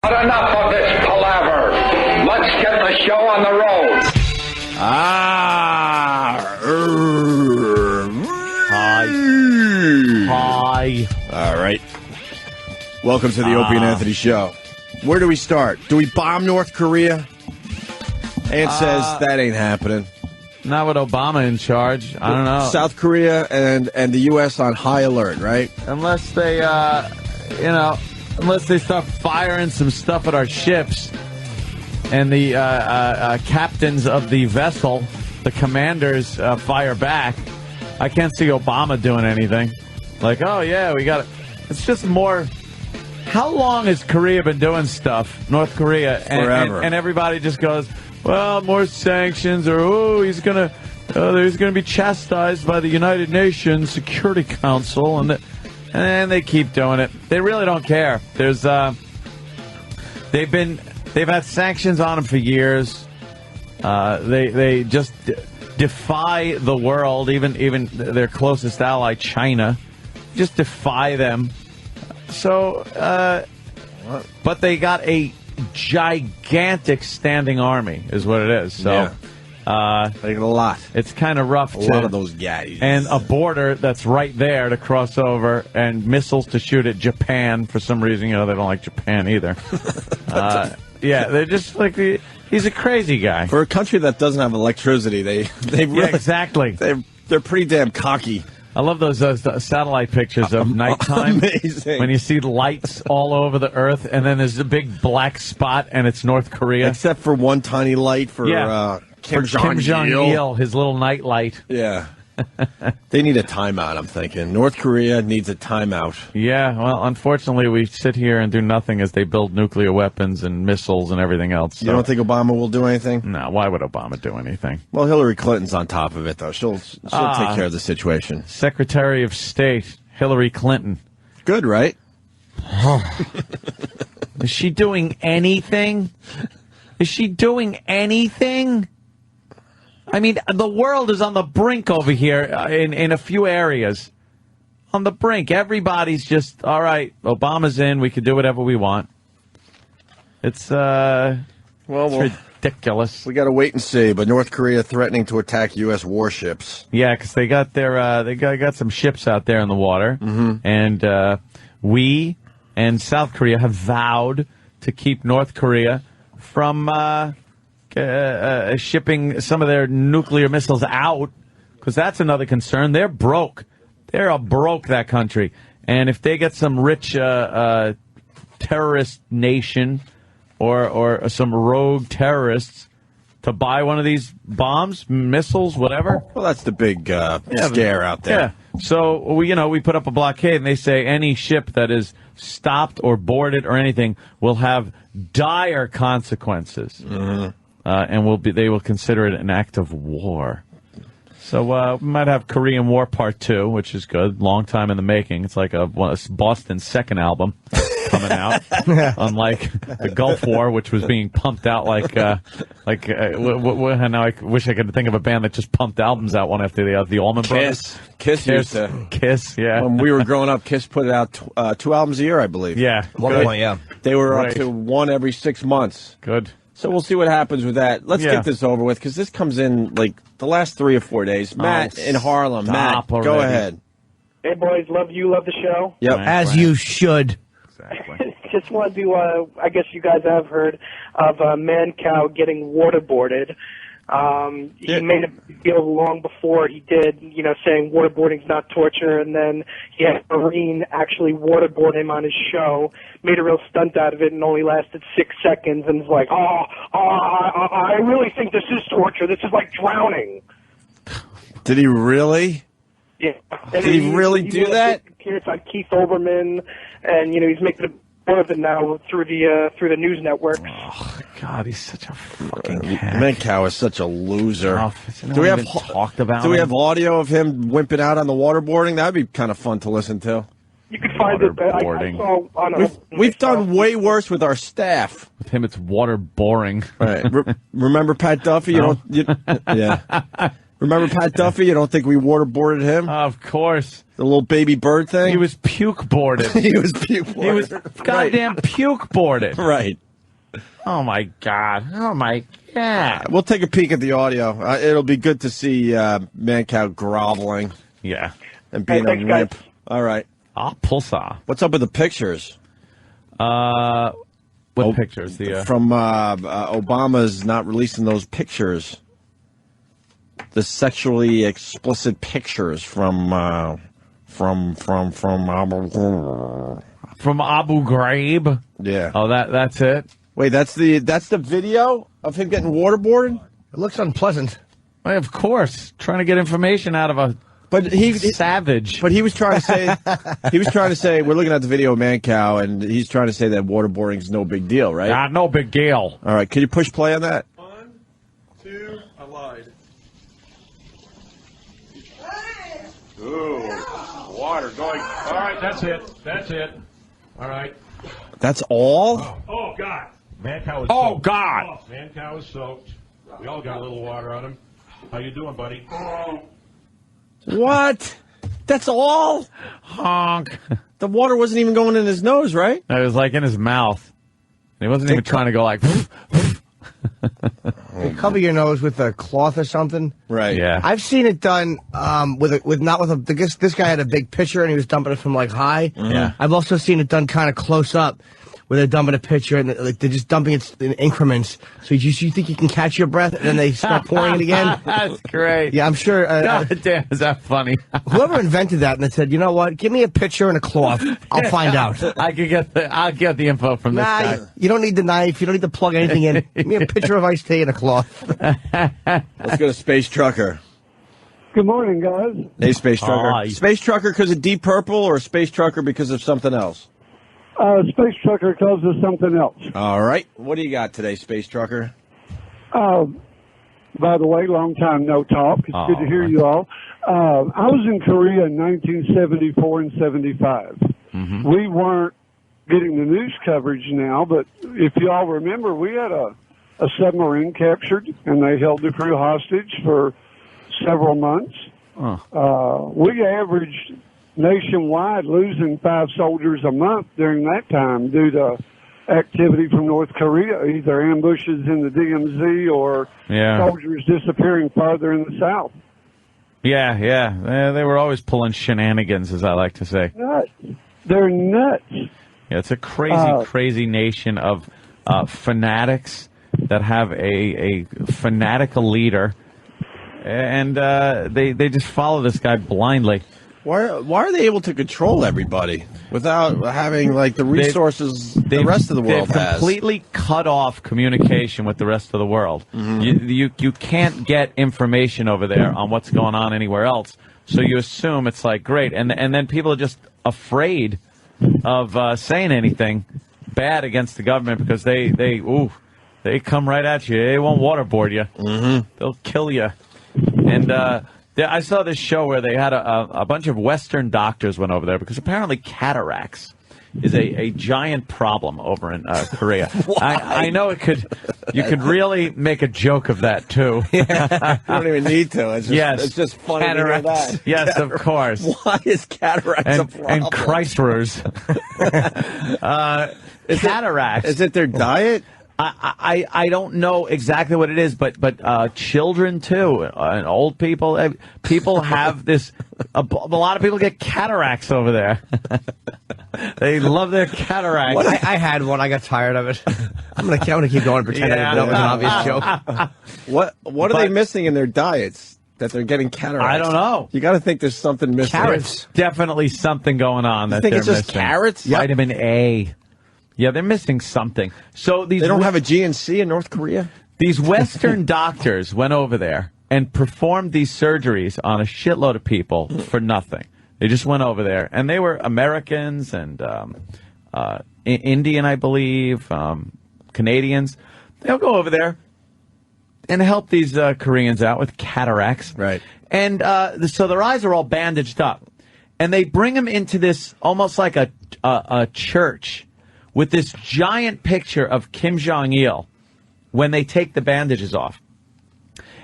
But enough of this palaver. Let's get the show on the road. Hi. All right. Welcome to the Opie and Anthony Show. Where do we start? Do we bomb North Korea? Ant says that ain't happening. Not with Obama in charge. I don't know. South Korea and the U.S. on high alert, right? Unless they, unless they start firing some stuff at our ships, and the captains of the vessel, the commanders, fire back. I can't see Obama doing anything. Like, oh yeah, we got it. It's just more. How long has Korea been doing stuff? North Korea, forever, and everybody just goes, well, more sanctions, or he's gonna be chastised by the United Nations Security Council, and they keep doing it. They really don't care. There's they've had sanctions on them for years. They just defy the world, even their closest ally, China, just defy them. So, but they got a gigantic standing army, is what it is. So, yeah. They got a lot. It's kind of rough. A lot of those guys. And a border that's right there to cross over, and missiles to shoot at Japan for some reason. They don't like Japan either. Yeah, they're just like he's a crazy guy. For a country that doesn't have electricity, they really, yeah, exactly. They're pretty damn cocky. I love those satellite pictures of nighttime. Amazing. When you see lights all over the earth, and then there's a big black spot, and it's North Korea. Except for one tiny light for Kim Jong-il, his little night light. Yeah. They need a timeout, I'm thinking. North Korea needs a timeout. Yeah, well, unfortunately, we sit here and do nothing as they build nuclear weapons and missiles and everything else. So. You don't think Obama will do anything? No, why would Obama do anything? Well, Hillary Clinton's on top of it, though. She'll take care of the situation. Secretary of State, Hillary Clinton. Good, right? Is she doing anything? Is she doing anything? I mean, the world is on the brink over here in a few areas. On the brink. Everybody's just, all right, Obama's in. We can do whatever we want. It's ridiculous. We got to wait and see. But North Korea threatening to attack U.S. warships. Yeah, because they got they got some ships out there in the water. Mm-hmm. And we and South Korea have vowed to keep North Korea from shipping some of their nuclear missiles out, because that's another concern. They're broke. They're broke, that country. And if they get some rich terrorist nation or some rogue terrorists to buy one of these bombs, missiles, whatever. Well, that's the big scare out there. Yeah. So we put up a blockade, and they say any ship that is stopped or boarded or anything will have dire consequences. Mm-hmm. And they will consider it an act of war. So we might have Korean War Part 2, which is good. Long time in the making. It's like Boston's second album coming out. Unlike the Gulf War, which was being pumped out now I wish I could think of a band that just pumped albums out one after the other. The Allman Brothers. Kiss used to. Kiss, yeah. When we were growing up, Kiss put out 2 albums a year, I believe. Yeah. One point, yeah. They were up to one every 6 months. Good. So we'll see what happens with that. Let's get this over with, because this comes in like the last 3 or 4 days. Matt in Harlem. Matt, already. Go ahead. Hey, boys. Love the show. Yep. As you should. Exactly. Just wanted to, I guess you guys have heard of Mancow getting waterboarded. He made a big deal long before he did, saying waterboarding's not torture, and then he had a Marine actually waterboard him on his show, made a real stunt out of it, and only lasted 6 seconds, and was like, I really think this is torture. This is like drowning. Did he really? Yeah. Did he really do that? Appearance on Keith Olbermann, and he's making a more of it now through the news network. Oh God, he's such a fucking hack. Mancow is such a loser. Do we have talked about? Do we have audio of him wimping out on the waterboarding? That'd be kind of fun to listen to. You can find it. I saw on we've done way worse with our staff. With him, it's water boring. Right. Remember Pat Duffy? No. Yeah. Remember Pat Duffy? You don't think we waterboarded him? Of course. The little baby bird thing? He was puke boarded. He was puke boarded. He was goddamn puke boarded. Right. Oh, my God. Oh, my God. We'll take a peek at the audio. It'll be good to see Mancow groveling. Yeah. And being Hey, thanks, a wimp. guys. All right. Pulsar. What's up with the pictures? What pictures? The From Obama's not releasing those pictures. The sexually explicit pictures from Abu Ghraib. Yeah. Oh, that's it. Wait, that's the video of him getting waterboarded? It looks unpleasant. Well, of course, trying to get information out of a savage. But he was trying to say we're looking at the video of Mancow, and he's trying to say that waterboarding is no big deal, right? No big deal. All right, can you push play on that? 1, 2, I lied. Ooh, water going. All right, that's it. That's it. All right. That's all? Oh, God. Mancow is Oh, soaked. God. Oh, Mancow is soaked. We all got a little water on him. How you doing, buddy? What? That's all? Honk. The water wasn't even going in his nose, right? It was like in his mouth. He wasn't even trying to go like. You cover your nose with a cloth or something. Right. Yeah. I've seen it done this guy had a big pitcher and he was dumping it from like high. Yeah. I've also seen it done kind of close up where they're dumping a pitcher and they're just dumping it in increments. So you think you can catch your breath and then they start pouring it again. That's great. Yeah, I'm sure. God damn, is that funny? Whoever invented that and they said, you know what? Give me a pitcher and a cloth. I'll find out. I'll get the info from this guy. You don't need the knife. You don't need to plug anything in. Give me a pitcher of iced tea and a cloth. Let's go to Space Trucker. Good morning, guys. Hey, Space Trucker. Hi. Space Trucker because of Deep Purple or Space Trucker because of something else? Space Trucker tells us something else. All right. What do you got today, Space Trucker? By the way, long time no talk. It's good to hear you all. I was in Korea in 1974 and 75. Mm-hmm. We weren't getting the news coverage now, but if you all remember, we had a submarine captured, and they held the crew hostage for several months. We averaged nationwide losing 5 soldiers a month during that time due to activity from North Korea, either ambushes in the DMZ or soldiers disappearing farther in the south. Yeah. They were always pulling shenanigans, as I like to say. Nuts. They're nuts. Yeah, it's a crazy nation of fanatics that have a fanatical leader, and they just follow this guy blindly. Why are they able to control everybody without having like the resources the rest of the world they've has? Completely cut off communication with the rest of the world. Mm-hmm. You can't get information over there on what's going on anywhere else. So you assume it's like great, and then people are just afraid of saying anything bad against the government because they come right at you. They won't waterboard you. Mm-hmm. They'll kill you. And I saw this show where they had a bunch of Western doctors went over there because apparently cataracts is a giant problem over in Korea. I know you could really make a joke of that too. You don't even need to. It's just funny cataracts. to know that. Yes, of course. Why is cataracts a problem? And Chrysler's. Cataracts. Is it their diet? I don't know exactly what it is, but children too, and old people have this. A lot of people get cataracts over there. They love their cataracts. I had one. I got tired of it. I'm gonna keep going and pretend that was an obvious joke. What are they missing in their diets that they're getting cataracts? I don't know. You got to think there's something missing. There's definitely something going on. You think it's just carrots? Vitamin A. Yeah, they're missing something. So they don't have a GNC in North Korea? These Western doctors went over there and performed these surgeries on a shitload of people for nothing. They just went over there, and they were Americans and Indian, I believe, Canadians. They'll go over there and help these Koreans out with cataracts. Right. And so their eyes are all bandaged up. And they bring them into this almost like a church with this giant picture of Kim Jong-il when they take the bandages off.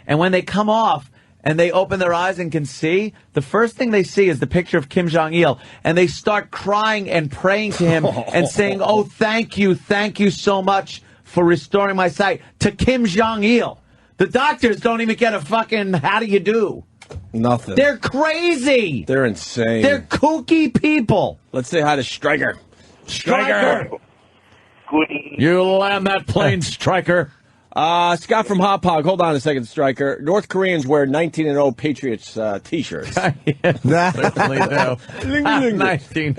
And when they come off, and they open their eyes and can see, the first thing they see is the picture of Kim Jong-il, and they start crying and praying to him and saying, oh, thank you so much for restoring my sight, to Kim Jong-il. The doctors don't even get a fucking how do you do. Nothing. They're crazy. They're insane. They're kooky people. Let's say hi to Stryker. Stryker. You land that plane, Stryker. Scott from Hop Hog. Hold on a second, Stryker. North Koreans wear 19-0 Patriots T-shirts. Yes, certainly do. 19.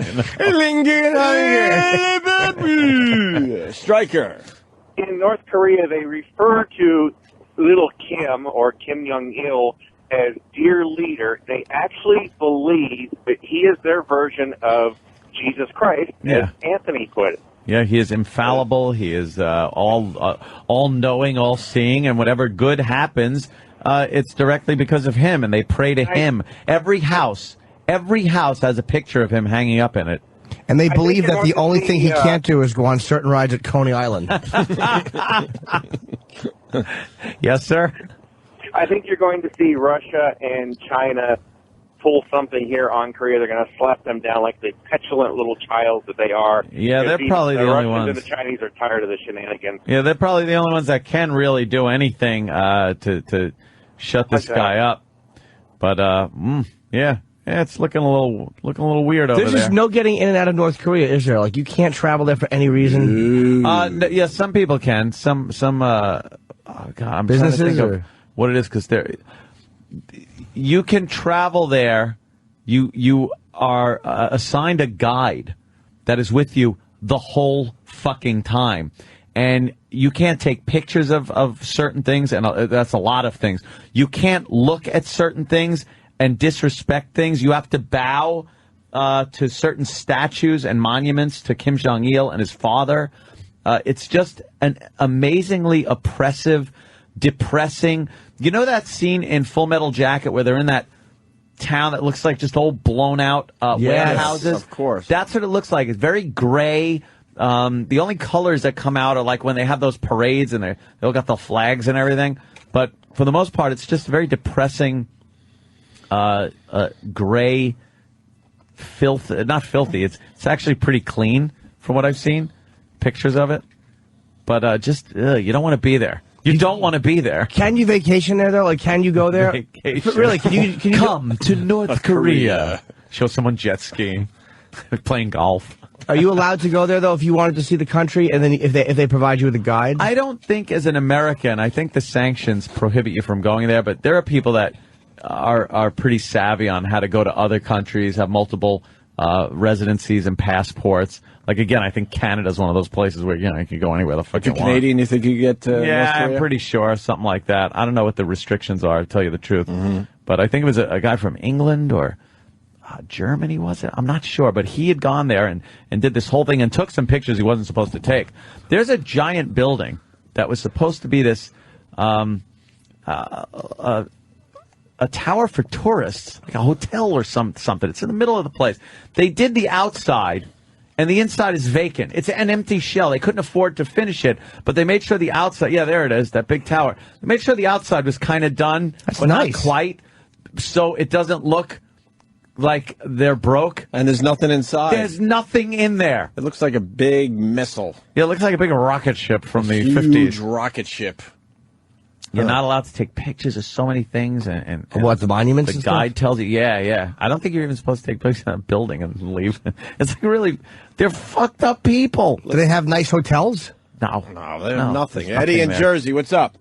Stryker. In North Korea, they refer to little Kim or Kim Jong-il as dear leader. They actually believe that he is their version of Jesus Christ, as Anthony put it. Yeah, he is infallible. He is all-knowing, all-seeing, and whatever good happens, it's directly because of him, and they pray to him. Every house has a picture of him hanging up in it. And they believe that the only thing he can't do is go on certain rides at Coney Island. Yes, sir? I think you're going to see Russia and China pull something here on Korea. They're going to slap them down like the petulant little child that they are. Yeah, they're probably the only Russians ones. and the Chinese are tired of the shenanigans. Yeah, they're probably the only ones that can really do anything to shut this guy up. But yeah, it's looking a little weird over there. There's just no getting in and out of North Korea, is there? Like, you can't travel there for any reason. Yeah, some people can. Some I'm businesses trying to think of what it is, because you can travel there. You are assigned a guide that is with you the whole fucking time, and you can't take pictures of certain things, and that's a lot of things. You can't look at certain things and disrespect things. You have to bow to certain statues and monuments to Kim Jong-il and his father. It's just an amazingly oppressive, depressing. You know that scene in Full Metal Jacket where they're in that town that looks like just old blown out warehouses? Of course. That's what it looks like. It's very gray. The only colors that come out are like when they have those parades and they all got the flags and everything. But for the most part, it's just very depressing, gray, not filthy. It's actually pretty clean from what I've seen, pictures of it. But you don't want to be there. You don't want to be there. Can you vacation there, though? Like, can you go there? Vacation. Really? Can you come to North Korea? Show someone jet skiing, playing golf. Are you allowed to go there, though, if you wanted to see the country, and then if they provide you with a guide? I don't think, as an American, I think the sanctions prohibit you from going there, but there are people that are pretty savvy on how to go to other countries, have multiple residencies and passports. Like, again, I think Canada's one of those places where, you can go anywhere the fuck you want. Canadian, you think you get to Yeah, North Korea? I'm pretty sure, something like that. I don't know what the restrictions are, to tell you the truth. But I think it was a guy from England or Germany, was it? I'm not sure, but he had gone there and did this whole thing and took some pictures he wasn't supposed to take. There's a giant building that was supposed to be this a tower for tourists, like a hotel or something. It's in the middle of the place. They did the outside, and the inside is vacant. It's an empty shell. They couldn't afford to finish it, but they made sure the outside, yeah, there it is, that big tower. They made sure the outside was kind of done, but nice. not quite, so it doesn't look like they're broke. And there's nothing inside. There's nothing in there. It looks like a big missile. Yeah, it looks like a big rocket ship from the Huge 50s. rocket ship. You're not allowed to take pictures of so many things. And What, the monuments the and guide stuff? tells you, yeah. I don't think you're even supposed to take pictures of that building and leave. It's like really, they're fucked up people. Do they have nice hotels? No, there's nothing. there's Eddie in there. Jersey, what's up?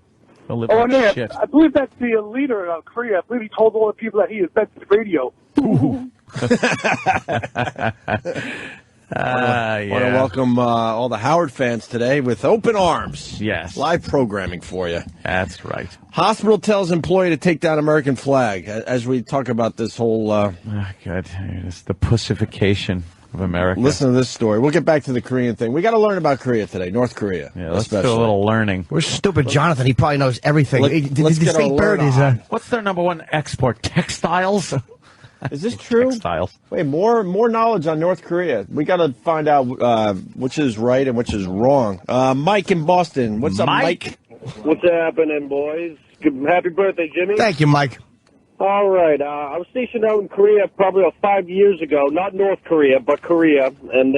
They'll live Oh, like man, shit. I believe that's the leader of Korea. I believe he told all the people that he invented radio. I want to welcome all the Howard fans today with open arms. Yes. Live programming for you. That's right. Hospital tells employee to take down American flag. As we talk about this whole... Good. It's the pussification of America. Listen to this story. We'll get back to the Korean thing. We got to learn about Korea today, North Korea. Yeah, let's especially. do a little learning. We're stupid Jonathan. He probably knows everything. Let's the get our state bird learn is... on. What's their number one export? Textiles? Is this true? Textiles. Wait, more knowledge on North Korea. We got to find out which is right and which is wrong. Mike in Boston. What's up, Mike? What's happening, boys? Happy birthday, Jimmy. Thank you, Mike. All right. I was stationed out in Korea probably about 5 years ago. Not North Korea, but Korea. And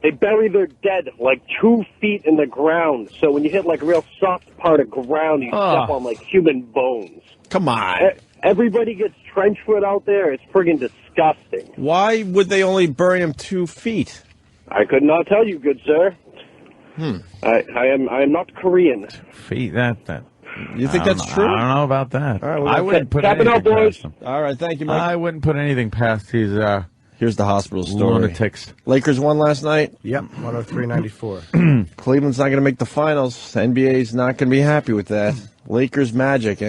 they bury their dead like 2 feet in the ground. So when you hit like a real soft part of ground, you step on like human bones. Come on. Everybody gets trench foot out there. It's friggin' disgusting. Why would they only bury him 2 feet? I could not tell you, good sir. I am not Korean. Feet, that. You think that's true? I don't know about that. All right, well, I wouldn't put Cap it anything out, boys. past him. All right, thank you, Mike. I wouldn't put anything past these Here's the hospital story. lunatics. Lakers won last night. Yep, 103-94. Cleveland's not going to make the finals. NBA's not going to be happy with that. Lakers Magic.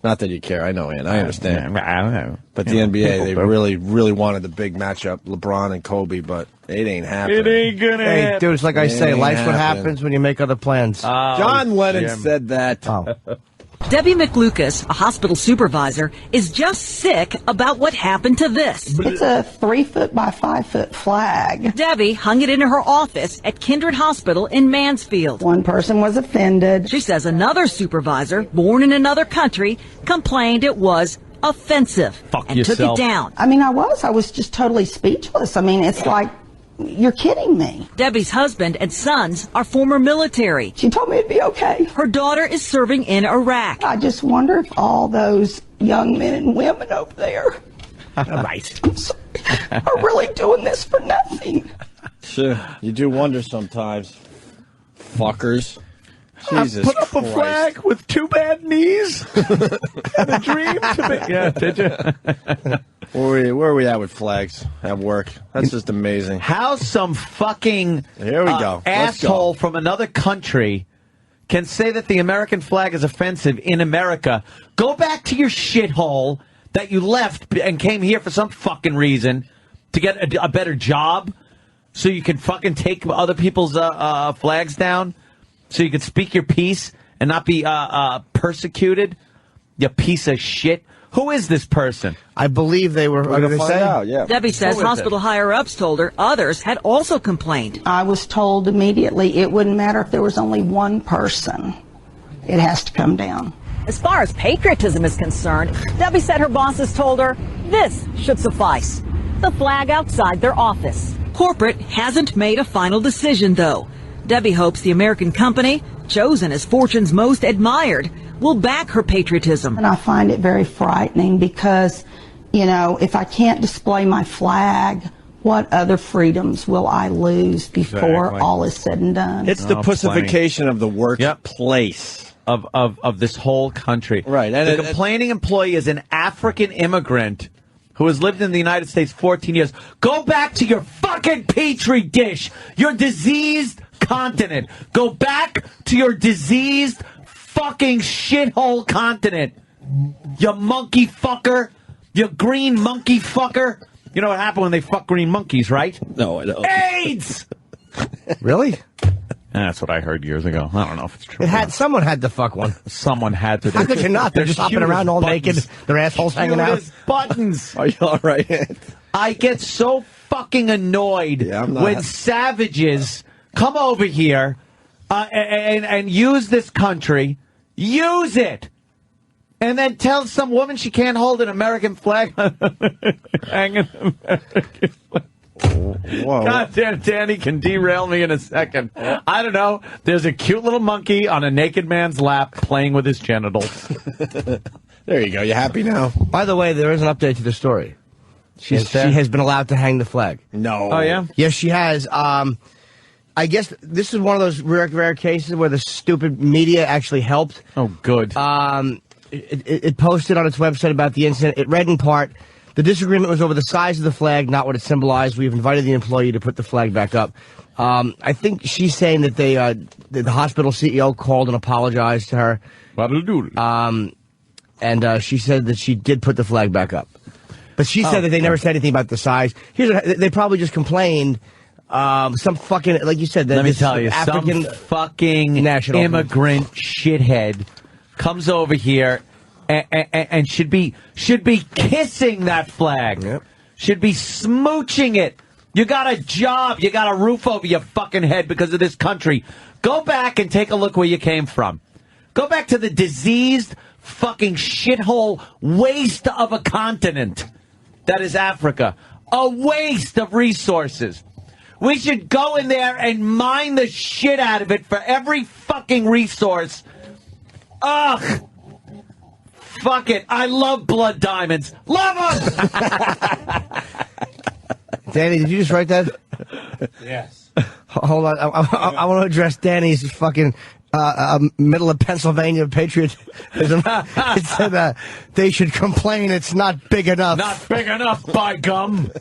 Not that you care. I know, Ian. I understand. I don't know. But the NBA, they really, really wanted the big matchup, LeBron and Kobe, but it ain't happening. It ain't gonna Hey, happen. dude, it's like I say, Ain't life's what happening. happens when you make other plans. John Lennon Jim. said that. Oh. Debbie McLucas, a hospital supervisor, is just sick about what happened to this. It's a 3-foot by 5-foot flag. Debbie hung it in her office at Kindred Hospital in Mansfield. One person was offended. She says another supervisor, born in another country, complained it was offensive and took yourself. it down. I mean, I was just totally speechless. I mean, it's like, you're kidding me. Debbie's husband and sons are former military. She told me it'd be okay. Her daughter is serving in Iraq. I just wonder if all those young men and women over there Right. I'm sorry, are really doing this for nothing. Sure. You do wonder sometimes. Fuckers. Jesus Put up Christ. a flag with 2 bad knees. And a dream to be. Yeah, did you? Where are we at with flags at work? That's just amazing. How some fucking Here we go. Let's go. asshole from another country can say that the American flag is offensive in America. Go back to your shithole that you left and came here for some fucking reason to get a better job so you can fucking take other people's flags down so you can speak your piece and not be persecuted. You piece of shit. Who is this person? I believe they were. We're What going did to they find say? out, yeah. Debbie says Who is hospital higher-ups told her others had also complained. I was told immediately it wouldn't matter if there was only one person. It has to come down. As far as patriotism is concerned, Debbie said her bosses told her this should suffice. The flag outside their office. Corporate hasn't made a final decision, though. Debbie hopes the American company, chosen as Fortune's most admired, will back her patriotism. And I find it very frightening because, you know, if I can't display my flag, what other freedoms will I lose before Exactly. all is said and done? It's the pussification of the workplace. Of this whole country. Right. And the complaining employee is an African immigrant who has lived in the United States 14 years. Go back to your fucking petri dish, your diseased continent. Go back to your diseased fucking shithole continent. You monkey fucker. You green monkey fucker. You know what happened when they fuck green monkeys, right? No, I don't. AIDS! Really? That's what I heard years ago. I don't know if it's true. Someone had to fuck one. Someone had to. How could you not? They're just hopping cute around as all buttons. naked, their assholes hanging out. Cute as buttons. Are you all right? I get so fucking annoyed I'm not. when savages come over here and use this country, use it, and then tell some woman she can't hold an American flag hanging an American flag. Whoa. God damn, Danny can derail me in a second. I don't know. There's a cute little monkey on a naked man's lap playing with his genitals. There you go. You happy now? By the way, there is an update to the story. She has been allowed to hang the flag. No. Oh, yeah? Yes, she has. I guess this is one of those rare cases where the stupid media actually helped. Oh, good. It posted on its website about the incident. It read in part, the disagreement was over the size of the flag, not what it symbolized. We've invited the employee to put the flag back up. I think she's saying that the hospital CEO called and apologized to her. And she said that she did put the flag back up. But she said that they never said anything about the size. They probably just complained. Some fucking, like you said, let me tell you, African some fucking national immigrant shithead comes over here and should be kissing that flag. Yep. Should be smooching it. You got a job. You got a roof over your fucking head because of this country. Go back and take a look where you came from. Go back to the diseased fucking shithole waste of a continent that is Africa. A waste of resources. We should go in there and mine the shit out of it for every fucking resource. Ugh. Fuck it. I love blood diamonds. Love them! Danny, did you just write that? Yes. Hold on. I want to address Danny's fucking middle of Pennsylvania patriotism. It said they should complain it's not big enough. Not big enough, by gum.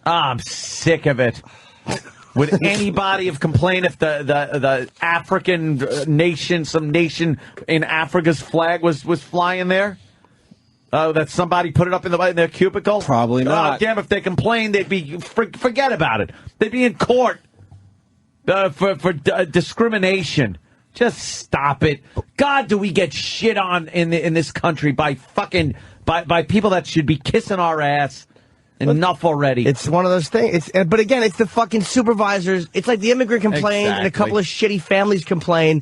I'm sick of it. Would anybody have complained if the African nation, some nation in Africa's flag was flying there? That somebody put it up in their cubicle? Probably not. Damn, if they complained, they'd be forget about it. They'd be in court for discrimination. Just stop it. God, do we get shit on in this country by people that should be kissing our ass? Enough already. It's one of those things. But again, it's the fucking supervisors. It's like the immigrant complained and a couple of shitty families complain,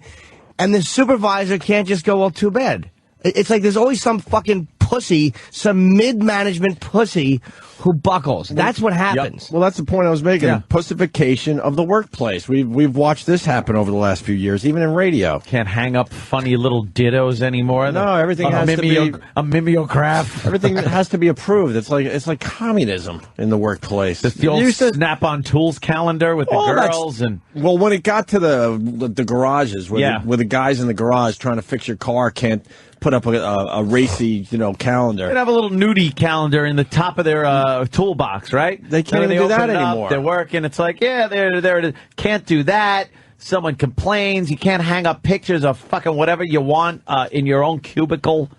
and the supervisor can't just go, well, too bad. It's like there's always some fucking pussy, some mid-management pussy who buckles. That's what happens. Yep. Well, that's the point I was making. Yeah. Pussification of the workplace. We've watched this happen over the last few years, even in radio. Can't hang up funny little dittos anymore. No, everything has to be a mimeograph. Everything has to be approved. It's like communism in the workplace. It's the old Snap-on Tools calendar with the girls well, when it got to the garages, where the guys in the garage trying to fix your car can't put up a racy, calendar. They'd have a little nudie calendar in the top of their toolbox, right? They can't even do that anymore. They're working. It's like, there. Can't do that. Someone complains. You can't hang up pictures of fucking whatever you want in your own cubicle.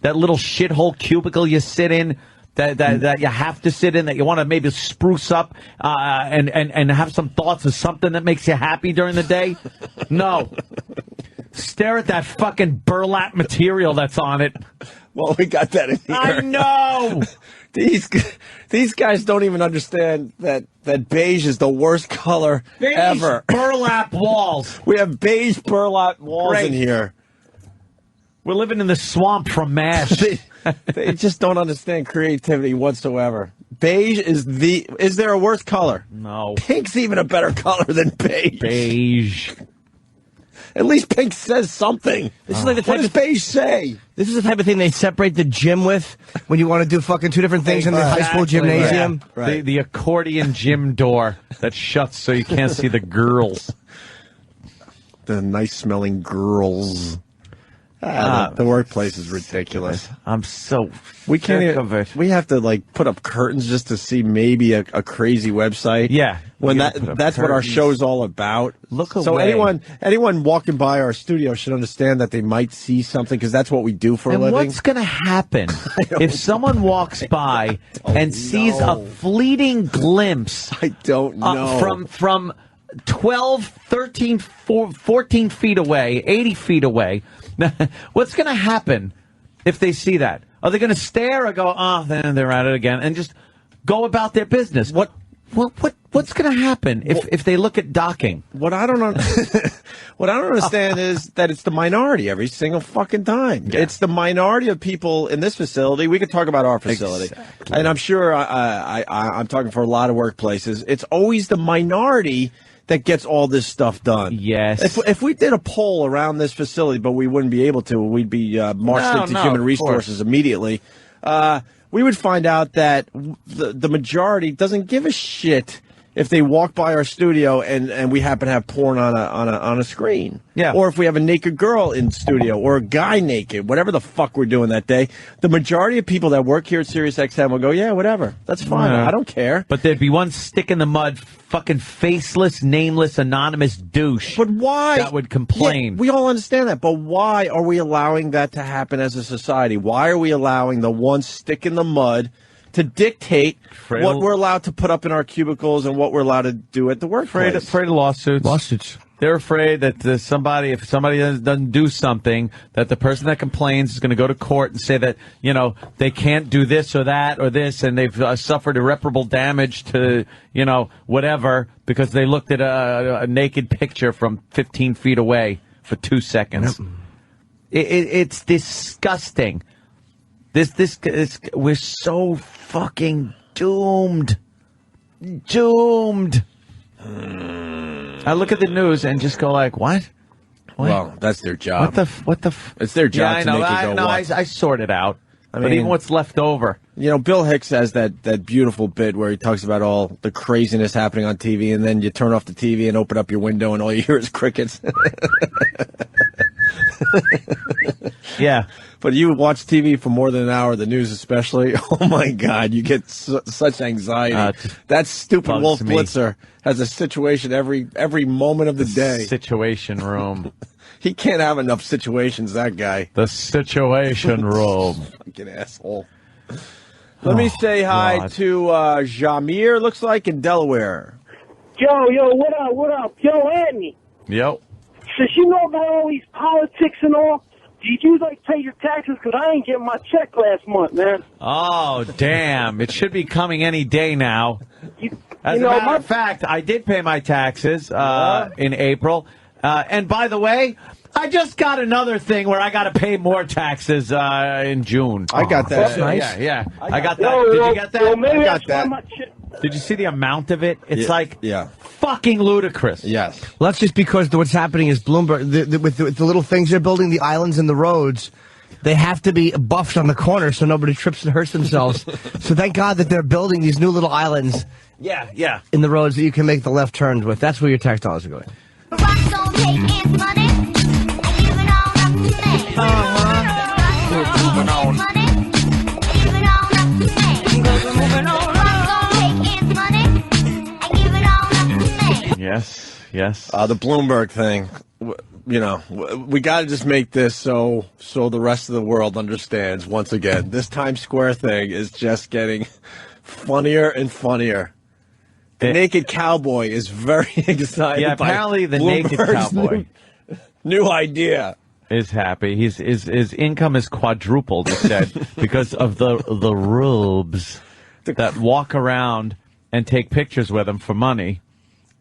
That little shithole cubicle you sit in. That you have to sit in, that you want to maybe spruce up and have some thoughts of something that makes you happy during the day. No. Stare at that fucking burlap material that's on it. Well, we got that in here. I know. These guys don't even understand that beige is the worst color ever. Burlap walls. We have beige burlap walls in here. We're living in the swamp from MASH. They just don't understand creativity whatsoever. Beige is there a worse color? No. Pink's even a better color than beige. Beige. At least pink says something. This is like the type what does beige say? This is the type of thing they separate the gym with when you want to do fucking two different things in the high school gymnasium. Right. The accordion gym door that shuts so you can't see the girls. The nice-smelling girls. The workplace is ridiculous. I'm so sick of it. We have to put up curtains just to see maybe a crazy website. Yeah, when that's what our show's all about. Look away. So anyone walking by our studio should understand that they might see something because that's what we do for a living. What's going to happen if someone walks by and sees a fleeting glimpse? I don't know. From 12, 13, 14 feet away, 80 feet away. What's going to happen if they see that? Are they going to stare or go, then they're at it again, and just go about their business? What's going to happen if they look at docking? What I don't understand is that it's the minority every single fucking time. Yeah. It's the minority of people in this facility. We could talk about our facility, and I'm sure I'm talking for a lot of workplaces. It's always the minority that gets all this stuff done. Yes. If we did a poll around this facility, but we wouldn't be able to, we'd be marched into human resources immediately. We would find out that the majority doesn't give a shit if they walk by our studio and we happen to have porn on a screen. Yeah. Or if we have a naked girl in studio or a guy naked, whatever the fuck we're doing that day, the majority of people that work here at SiriusXM will go, yeah, whatever. That's fine. I don't care. But there'd be one stick in the mud, fucking faceless, nameless, anonymous douche. But why? That would complain. Yeah, we all understand that, but why are we allowing that to happen as a society? Why are we allowing the one stick in the mud to dictate what we're allowed to put up in our cubicles and what we're allowed to do at the workplace? Afraid of lawsuits. They're afraid that if somebody doesn't do something, that the person that complains is going to go to court and say that, they can't do this or that or this, and they've suffered irreparable damage to, whatever, because they looked at a naked picture from 15 feet away for 2 seconds. Yep. It's disgusting. This we're so fucking doomed. Doomed. I look at the news and just go like, what? Well, that's their job. It's their job to make you go, what? what? I sort it out. I But mean, even what's left over. You know, Bill Hicks has that beautiful bit where he talks about all the craziness happening on TV, and then you turn off the TV and open up your window, and all you hear is crickets. Yeah. But you watch TV for more than an hour, the news especially, oh my God, you get such anxiety. That stupid Wolf Blitzer has a situation every moment of the day. Situation room. He can't have enough situations, that guy. The situation room. Fucking asshole. Let me say hi to Jamir, looks like, in Delaware. Yo, what up? Yo, Anthony. Yep. Since you know about all these politics and all, did you pay your taxes? Because I ain't getting my check last month, man. Oh, damn. It should be coming any day now. As a matter of fact, I did pay my taxes in April. And by the way, I just got another thing where I got to pay more taxes in June. I got that. That's nice. Yeah. I got that. Did you get that? Well, maybe I got that. Did you see the amount of it? It's yeah. Fucking ludicrous. Yes. Well, that's just because what's happening is Bloomberg, with the little things they're building, the islands and the roads, they have to be buffed on the corner so nobody trips and hurts themselves. So thank God that they're building these new little islands in the roads that you can make the left turns with. That's where your tax dollars are going. Yes. The Bloomberg thing. You know, we got to just make this so the rest of the world understands. Once again, this Times Square thing is just getting funnier and funnier. The naked cowboy is very excited. Yeah, apparently the Bloomberg's naked cowboy new idea is happy. His income is quadrupled, he said, because of the rubes that walk around and take pictures with him for money.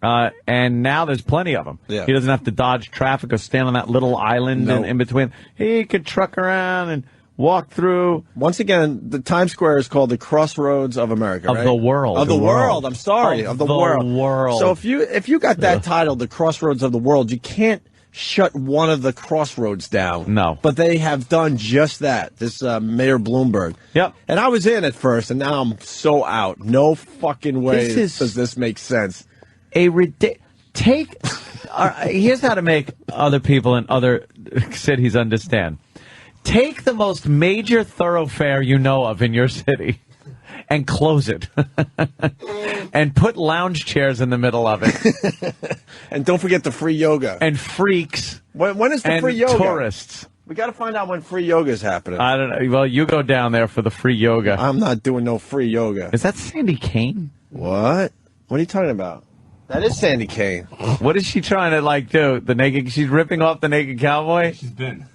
And now there's plenty of them. Yeah. He doesn't have to dodge traffic or stand on that little island in between. He could truck around and walk through. Once again, the Times Square is called the Crossroads of America, Of right? the world. Of the world. I'm sorry. Of the world. world. So if you got that title, the Crossroads of the World, you can't shut one of the crossroads down. No. But they have done just that, this Mayor Bloomberg. Yep. And I was in at first, and now I'm so out. No fucking way does this make sense. Here's how to make other people in other cities understand. Take the most major thoroughfare you know of in your city and close it. And put lounge chairs in the middle of it. And don't forget the free yoga. And freaks. When is the free yoga? Tourists. We got to find out when free yoga is happening. I don't know. Well, you go down there for the free yoga. I'm not doing no free yoga. Is that Sandy Kane? What? What are you talking about? That is Sandy Kane. What is she trying to do? She's ripping off the naked cowboy? She's been.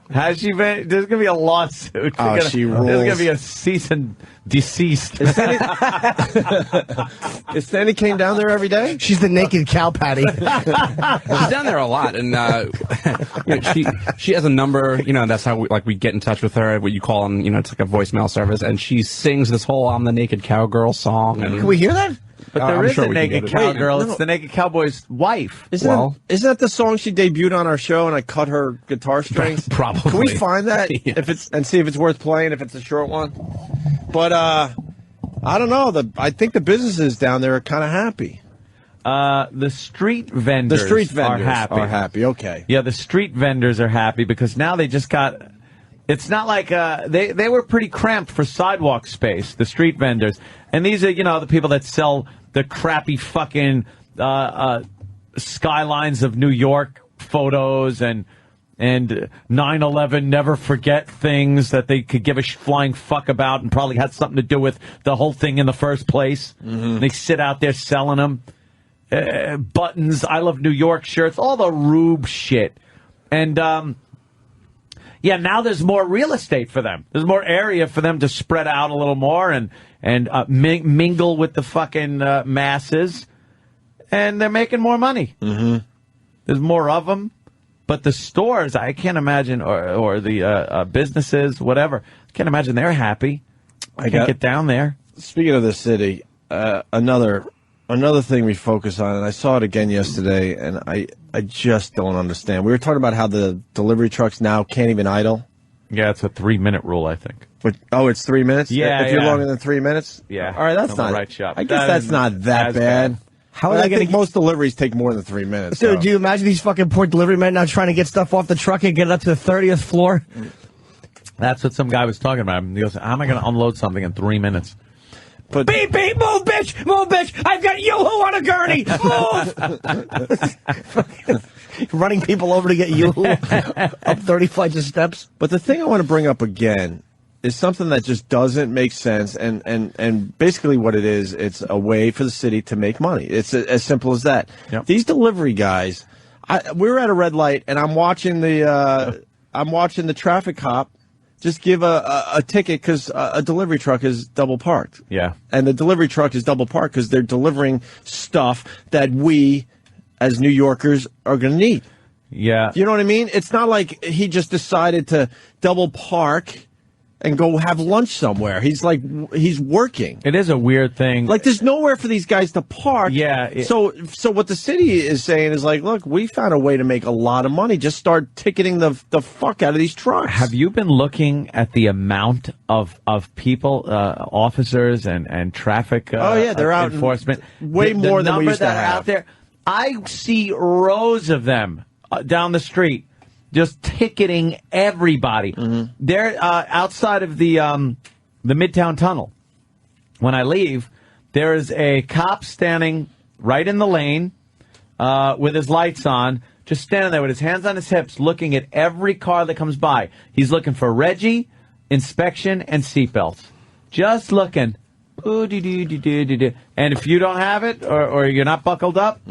Has she been? There's going to be a lawsuit. She rules. There's going to be a cease and desist. Is Sandy Kane down there every day? She's the naked cow patty. She's down there a lot, and she has a number. That's how we get in touch with her. What you call on, it's like a voicemail service, and she sings this whole "I'm the Naked Cowgirl" song. And Can we hear that? But there is a we can naked get it. cowgirl. Wait, no. It's the naked cowboy's wife. Isn't that the song she debuted on our show and I cut her guitar strings? Probably. Can we find that Yes. and see if it's worth playing if it's a short one? But I don't know. I think the businesses down there are kind of happy. The street vendors are happy. Okay. Yeah, the street vendors are happy because now they just got. It's not like they were pretty cramped for sidewalk space, the street vendors. And these are, the people that sell the crappy fucking skylines of New York photos and 9/11 never forget things that they could give a flying fuck about and probably had something to do with the whole thing in the first place. Mm-hmm. They sit out there selling them. Buttons, I love New York shirts, all the rube shit. And, now there's more real estate for them. There's more area for them to spread out a little more and mingle with the fucking masses. And they're making more money. Mm-hmm. There's more of them. But the stores, I can't imagine, or the businesses, whatever, I can't imagine they're happy. I can't get down there. Speaking of the city, another thing we focus on, and I saw it again yesterday, and I just don't understand. We were talking about how the delivery trucks now can't even idle. Yeah, it's a 3-minute rule, I think. It's 3 minutes? Yeah, if you're longer than 3 minutes? Yeah. All right, that's not right shop. I guess that's not that bad. How are they going to? Most deliveries take more than 3 minutes. Dude, so. do you imagine these fucking poor delivery men now trying to get stuff off the truck and get it up to the 30th floor? That's what some guy was talking about. He goes, how am I going to unload something in 3 minutes? But beep, beep, move, bitch, move, bitch. I've got Yoo-hoo on a gurney. Move. Running people over to get Yoo-hoo up 30 flights of steps. But the thing I want to bring up again is something that just doesn't make sense. And basically what it is, it's a way for the city to make money. It's as simple as that. Yep. These delivery guys, we were at a red light, and I'm watching the traffic cop just give a ticket because a delivery truck is double parked. Yeah. And the delivery truck is double parked because they're delivering stuff that we, as New Yorkers, are going to need. Yeah. You know what I mean? It's not like he just decided to double park and go have lunch somewhere. He's working. It is a weird thing. Like, there's nowhere for these guys to park. Yeah. So what the city is saying is like, look, we found a way to make a lot of money. Just start ticketing the fuck out of these trucks. Have you been looking at the amount of people, officers and traffic they're out enforcement? Way more than we used to have. Out there. I see rows of them down the street. Just ticketing everybody. Mm-hmm. They're outside of the Midtown Tunnel. When I leave, there is a cop standing right in the lane with his lights on, just standing there with his hands on his hips, looking at every car that comes by. He's looking for Reggie, inspection, and seatbelts. Just looking. And if you don't have it or you're not buckled up,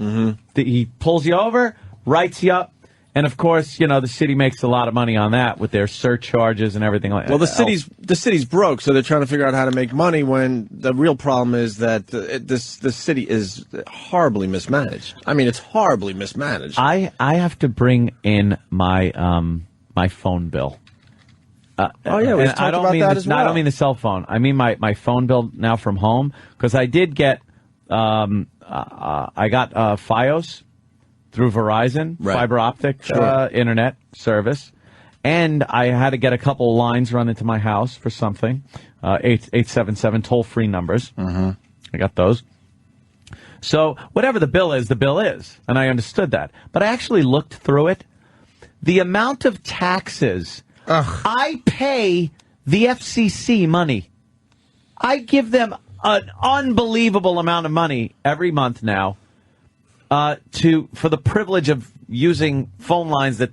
he pulls you over, writes you up. And of course, the city makes a lot of money on that with their surcharges and everything like that. Well, the city's broke, so they're trying to figure out how to make money. When the real problem is that the city is horribly mismanaged. I mean, it's horribly mismanaged. I have to bring in my my phone bill. We've talked about that as well. I don't mean the cell phone. I mean my phone bill now from home, because I did get I got FiOS. Through Verizon, fiber optic internet service. And I had to get a couple of lines run into my house for something. 877 toll-free numbers. Mm-hmm. I got those. So whatever the bill is, and I understood that. But I actually looked through it. The amount of taxes I pay the FCC money. I give them an unbelievable amount of money every month now. For the privilege of using phone lines that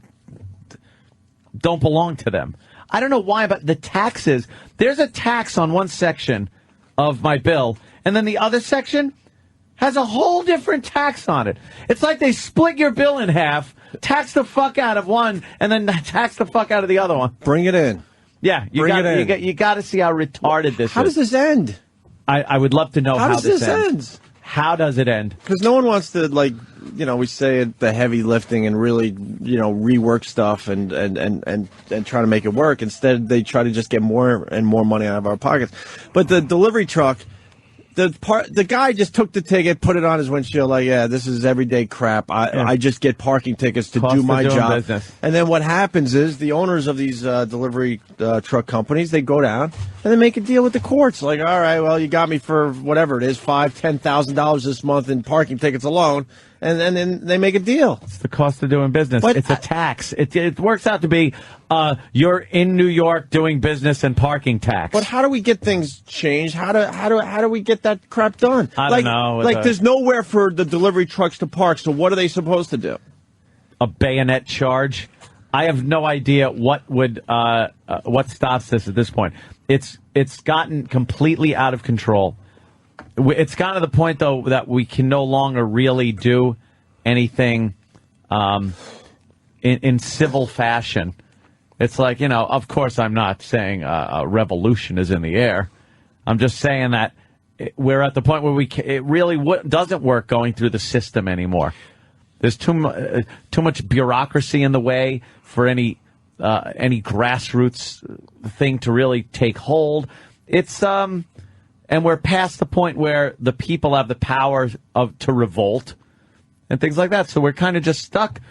don't belong to them. I don't know why, but the taxes, there's a tax on one section of my bill, and then the other section has a whole different tax on it. It's like they split your bill in half, tax the fuck out of one, and then tax the fuck out of the other one. Bring it in. Yeah, you got to see how retarded this is. How does this end? I would love to know how this ends. Ends? How does it end? Because no one wants to, we say the heavy lifting and really, rework stuff and try to make it work. Instead, they try to just get more and more money out of our pockets. But the delivery truck, the guy just took the ticket, put it on his windshield, this is everyday crap. I just get parking tickets to do my job. Business. And then what happens is the owners of these delivery truck companies, they go down and they make a deal with the courts. Like, all right, well, you got me for whatever it is, $5,000-$10,000 this month in parking tickets alone. And then they make a deal. It's the cost of doing business. But it's a tax. It works out to be you're in New York doing business and parking tax. But how do we get things changed? How do we get that crap done? I don't know. There's nowhere for the delivery trucks to park. So what are they supposed to do? A bayonet charge. I have no idea what stops this at this point. It's gotten completely out of control. It's gotten to the point, though, that we can no longer really do anything in civil fashion. It's like, of course I'm not saying a revolution is in the air. I'm just saying that we're at the point where it really doesn't work going through the system anymore. There's too much bureaucracy in the way for any grassroots thing to really take hold. It's and we're past the point where the people have the power to revolt and things like that. So we're kind of just stuck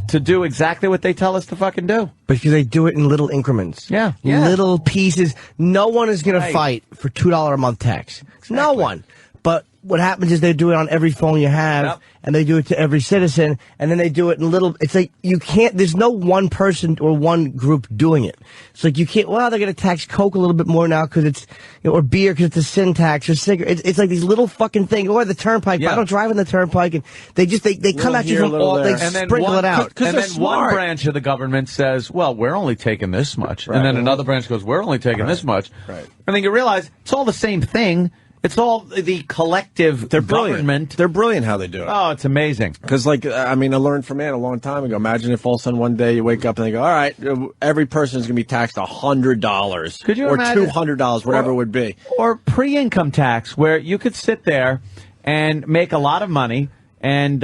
to do exactly what they tell us to fucking do. Because they do it in little increments. Yeah. Little pieces. No one is going to fight for $2 a month tax. Exactly. No one. But what happens is they do it on every phone you have, and they do it to every citizen, and then they do it in little, it's like, you can't, there's no one person or one group doing it. It's like, you can't, well, they're going to tax Coke a little bit more now because it's, or beer because it's a sin tax, or cigarette. It's like these little fucking things, or the turnpike. Yeah. I don't drive on the turnpike, and they come at you from all, they sprinkle it out. And then one branch of the government says, well, we're only taking this much. Right. And then another branch goes, we're only taking this much. Right. And then you realize it's all the same thing. It's all the collective government. They're brilliant how they do it. Oh, it's amazing. Because, I learned from Ann a long time ago. Imagine if all of a sudden one day you wake up and they go, all right, every person is going to be taxed $100. Could you or imagine? $200, whatever it would be. Or pre-income tax, where you could sit there and make a lot of money, and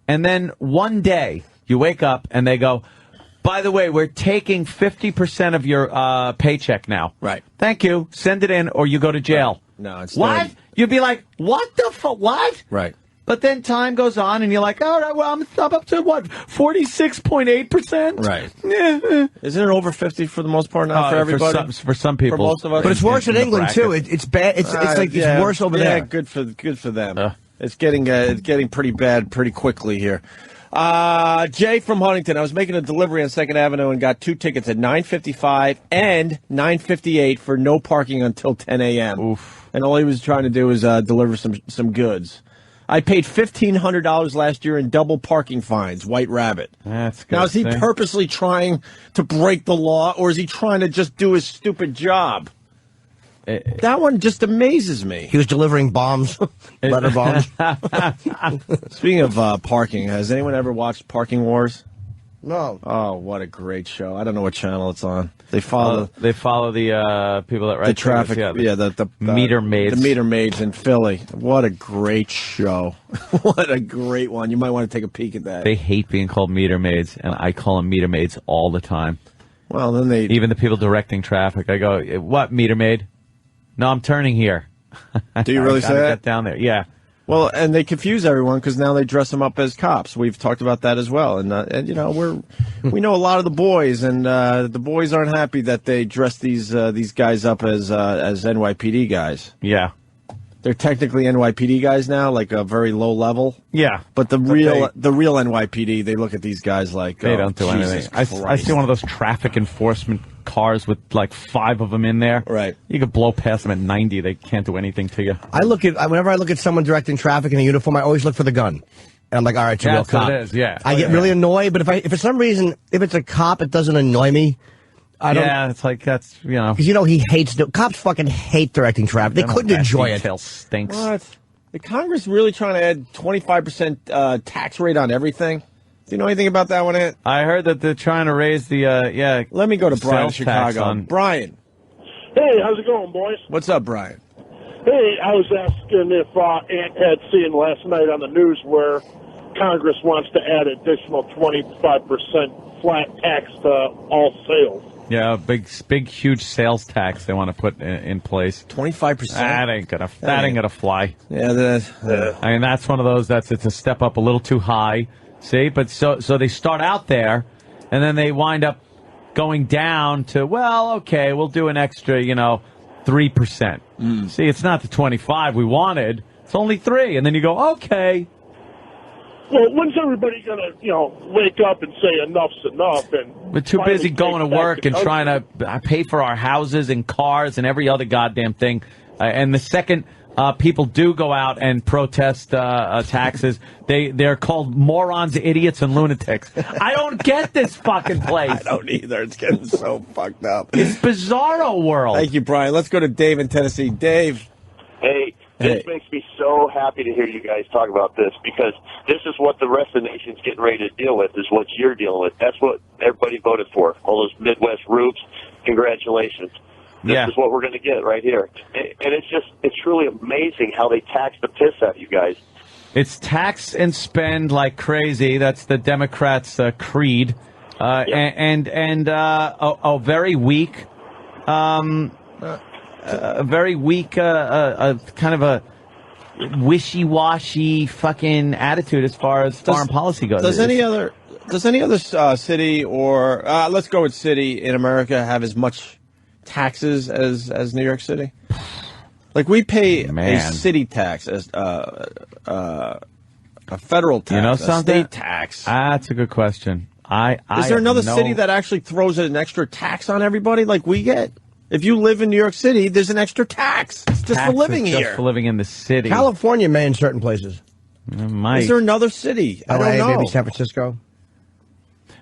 then one day you wake up and they go, by the way, we're taking 50% of your paycheck now. Right. Thank you. Send it in, or you go to jail. Right. No, it's what? You'd be like, what the fuck? What? Right. But then time goes on, and you're like, all right, well, I'm up to what, 46.8%? Right. Yeah. Isn't it over 50 for the most part now for everybody? For some people. For most of us. But it's worse in England too. It's bad. It's like it's worse over there. Yeah, good for them. It's getting pretty bad pretty quickly here. Jay from Huntington. I was making a delivery on 2nd Avenue and got 2 tickets at 9:55 and 9:58 for no parking until 10 a.m. Oof. And all he was trying to do was deliver some goods. I paid $1,500 last year in double parking fines, White Rabbit. That's good. Now, is he purposely trying to break the law, or is he trying to just do his stupid job? That one just amazes me. He was delivering bombs, letter bombs. Speaking of parking, has anyone ever watched Parking Wars? No. Oh, what a great show! I don't know what channel it's on. They follow the people that write the traffic. tickets, The meter maids. The meter maids in Philly. What a great show! What a great one. You might want to take a peek at that. They hate being called meter maids, and I call them meter maids all the time. Well, then even the people directing traffic. I go, what, meter maid? No, I'm turning here. Do you really say that? Get down there. Yeah. Well, and they confuse everyone because now they dress them up as cops. We've talked about that as well, and you know we know a lot of the boys, and the boys aren't happy that they dress these guys up as NYPD guys. Yeah, they're technically NYPD guys now, like a very low level. Yeah, but the real NYPD, they look at these guys like they don't do anything. I see one of those traffic enforcement cars with like 5 of them in there. Right. You could blow past them at 90. They can't do anything to you. Whenever I look at someone directing traffic in a uniform, I always look for the gun. And I'm like, all right, it's a real cop. It is, yeah. I get really annoyed, but if for some reason, if it's a cop, it doesn't annoy me. Yeah, it's like that's, you know. Because, you know, cops fucking hate directing traffic. They couldn't enjoy it. Detail stinks. What? The Congress really trying to add 25% tax rate on everything? Do you know anything about that one, Ant? I heard that they're trying to raise the, Let me go to Brian in Chicago. Brian. Hey, how's it going, boys? What's up, Brian? Hey, I was asking if Ant had seen last night on the news where Congress wants to add additional 25% flat tax to all sales. Yeah, big, huge sales tax they want to put in place. 25%. That ain't gonna fly. Yeah, I mean, that's one of those. It's a step up a little too high. See, but so they start out there, and then they wind up going down to, well, okay, we'll do an extra, 3%. See, it's not the 25 we wanted. It's only 3, and then you go, okay. Well, when's everybody going to, wake up and say enough's enough? And we're too busy going to work and trying to pay for our houses and cars and every other goddamn thing. And the second people do go out and protest taxes, they're called morons, idiots, and lunatics. I don't get this fucking place. I don't either. It's getting so fucked up. It's bizarro world. Thank you, Brian. Let's go to Dave in Tennessee. Dave. Hey. This makes me so happy to hear you guys talk about this, because this is what the rest of the nation's getting ready to deal with, is what you're dealing with. That's what everybody voted for. All those Midwest rubes, congratulations. This is what we're going to get right here. And it's truly amazing how they tax the piss out of you guys. It's tax and spend like crazy. That's the Democrats' creed, and a very weak, kind of a wishy-washy fucking attitude as far as foreign policy goes. Does any other city or let's go with city in America have as much taxes as New York City? Like we pay a city tax as a federal tax, you know something? A state tax. That's a good question. Is there another city that actually throws an extra tax on everybody like we get? If you live in New York City, there's an extra tax. It's just for living here. Just for living in the city. California may in certain places. Is there another city? I don't know. Maybe San Francisco.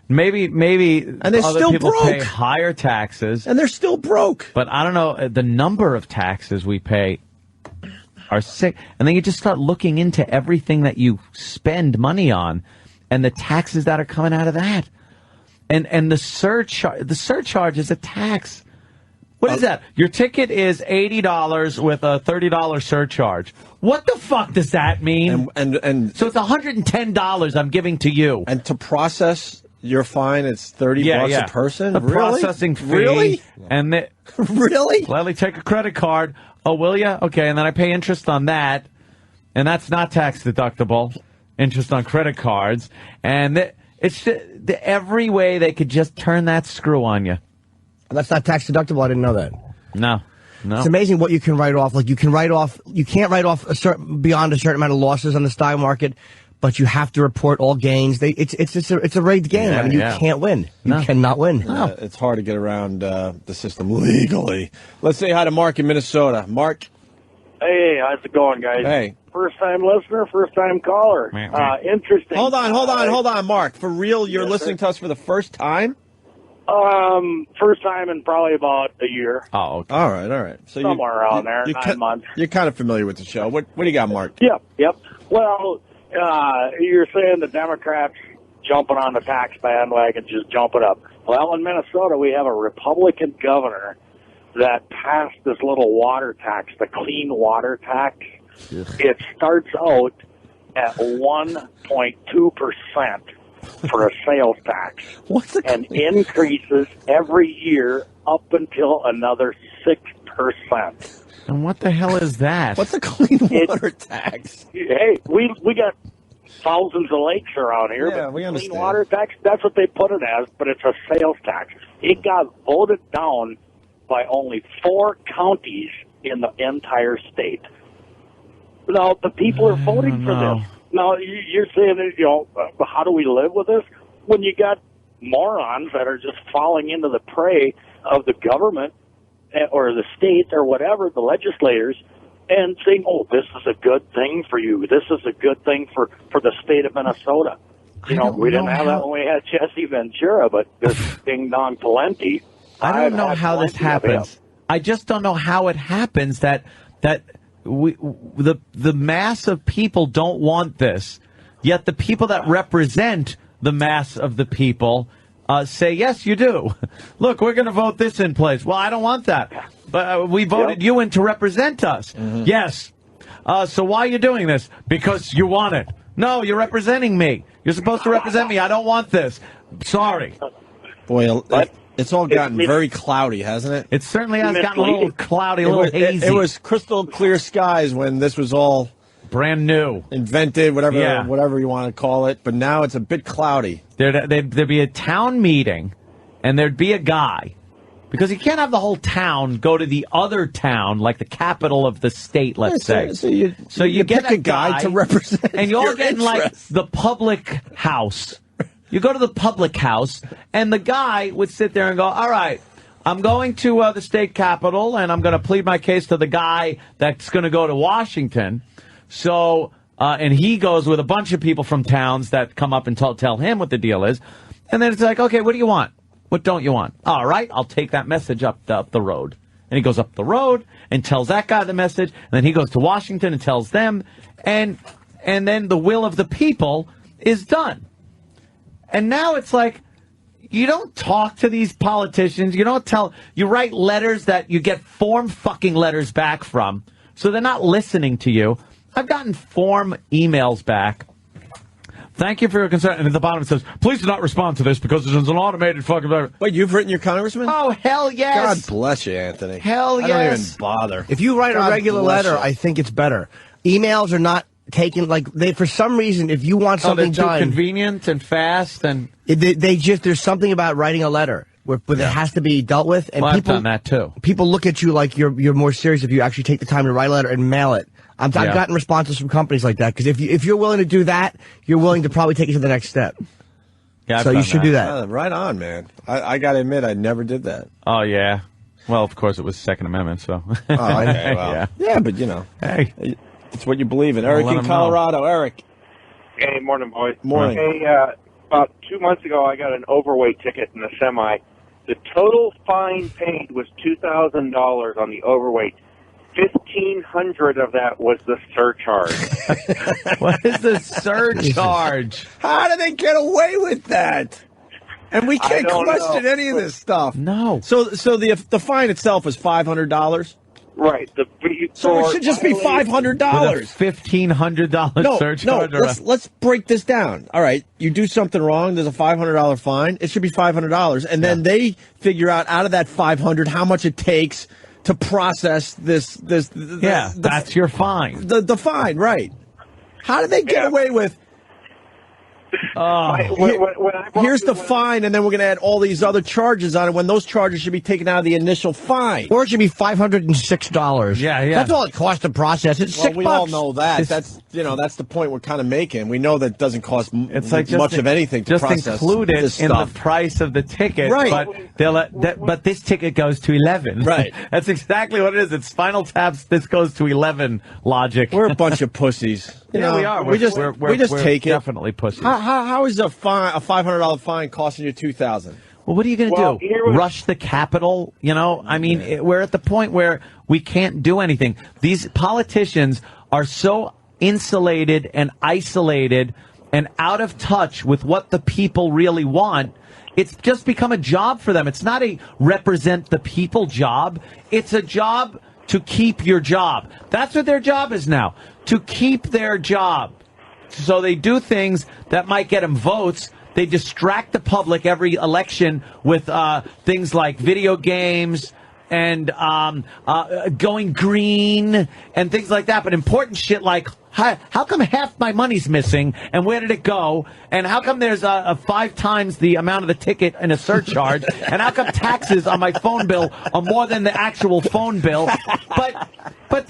Maybe, and they're other still people broke. pay higher taxes, and they're still broke. But I don't know, the number of taxes we pay are sick. And then you just start looking into everything that you spend money on, and the taxes that are coming out of that, and the surcharge is a tax. What is that? Your ticket is $80 with a $30 surcharge. What the fuck does that mean? And so it's $110 I'm giving to you. And to process your fine, it's $30 a person. The really? processing fee. Really? And really? Let me take a credit card. Oh, will you? Okay, and then I pay interest on that, and that's not tax deductible. Interest on credit cards, and it's just, every way they could just turn that screw on you. That's not tax deductible. I didn't know that. No. It's amazing what you can write off. Like you can't write off beyond a certain amount of losses on the stock market, but you have to report all gains. It's a rigged game. Yeah, I mean, you can't win. You cannot win. It's hard to get around the system legally. Let's say hi to Mark in Minnesota. Mark. Hey, how's it going, guys? Hey. First-time listener, first-time caller. Interesting. Hold on, Mark. For real, you're listening to us for the first time? First time in probably about a year. Oh, okay. All right. So somewhere around there, 9 months. You're kind of familiar with the show. What do you got, Mark? Yep. Well, you're saying the Democrats jumping on the tax bandwagon, just jumping up. Well, in Minnesota, we have a Republican governor that passed this little water tax, the clean water tax. It starts out at 1.2% for a sales tax, and increases every year up until another 6%. And what the hell is that? What's a clean water tax? Hey, we got thousands of lakes around here, Yeah, but we understand. clean water tax, that's what they put it as, but it's a sales tax. It got voted down by only 4 counties in the entire state. Now, the people are voting for this. Now, you're saying, how do we live with this? When you got morons that are just falling into the prey of the government or the state or whatever, the legislators, and saying, oh, this is a good thing for you. This is a good thing for the state of Minnesota. We didn't have that when we had Jesse Ventura, but this Ding Dong Pawlenty. I don't know how this happens. I just don't know how it happens that the mass of people don't want this, yet the people that represent the mass of the people say, yes, you do. Look, we're going to vote this in place. Well, I don't want that. But we voted you in to represent us. Mm-hmm. Yes. So why are you doing this? Because you want it. No, you're representing me. You're supposed to represent me. I don't want this. Sorry. Boy, it's all gotten very cloudy, hasn't it? It certainly has gotten a little cloudy, a little hazy. It was crystal clear skies when this was all brand new, invented, whatever you want to call it. But now it's a bit cloudy. There'd be a town meeting, and there'd be a guy, because you can't have the whole town go to the other town, like the capital of the state, let's say. So you get pick a guy to represent, and you all your get in like interests. the public house. You go to the public house, and the guy would sit there and go, all right, I'm going to the state capitol, and I'm going to plead my case to the guy that's going to go to Washington. So, and he goes with a bunch of people from towns that come up and tell him what the deal is. And then it's like, okay, what do you want? What don't you want? All right, I'll take that message up the road. And he goes up the road and tells that guy the message. And then he goes to Washington and tells them. And then the will of the people is done. And now it's like, you don't talk to these politicians. You write letters that you get form fucking letters back from. So they're not listening to you. I've gotten form emails back. Thank you for your concern. And at the bottom it says, please do not respond to this because it is an automated fucking... Wait, you've written your congressman? Oh, hell yes. God bless you, Anthony. Hell yes. I don't even bother. If you write God a regular bless letter, you. I think it's better. Emails are not taken, like, they, for some reason, if you want something they're too done... convenient and fast and... There's something about writing a letter where it has to be dealt with. And Well, I've people, done that too. People look at you like you're more serious if you actually take the time to write a letter and mail it. I've gotten responses from companies like that, because if you're willing to do that, you're willing to probably take it to the next step. Yeah, so you should do that. Right on, man. I got to admit, I never did that. Oh, yeah. Well, of course, it was the Second Amendment, so... Oh, okay, well. Yeah, but, you know. Hey. It's what you believe in. Eric let in 'em Colorado. Eric. Hey, morning, boys. Morning. Hey, about 2 months ago, I got an overweight ticket in the semi. The total fine paid was $2,000 on the overweight. $1,500 of that was the surcharge. What is the surcharge? How do they get away with that? And we can't question any of this stuff. No. So the fine itself is $500. Right. So it should just be $500. $1,500 surcharge. No. Let's break this down. All right, you do something wrong. There's a $500 fine. It should be $500, and then they figure out of that $500 how much it takes to process this. That's your fine. The fine, right? How did they get away with? Here's the fine, and then we're going to add all these other charges on it when those charges should be taken out of the initial fine. Or it should be $506. Yeah. That's all it costs to process. It's $6. We all know that. That's the point we're kind of making. We know that it doesn't cost much of anything to process. Just include it this in stuff. the price of the ticket, right? But this ticket goes to 11. Right. That's exactly what it is. It's Spinal Tap's. This goes to 11 logic. We're a bunch of pussies. We are. We just take it. Definitely pussies. How is a $500 fine costing you $2,000? Well, what are you going to do? Rush the Capitol? You know, I mean, we're at the point where we can't do anything. These politicians are so insulated and isolated and out of touch with what the people really want. It's just become a job for them. It's not a represent the people job. It's a job to keep your job. That's what their job is now, to keep their job. So they do things that might get them votes. They distract the public every election with things like video games and going green and things like that. But important shit like, how come half my money's missing and where did it go? And how come there's 5 times the amount of the ticket in a surcharge? And how come taxes on my phone bill are more than the actual phone bill? But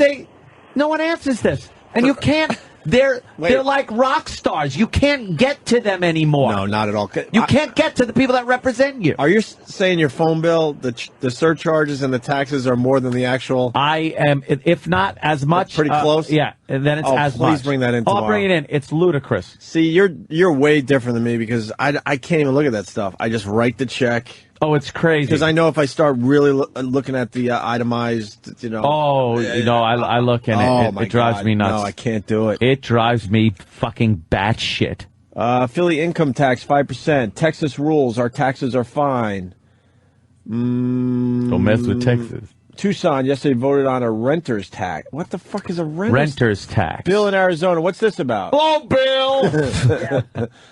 no one answers this. And you can't. They're like rock stars. You can't get to them anymore. No, not at all. You can't get to the people that represent you. Are you saying your phone bill, the surcharges and the taxes are more than the actual? I am, if not as much. Pretty close? Yeah, and then it's as much. Please bring that in tomorrow. I'll bring it in. It's ludicrous. See, you're way different than me because I can't even look at that stuff. I just write the check. Oh, it's crazy. Because I know if I start really looking at the itemized, I look in it. It drives me nuts. No, I can't do it. It drives me fucking batshit. Philly income tax 5%. Texas rules. Our taxes are fine. Don't mess with Texas. Tucson yesterday voted on a renter's tax. What the fuck is a renter's tax? Bill in Arizona. What's this about? Hello, Bill.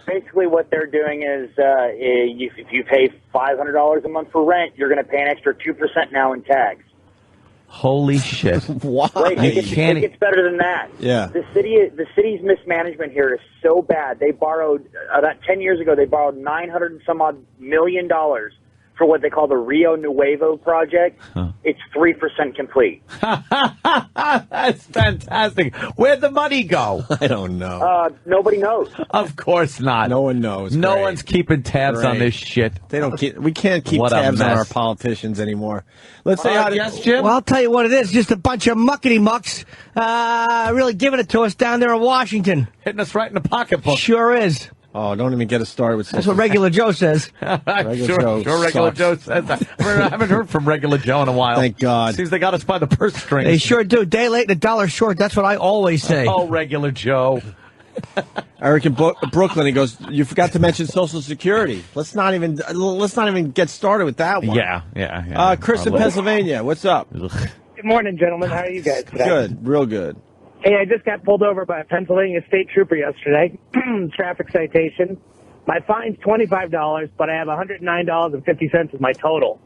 Basically, what they're doing is if you pay $500 a month for rent, you're going to pay an extra 2% now in tax. Holy shit! Why? Wait, it gets better than that. Yeah. The city's mismanagement here is so bad. They borrowed about 10 years ago. They borrowed $900 and some odd million for what they call the Rio Nuevo project. It's 3% complete. That's fantastic. Where'd the money go? I don't know. Nobody knows. Of course not. No one knows. No one's keeping tabs on this shit. They don't. We can't keep tabs on our politicians anymore. Let's say yes, Jim. Well, I'll tell you what it is. Just a bunch of muckety mucks really giving it to us down there in Washington. Hitting us right in the pocketbook. Sure is. Oh, don't even get us started with. That's what Regular Joe says. Sure, Regular Joe says that. I haven't heard from Regular Joe in a while. Thank God. Seems they got us by the purse strings. They sure do. Day late and a dollar short. That's what I always say. Oh, Regular Joe. Eric in Brooklyn, he goes, you forgot to mention Social Security. Let's not even get started with that one. Yeah. Chris in Pennsylvania, what's up? Good morning, gentlemen. How are you guys today? Good, real good. Hey, I just got pulled over by a Pennsylvania state trooper yesterday. Traffic citation. My fine's $25, but I have $109.50 as my total.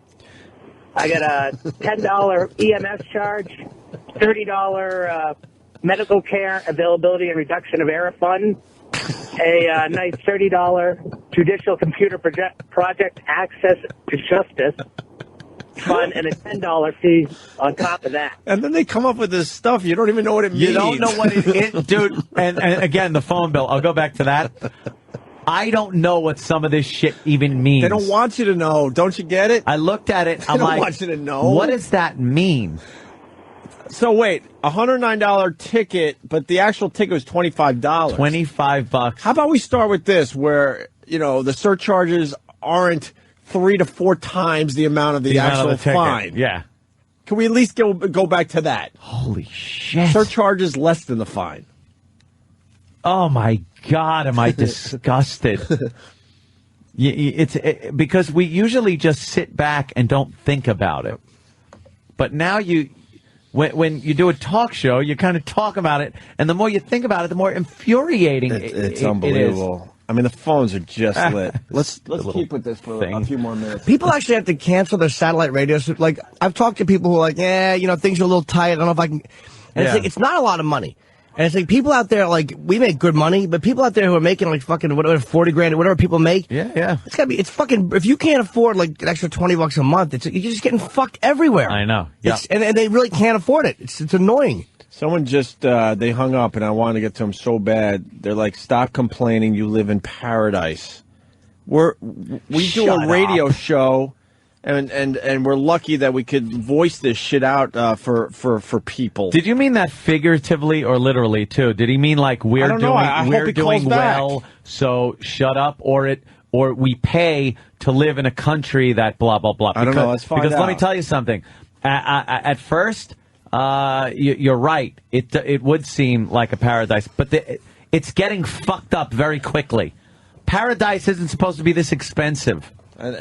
I got a $10 EMS charge, $30 medical care availability and reduction of error fund, a nice $30 judicial computer project access to justice fund, and a $10 fee on top of that. And then they come up with this stuff. You don't even know what it means. You don't know what it is, dude. And again, the phone bill. I'll go back to that. I don't know what some of this shit even means. They don't want you to know. Don't you get it? I looked at it. They I'm don't like, want you to know. What does that mean? So wait, $109 ticket, but the actual ticket was $25. $25. How about we start with this, where the surcharges aren't 3 to 4 times the amount of the actual fine. Yeah. Can we at least go back to that? Holy shit. Surcharges less than the fine. Oh my God, am I disgusted. Because we usually just sit back and don't think about it. But now when you do a talk show, you kind of talk about it, and the more you think about it, the more infuriating it's unbelievable. It is. I mean, the phones are just lit. Let's keep with this for a few more minutes. People actually have to cancel their satellite radios. Like, I've talked to people who are like, things are a little tight. I don't know if I can. And it's like, it's not a lot of money. And it's like people out there, like, we make good money, but people out there who are making like fucking whatever, 40 grand or whatever people make. Yeah. It's fucking, if you can't afford like an extra $20 a month, you're just getting fucked everywhere. I know. Yeah. And they really can't afford it. It's annoying. Someone just, they hung up, and I wanted to get to them so bad. They're like, stop complaining, you live in paradise. We do a radio show, and we're lucky that we could voice this shit out for people. Did you mean that figuratively or literally, too? Did he mean like we're doing well, so shut up, or we pay to live in a country that blah, blah, blah? I don't know, let's find out. Because let me tell you something. At first... you're right. It would seem like a paradise, but it's getting fucked up very quickly. Paradise isn't supposed to be this expensive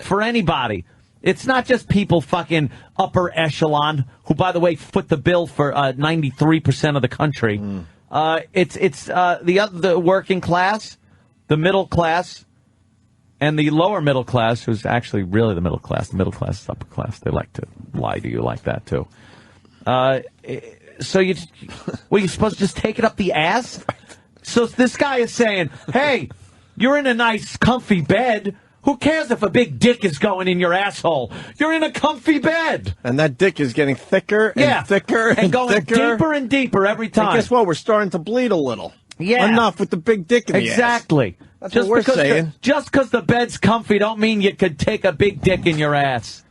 for anybody. It's not just people fucking upper echelon who, by the way, foot the bill for 93% of the country. It's the working class, the middle class, and the lower middle class, who's actually really the middle class. The middle class is upper class. They like to lie to you like that too. So you're supposed to just take it up the ass? So this guy is saying, hey, you're in a nice, comfy bed. Who cares if a big dick is going in your asshole? You're in a comfy bed. And that dick is getting thicker and thicker and going thicker. deeper and deeper every time. And guess what? We're starting to bleed a little. Yeah. Enough with the big dick in the ass. Exactly. That's what we're saying. Just because the bed's comfy don't mean you could take a big dick in your ass.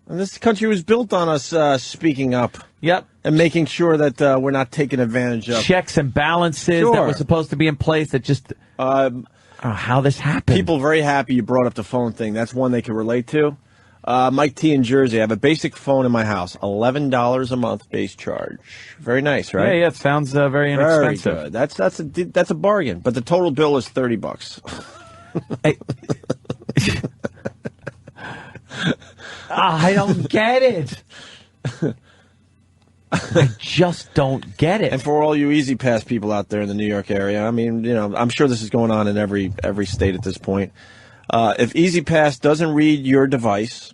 And this country was built on us speaking up. Yep. And making sure that we're not taken advantage of. Checks and balances that were supposed to be in place that just... how this happened. People very happy you brought up the phone thing. That's one they can relate to. Mike T in Jersey. I have a basic phone in my house. $11 a month base charge. Very nice, right? Yeah, it sounds very inexpensive. Very good. That's a bargain. But the total bill is $30. I don't get it. I just don't get it. And for all you Easy Pass people out there in the New York area, I mean, I'm sure this is going on in every state at this point. If Easy Pass doesn't read your device,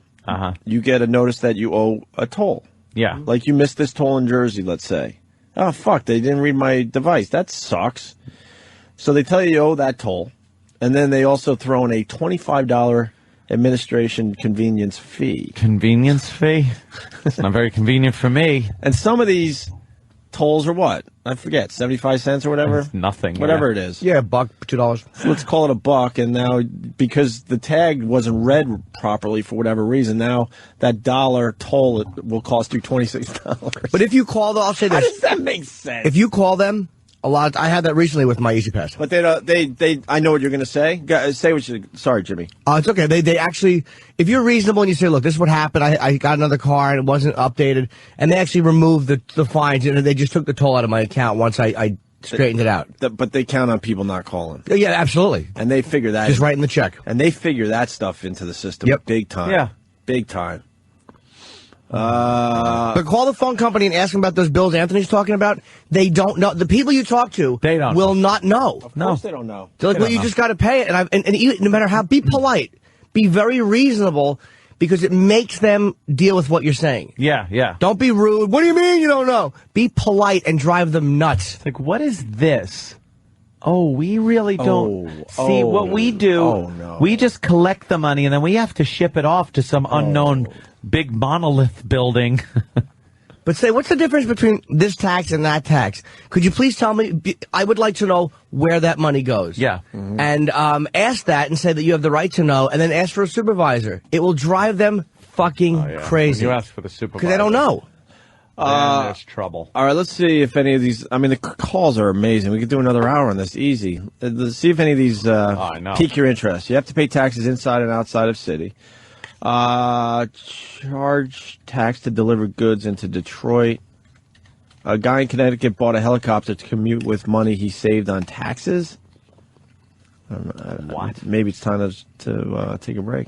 you get a notice that you owe a toll. Yeah. Like you missed this toll in Jersey, let's say. Oh, fuck, they didn't read my device. That sucks. So they tell you owe that toll. And then they also throw in a $25 administration convenience fee. Convenience fee? It's not very convenient for me. And some of these tolls are what? I forget, 75 cents or whatever? It's nothing. Whatever it is. Yeah, $1, $2. So let's call it $1. And now, because the tag wasn't read properly for whatever reason, now that dollar toll will cost you $26. But if you call them, I'll say this. How does that make sense? If you call them, I had that recently with my Easy Pass. But they I know what you're going to say. Say what you. Sorry, Jimmy. It's okay. They actually, if you're reasonable and you say, look, this is what happened. I got another car and it wasn't updated, and they actually removed the fines and they just took the toll out of my account once I straightened it out. But they count on people not calling. Yeah, absolutely. And they figure that. Just writing the check. And they figure that stuff into the system. Yep. Big time. Yeah. Big time. But call the phone company and ask them about those bills Anthony's talking about. They don't know. The people you talk to will not know. Of course they don't know. They're like, well, you just got to pay it. And even, no matter how, be polite. Be very reasonable, because it makes them deal with what you're saying. Yeah. Don't be rude. What do you mean you don't know? Be polite and drive them nuts. It's like, what is this? Oh, we really don't see what we do. Oh, no. We just collect the money and then we have to ship it off to some unknown big monolith building. But say, what's the difference between this tax and that tax? Could you please tell me? I would like to know where that money goes. Yeah. Mm-hmm. And ask that and say that you have the right to know, and then ask for a supervisor. It will drive them fucking crazy. When you ask for the supervisor. Because they don't know. Then there's trouble. All right, let's see if any of these. I mean, the calls are amazing. We could do another hour on this, easy. Let's see if any of these pique your interest. You have to pay taxes inside and outside of city. Charge tax to deliver goods into Detroit. A guy in Connecticut bought a helicopter to commute with money he saved on taxes. What? Maybe it's time to take a break.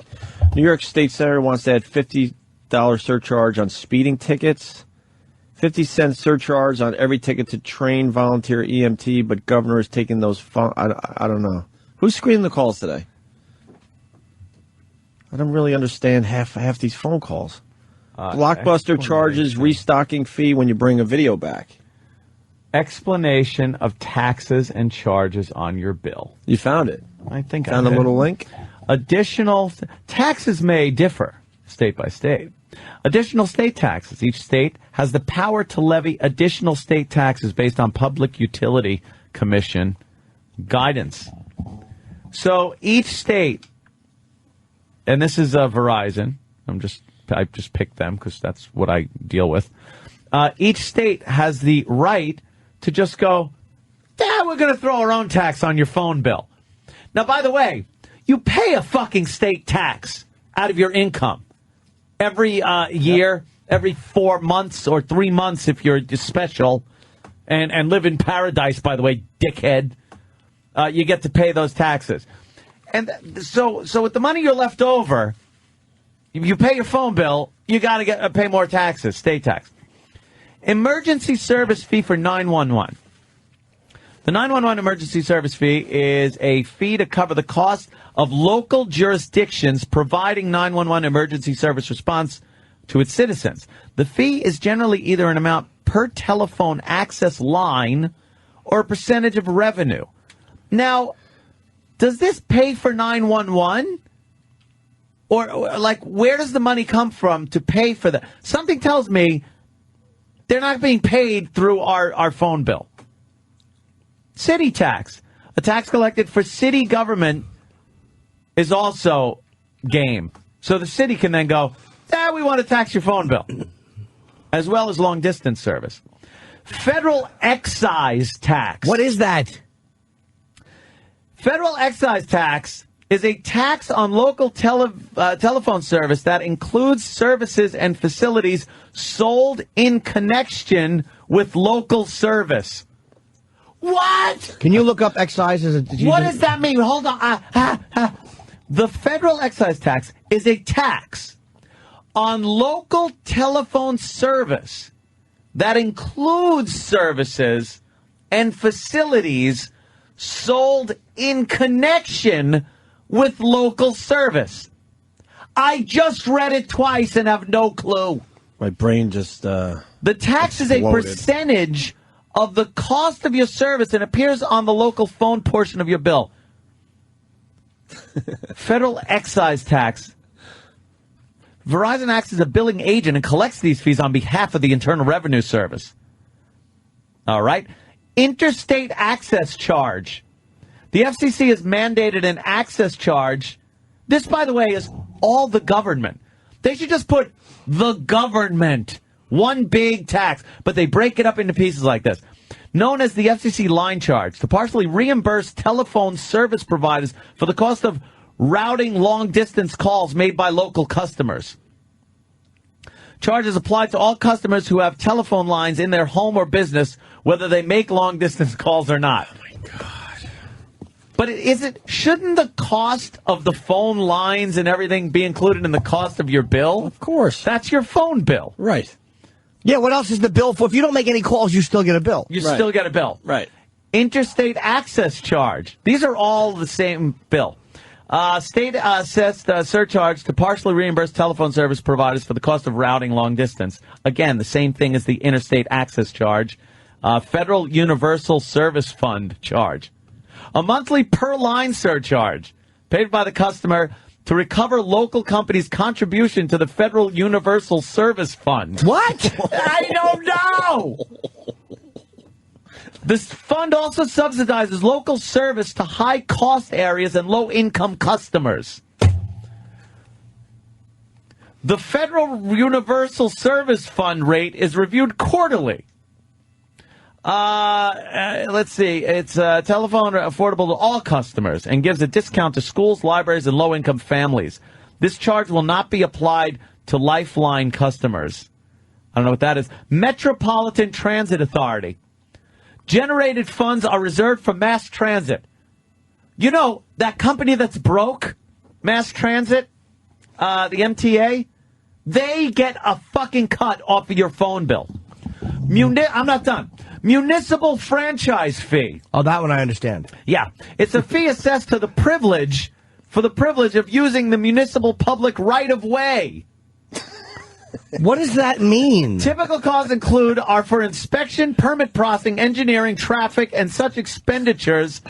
New York State Senator wants to add $50 surcharge on speeding tickets. 50-cent surcharge on every ticket to train volunteer EMT, but governor is taking those. I don't know. Who's screening the calls today? I don't really understand half these phone calls. Blockbuster charges restocking fee when you bring a video back. Explanation of taxes and charges on your bill. You found it. I think found a little link. Additional taxes may differ state by state. Additional state taxes. Each state has the power to levy additional state taxes based on Public Utility Commission guidance. So each state, and this is Verizon. I just picked them because that's what I deal with. Each state has the right to just go, we're going to throw our own tax on your phone bill. Now, by the way, you pay a fucking state tax out of your income every year, every 4 months or 3 months if you're special and live in paradise, by the way, dickhead. You get to pay those taxes. And so with the money you're left over, if you pay your phone bill, you got to pay more taxes, state tax. Emergency service fee for 911. The 911 emergency service fee is a fee to cover the cost of local jurisdictions providing 911 emergency service response to its citizens. The fee is generally either an amount per telephone access line or a percentage of revenue. Now, does this pay for 911? Or like, where does the money come from to pay for that? Something tells me they're not being paid through our phone bill. City tax. A tax collected for city government is also game. So the city can then go, we want to tax your phone bill, as well as long distance service. Federal excise tax. What is that? Federal excise tax is a tax on local telephone service that includes services and facilities sold in connection with local service. What? Can you look up excise? What does that mean? Hold on. The federal excise tax is a tax on local telephone service that includes services and facilities sold in connection with local service. I just read it twice and have no clue. My brain just the tax is a percentage of the cost of your service and appears on the local phone portion of your bill. Federal excise tax. Verizon acts as a billing agent and collects these fees on behalf of the Internal Revenue Service. All right. Interstate access charge. The FCC has mandated an access charge. This, by the way, is all the government. They should just put the government, one big tax, but they break it up into pieces like this. Known as the FCC line charge, to partially reimburse telephone service providers for the cost of routing long-distance calls made by local customers. Charges applied to all customers who have telephone lines in their home or business, whether they make long-distance calls or not. Oh, my God. But shouldn't the cost of the phone lines and everything be included in the cost of your bill? Of course. That's your phone bill. Right. Yeah, what else is the bill for? If you don't make any calls, you still get a bill. You still get a bill. Right. Interstate access charge. These are all the same bill. State assessed surcharge to partially reimburse telephone service providers for the cost of routing long distance. Again, the same thing as the interstate access charge. Federal Universal Service Fund charge. A monthly per-line surcharge paid by the customer to recover local companies' contribution to the Federal Universal Service Fund. What? I don't know! This fund also subsidizes local service to high-cost areas and low-income customers. The Federal Universal Service Fund rate is reviewed quarterly. Let's see. It's telephone affordable to all customers and gives a discount to schools, libraries, and low-income families. This charge will not be applied to Lifeline customers. I don't know what that is. Metropolitan Transit Authority. Generated funds are reserved for mass transit. You know, that company that's broke, Mass Transit, the MTA, they get a fucking cut off of your phone bill. I'm not done. Municipal franchise fee. Oh, that one I understand. Yeah. It's a fee assessed to the privilege of using the municipal public right-of-way. What does that mean? Typical costs are for inspection, permit processing, engineering, traffic, and such expenditures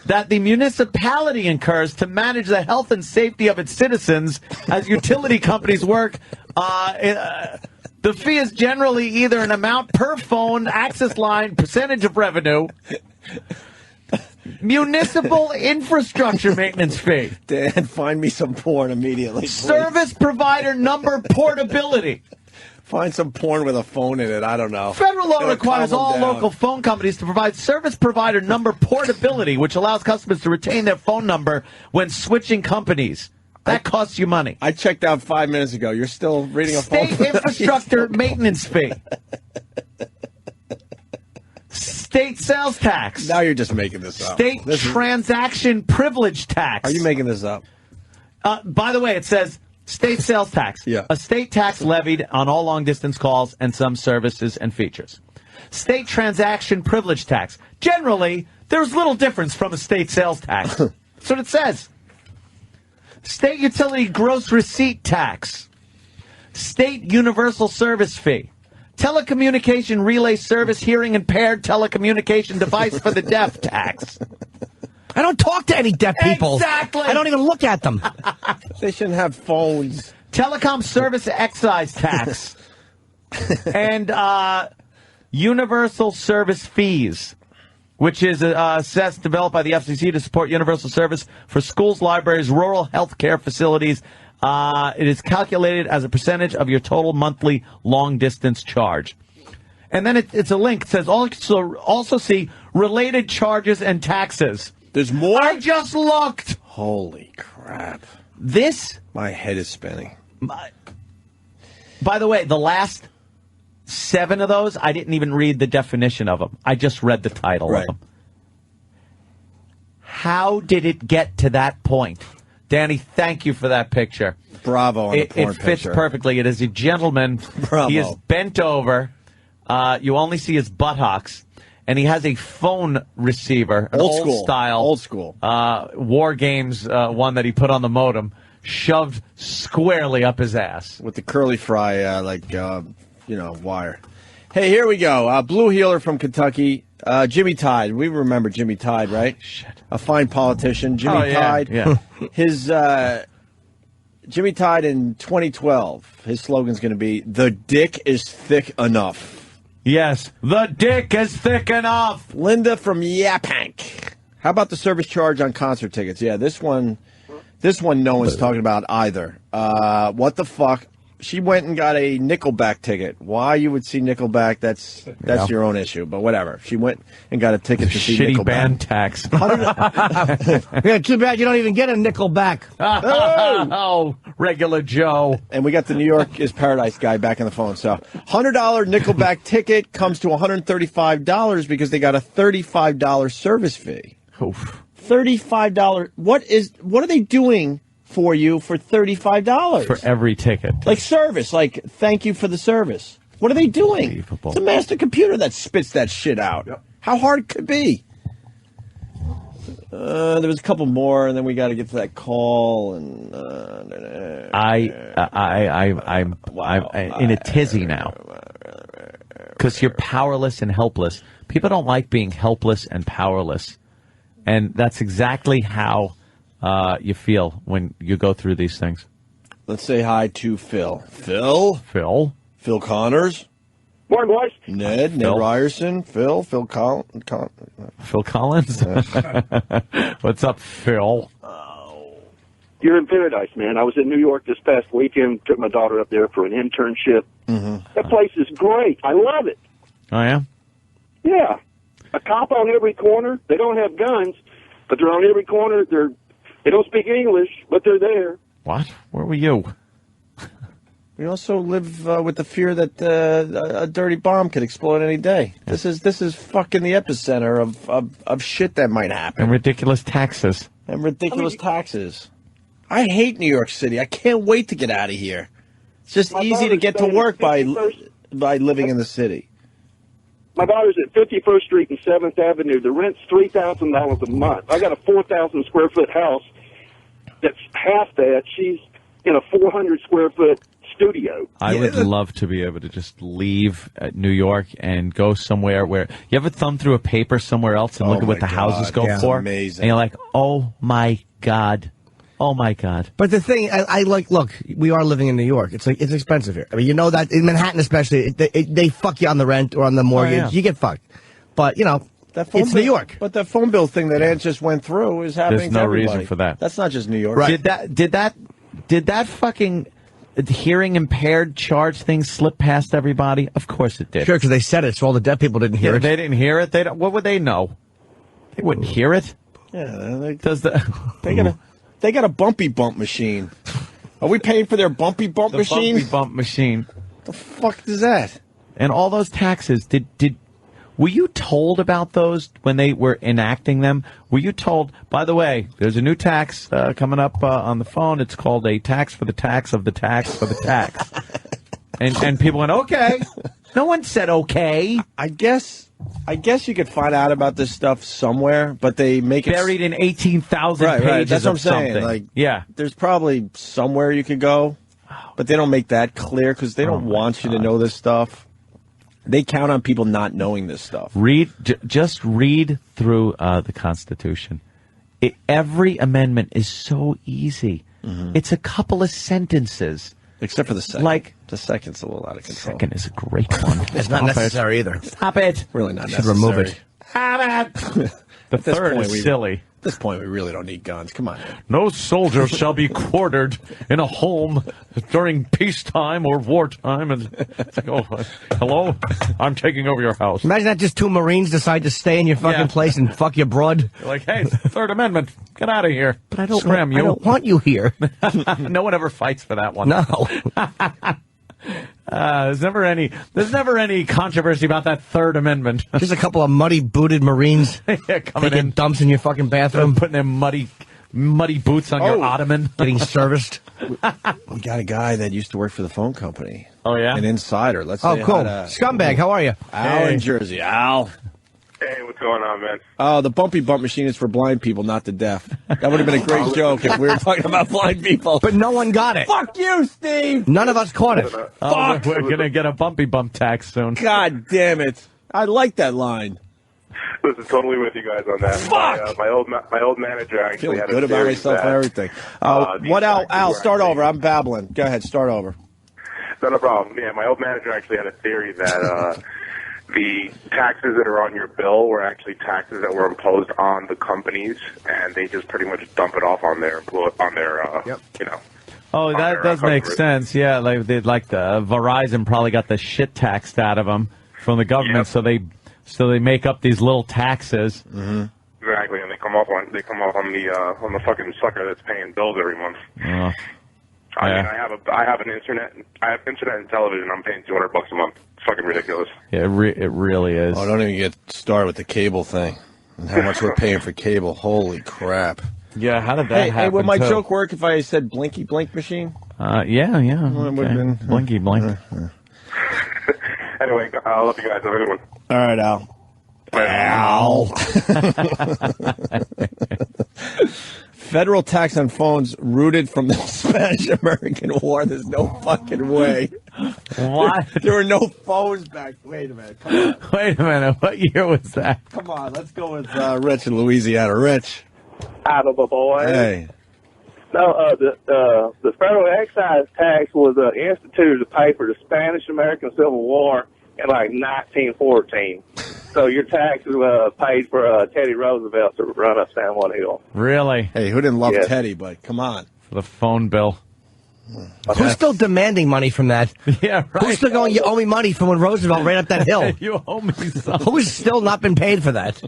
that the municipality incurs to manage the health and safety of its citizens as utility companies work. The fee is generally either an amount per phone, access line, percentage of revenue. Municipal infrastructure maintenance fee. Dan, find me some porn immediately, please. Service provider number portability. Find some porn with a phone in it. I don't know. Federal law It'll requires calm all them down. local phone companies to provide service provider number portability, which allows customers to retain their phone number when switching companies. That costs you money. I checked out 5 minutes ago. You're still reading a phone. State infrastructure maintenance fee. State sales tax. Now you're just making this up. State transaction privilege tax. Are you making this up? By the way, it says state sales tax. Yeah. A state tax levied on all long-distance calls and some services and features. State transaction privilege tax. Generally, there's little difference from a state sales tax. That's what it says. State utility gross receipt tax. State universal service fee. Telecommunication relay service hearing impaired telecommunication device for the deaf tax. I don't talk to any deaf people. Exactly. I don't even look at them. They shouldn't have phones. Telecom service excise tax. And universal service fees, which is assessed, developed by the FCC to support universal service for schools, libraries, rural health care facilities. It is calculated as a percentage of your total monthly long-distance charge. And then it's a link. It says also see related charges and taxes. There's more? I just looked. Holy crap. This? My head is spinning. By the way, the last 7 of those, I didn't even read the definition of them. I just read the title of them. How did it get to that point? Danny, thank you for that picture. Bravo on the porn It fits picture. perfectly. It is a gentleman. Bravo. He is bent over. You only see his buttocks. And he has a phone receiver, an Old school. style. Old school. War Games one that he put on the modem, shoved squarely up his ass. With the curly fry, wire. Hey, here we go. Blue Healer from Kentucky. Jimmy Tide. We remember Jimmy Tide, right? Shit. A fine politician. Jimmy Tide. Yeah. His Jimmy Tide in 2012. His slogan's going to be, "The dick is thick enough." Yes, the dick is thick enough. Linda from Yapank. How about the service charge on concert tickets? Yeah, this one no one's talking about either. What the fuck? She went and got a Nickelback ticket. Why you would see Nickelback, that's your own issue, but whatever. She went and got a ticket to see Shitty Nickelback. band tax. Yeah, too bad you don't even get a nickel back. Oh, regular Joe. And we got the New York is Paradise guy back on the phone. So $100 Nickelback ticket comes to $135 because they got a $35 service fee. Oof. $35. What are they doing for you for $35? For every ticket. Like service, like thank you for the service. What are they doing? It's a master computer that spits that shit out. Yep. How hard could it be? There was a couple more, and then we got to get to that call. And I'm in a tizzy now because you're powerless and helpless. People don't like being helpless and powerless, and that's exactly how you feel when you go through these things. Let's say hi to Phil. Phil Connors. Morning, boys. Ned Ryerson, Phil Collins. Phil Collins? What's up, Phil? You're in paradise, man. I was in New York this past weekend, took my daughter up there for an internship. Mm-hmm. That place is great. I love it. Oh, yeah? Yeah. A cop on every corner. They don't have guns, but they're on every corner. They don't speak English, but they're there. What? Where were you? We also live with the fear that a dirty bomb could explode any day. This is fucking the epicenter of shit that might happen. And ridiculous taxes. Taxes. I hate New York City. I can't wait to get out of here. It's just easy to get to work by living in the city. My daughter's at 51st Street and 7th Avenue. The rent's $3,000 a month. I got a 4,000 square foot house that's half that. She's in a 400 square foot studio. I would love to be able to just leave New York and go somewhere where you ever thumb through a paper somewhere else and look at what the houses go for. Amazing. And you're like, oh my God. Oh my God. But the thing, I like, look, we are living in New York. It's expensive here. I mean, you know that in Manhattan especially, they fuck you on the rent or on the mortgage. Oh, yeah. You get fucked. But, you know, it's New York. But the phone bill thing that Ant just went through is happening There's no to everybody. reason for that. That's not just New York. Right. Did that fucking hearing impaired charge thing slip past everybody? Of course it did. Sure, because they said it, so all the deaf people didn't hear it. They didn't hear it. What would they know? They wouldn't hear it. Yeah, They got a bumpy bump machine. Are we paying for their bumpy bump machine? Bumpy bump machine. The fuck is that? And all those taxes, were you told about those when they were enacting them? Were you told, by the way, there's a new tax coming up on the phone. It's called a tax for the tax of the tax for the tax. and people went, okay. No one said okay. I guess you could find out about this stuff somewhere, but they make it buried in 18,000 pages. Right. That's what I'm saying. Something. Like, yeah, there's probably somewhere you could go, but they don't make that clear because they don't want you to know this stuff. They count on people not knowing this stuff. Just read through the Constitution. Every amendment is so easy. Mm-hmm. It's a couple of sentences. Except for the second. Like, the second's a little out of control. Second is a great one. It's not necessary either. Stop it. Really not Should necessary. remove it. Stop it. The third is silly. At this point, we really don't need guns. Come on. No soldier shall be quartered in a home during peacetime or wartime. And it's like, oh, hello? I'm taking over your house. Imagine that just two Marines decide to stay in your fucking place and fuck your broad. You're like, hey, Third Amendment, get out of here. But I don't, Scram you. I don't want you here. No one ever fights for that one. No. There's never any controversy about that Third Amendment. Just a couple of muddy-booted Marines coming in, dumps in your fucking bathroom, putting their muddy boots on your ottoman, getting serviced. We got a guy that used to work for the phone company. Oh yeah, an insider. Let's. Oh, say cool. Scumbag, how are you? Al in Jersey. Al. Hey, what's going on, man? Oh, the bumpy bump machine is for blind people, not the deaf. That would have been a great joke if we were talking about blind people. But no one got it. Fuck you, Steve. None of us caught it. Fuck. We're going to get a bumpy bump tax soon. God damn it. I like that line. Listen, totally with you guys on that. Fuck! My old manager actually had a good about theory myself that, and everything. What, Al, start over. I'm babbling. Go ahead, start over. Not a problem. Yeah, my old manager actually had a theory that the taxes that are on your bill were actually taxes that were imposed on the companies, and they just pretty much dump it off on their you know. Oh, that does make sense. Yeah, like the Verizon probably got the shit taxed out of them from the government, so they make up these little taxes. Mm-hmm. Exactly, and they come off on the fucking sucker that's paying bills every month. I mean, I have internet and television. I'm paying $200 a month. It's fucking ridiculous. Yeah, it really is. Oh, don't even get started with the cable thing. And how much we're paying for cable. Holy crap. Yeah, how did that happen? Hey, would my too? joke work if I said blinky blink machine? Yeah. Well, it would have been Blinky blink. Anyway, I love you guys. Have a good one. All right, Al. Federal tax on phones rooted from the Spanish-American War. There's no fucking way. What? There were no phones back. Wait a minute. Come on. Wait a minute. What year was that? Come on. Let's go with Rich in Louisiana. Rich. Out of a boy. Hey. No, the federal excise tax was instituted to pay for the Spanish-American Civil War in like 1914. So your taxes paid for Teddy Roosevelt to run up San Juan Hill. Really? Hey, who didn't love Yes. Teddy? But come on. For the phone bill. Who's still demanding money from that? Yeah, right. Who's still going, you owe me money from when Roosevelt ran up that hill? You owe me something. Who's still not been paid for that?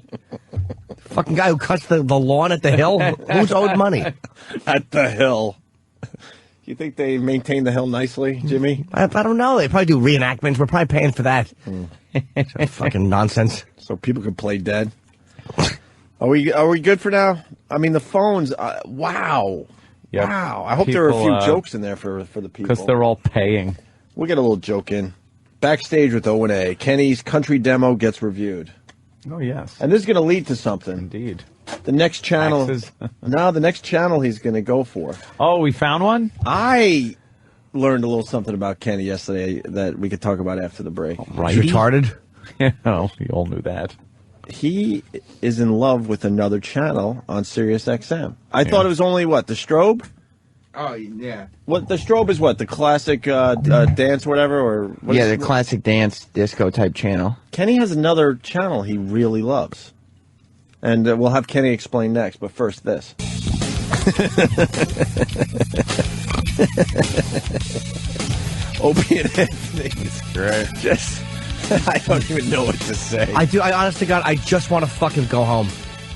Fucking guy who cuts the lawn at the hill? Who's owed money? At the hill. You think they maintain the hill nicely, Jimmy? I don't know. They probably do reenactments. We're probably paying for that. Fucking nonsense. So people can play dead. Are we good for now? I mean, the phones. Wow. Yep. Wow. I hope there are a People, few jokes in there for the people. Because they're all paying. We'll get a little joke in. Backstage with O&A. Kenny's country demo gets reviewed. Oh, yes. And this is going to lead to something. Indeed. The next channel. Taxes. No, the next channel he's going to go for. Oh, we found one? I learned a little something about Kenny yesterday that we could talk about after the break. Right. Retarded? Yeah, oh, we all knew that. He is in love with another channel on Sirius XM. I thought it was only, what, the strobe? Oh, yeah. What the strobe is what? The classic dance or whatever? Or what Yeah, is- the classic dance disco type channel. Kenny has another channel he really loves. And we'll have Kenny explain next, but first this. Opie and Anthony. It's great. Just, I don't even know what to say. I do. I honest to God, I just want to fucking go home.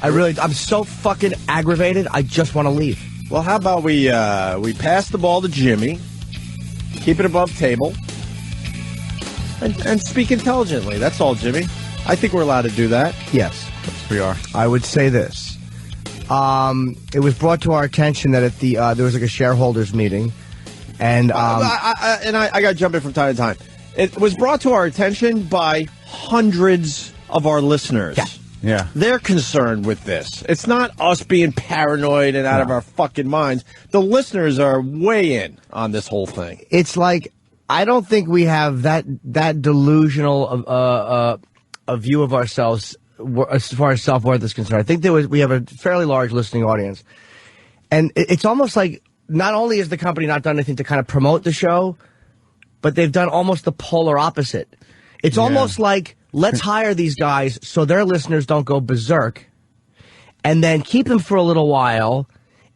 I'm so fucking aggravated. I just want to leave. Well, how about we pass the ball to Jimmy, keep it above table, and speak intelligently. That's all, Jimmy. I think we're allowed to do that. Yes. Yes, we are. I would say this. It was brought to our attention that at the there was like a shareholders meeting, and I got to jump in from time to time. It was brought to our attention by hundreds of our listeners. Yeah. They're concerned with this. It's not us being paranoid and out of our fucking minds. The listeners are way in on this whole thing. it's like I don't think we have that delusional a view of ourselves as far as self-worth is concerned. I think we have a fairly large listening audience, and it's almost like not only has the company not done anything to kind of promote the show, but they've done almost the polar opposite. It's almost like, let's hire these guys so their listeners don't go berserk, and then keep them for a little while,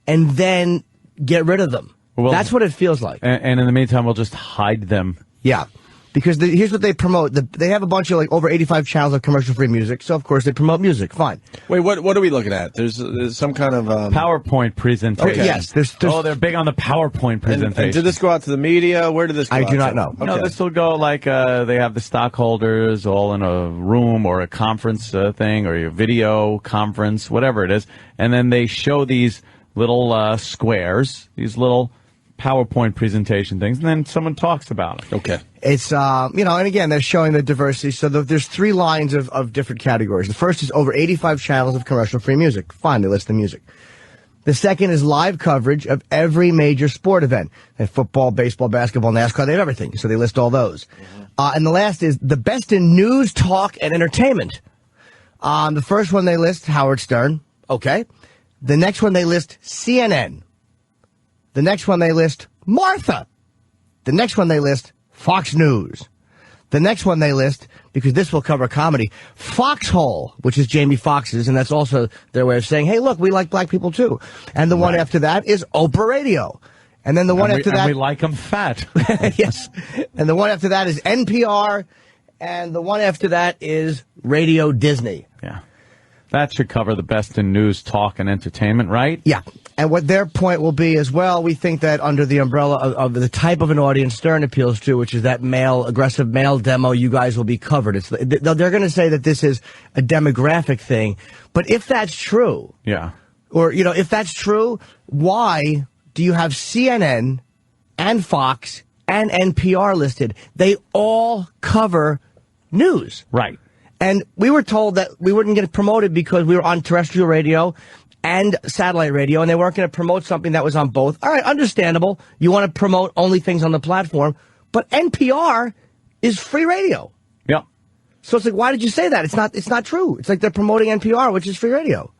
and then get rid of them. Well, that's what it feels like. And in the meantime, we'll just hide them. Yeah. Because here's what they promote. They have a bunch of, like, over 85 channels of commercial-free music, so, of course, they promote music. Fine. Wait, what are we looking at? There's some kind of... PowerPoint presentation. Okay. Yes. They're big on the PowerPoint presentation. And did this go out to the media? Where did this go I out do not to? know. Okay. No, this will go like they have the stockholders all in a room or a conference thing or a video conference, whatever it is. And then they show these little squares, these little PowerPoint presentation things, and then someone talks about it. Okay. It's, and again, they're showing the diversity. So there's three lines of different categories. The first is over 85 channels of commercial-free music. Fine, they list the music. The second is live coverage of every major sport event. They have football, baseball, basketball, NASCAR, they have everything. So they list all those. And the last is the best in news, talk, and entertainment. The first one they list, Howard Stern. Okay. The next one they list, CNN. The next one they list, Martha. The next one they list, Fox News. The next one they list, because this will cover comedy, Foxhole, which is Jamie Foxx's, and that's also their way of saying, hey, look, we like black people too. And the one after that is Oprah Radio. And then the one after that... And we like them fat. Yes. And the one after that is NPR. And the one after that is Radio Disney. Yeah. That should cover the best in news, talk, and entertainment, right? Yeah. And what their point will be is, well, we think that under the umbrella of the type of an audience Stern appeals to, which is that aggressive male demo, you guys will be covered. They're going to say that this is a demographic thing. But if that's true, or, if that's true, why do you have CNN and Fox and NPR listed? They all cover news. Right. And we were told that we wouldn't get promoted because we were on terrestrial radio and satellite radio, and they weren't going to promote something that was on both. All right, understandable. You want to promote only things on the platform, but NPR is free radio. Yeah. So it's like, why did you say that? It's not true. It's like they're promoting NPR, which is free radio.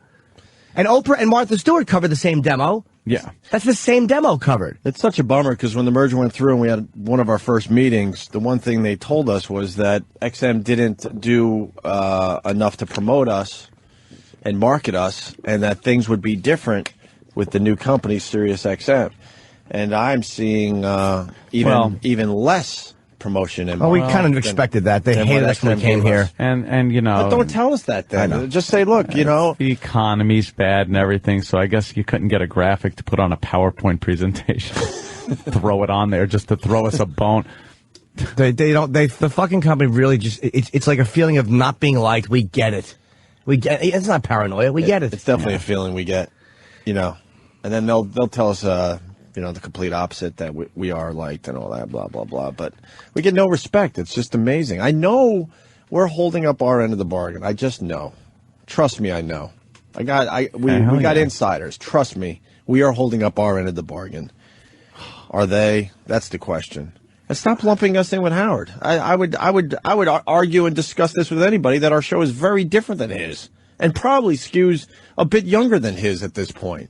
And Oprah and Martha Stewart covered the same demo. Yeah. That's the same demo covered. It's such a bummer because when the merger went through and we had one of our first meetings, the one thing they told us was that XM didn't do enough to promote us and market us, and that things would be different with the new company, Sirius XM. And I'm seeing even less promotion. And we kind of expected that. They hated us when we came here. And But don't tell us that then. Just say, look, the economy's bad and everything, so I guess you couldn't get a graphic to put on a PowerPoint presentation. Throw it on there just to throw us a bone. The fucking company really just, it's like a feeling of not being liked. We get it. It's not paranoia. We get it. It's definitely a feeling we get, and then they'll tell us, the complete opposite, that we are liked and all that, blah, blah, blah. But we get no respect. It's just amazing. I know we're holding up our end of the bargain. I just know. Trust me, I know. We got insiders. Trust me. We are holding up our end of the bargain. Are they? That's the question. And stop lumping us in with Howard. I would argue and discuss this with anybody that our show is very different than his, and probably skews a bit younger than his at this point.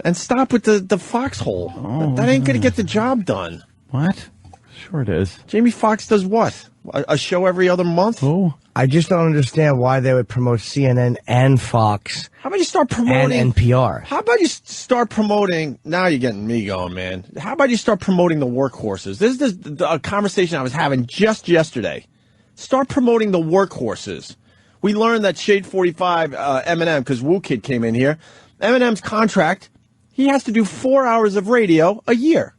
And stop with the foxhole. That ain't going to get the job done. What? Sure it is. Jamie Foxx does what? A show every other month? Oh. I just don't understand why they would promote CNN and Fox. How about you start promoting and NPR? How about you start promoting? Now you're getting me going, man. How about you start promoting the workhorses? This is a conversation I was having just yesterday. Start promoting the workhorses. We learned that Shade 45 Eminem, because Woo Kid came in here. Eminem's contract, he has to do 4 hours of radio a year.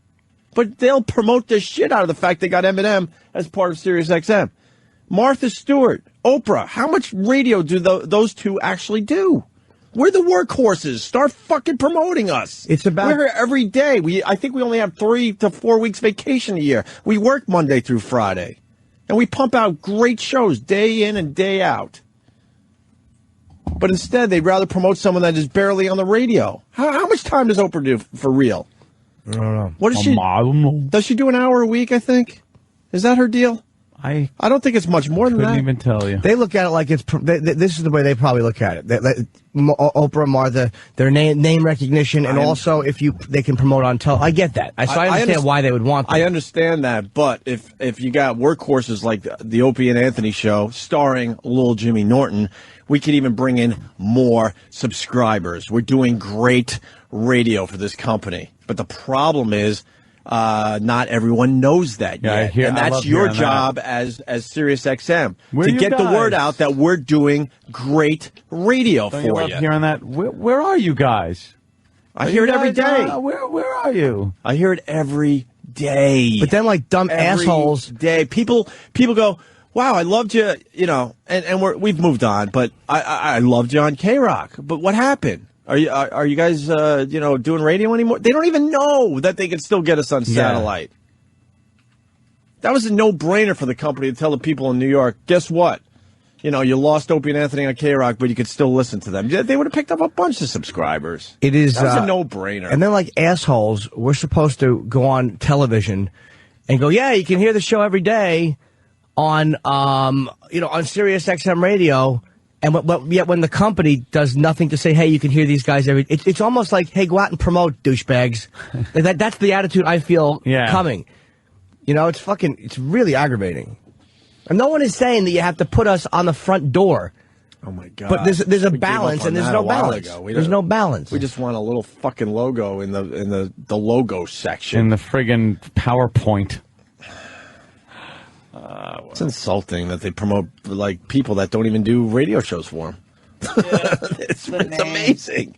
But they'll promote the shit out of the fact they got Eminem as part of Sirius XM. Martha Stewart, Oprah, how much radio do those two actually do? We're the workhorses. Start fucking promoting us. We're here every day. I think we only have 3 to 4 weeks vacation a year. We work Monday through Friday. And we pump out great shows day in and day out. But instead, they'd rather promote someone that is barely on the radio. How much time does Oprah do for real? I don't know. What does she? Does she do an hour a week, I think? Is that her deal? I don't think it's much more than that. Couldn't even tell you. They look at it like it's. This is the way they probably look at it. Oprah, Martha, their name recognition, and also they can promote on television. I get that. I understand why they would want that. I understand that, but if you got workhorses like the Opie and Anthony Show starring Lil Jimmy Norton, we could even bring in more subscribers. We're doing great radio for this company, but the problem is. Not everyone knows that yet. And that's your job as Sirius XM to get the word out that we're doing great radio for you. Hearing that? Where are you guys? I hear it every day. Where are you? I hear it every day. But then, like dumb assholes, day people go, "Wow, I loved you," and we've moved on. But I loved you on K-Rock. But what happened? Are you guys doing radio anymore? They don't even know that they can still get us on satellite. That was a no-brainer for the company to tell the people in New York, guess what? You lost Opie and Anthony on K-Rock, but you could still listen to them. They would have picked up a bunch of subscribers. It is that was a no-brainer. And then, like assholes, we're supposed to go on television and go, yeah, you can hear the show every day on Sirius XM radio. And yet when the company does nothing to say, hey, you can hear these guys it's almost like, hey, go out and promote, douchebags. That's the attitude I feel coming. It's really aggravating. And no one is saying that you have to put us on the front door. Oh, my God. But there's a balance, and there's no balance. There's no balance. We just want a little fucking logo in the logo section. In the friggin' PowerPoint. It's insulting that they promote people that don't even do radio shows for them. It's amazing.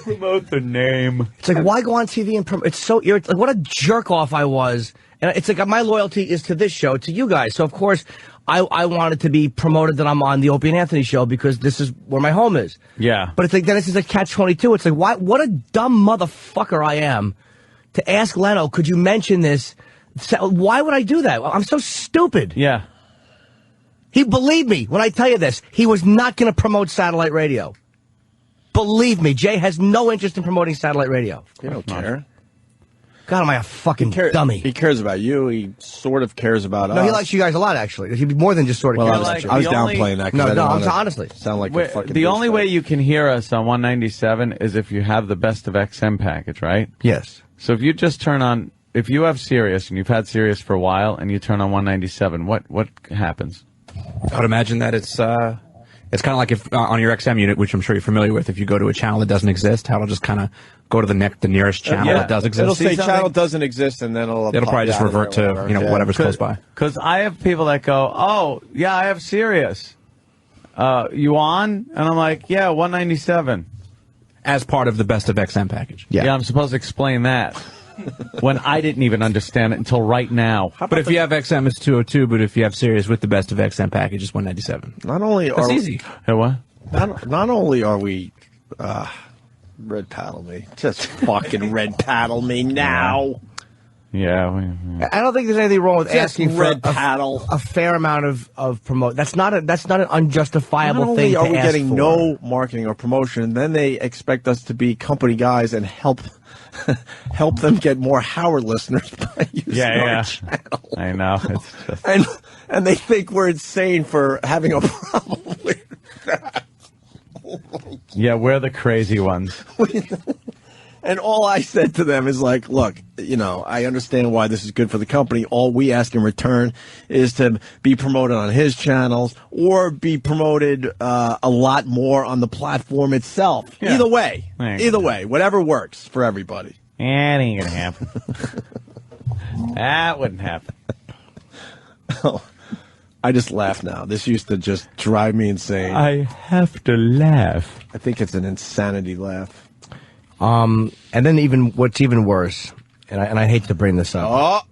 Promote the name. It's like, why go on TV and promote? It's so irritating. Like, what a jerk off I was. And it's like, my loyalty is to this show, to you guys. So, of course, I wanted to be promoted that I'm on the Opie Anthony Show because this is where my home is. Yeah. But it's like, then it's just a catch-22. It's like, what a dumb motherfucker I am to ask Leno, could you mention this? Why would I do that? I'm so stupid. Yeah. He believed me when I tell you this. He was not going to promote satellite radio. Believe me, Jay has no interest in promoting satellite radio. You don't care. God, am I a fucking dummy? He cares about you. He sort of cares about us. No, he likes you guys a lot, actually. He'd be more than just sort of cares about you. I was downplaying that. No, I'm honestly. Sound like the only way you can hear us on 197 is if you have the Best of XM package, right? Yes. So if you just turn on, if you have Sirius and you've had Sirius for a while and you turn on 197, what happens? I would imagine that it's kind of like if on your XM unit, which I'm sure you're familiar with, if you go to a channel that doesn't exist, how it'll just kind of go to the nearest channel that does exist. It'll say channel doesn't exist, and then it'll probably just revert to whatever's close by. Because I have people that go, oh yeah, I have Sirius. You on? And I'm like, yeah, 197. As part of the Best of XM package. Yeah, I'm supposed to explain that. When I didn't even understand it until right now. But if you have XM, it's 202. But if you have Sirius with the Best of XM package, it's 197. Not only That's easy. Hey, what? Not only are we red paddle me, just fucking red paddle me now. Yeah. I don't think there's anything wrong with Just asking for red paddle. a fair amount of promote. That's not an unjustifiable Not thing only are we to ask getting for. no marketing or promotion, then they expect us to be company guys and help them get more Howard listeners by using our channel. I know. It's just... and they think we're insane for having a problem with that. Yeah, we're the crazy ones. And all I said to them is like, look, I understand why this is good for the company. All we ask in return is to be promoted on his channels or be promoted a lot more on the platform itself. Yeah. Either way, whatever works for everybody. Yeah, it ain't gonna happen. That wouldn't happen. Oh, I just laugh now. This used to just drive me insane. I have to laugh. I think it's an insanity laugh. And then what's even worse, and I hate to bring this up.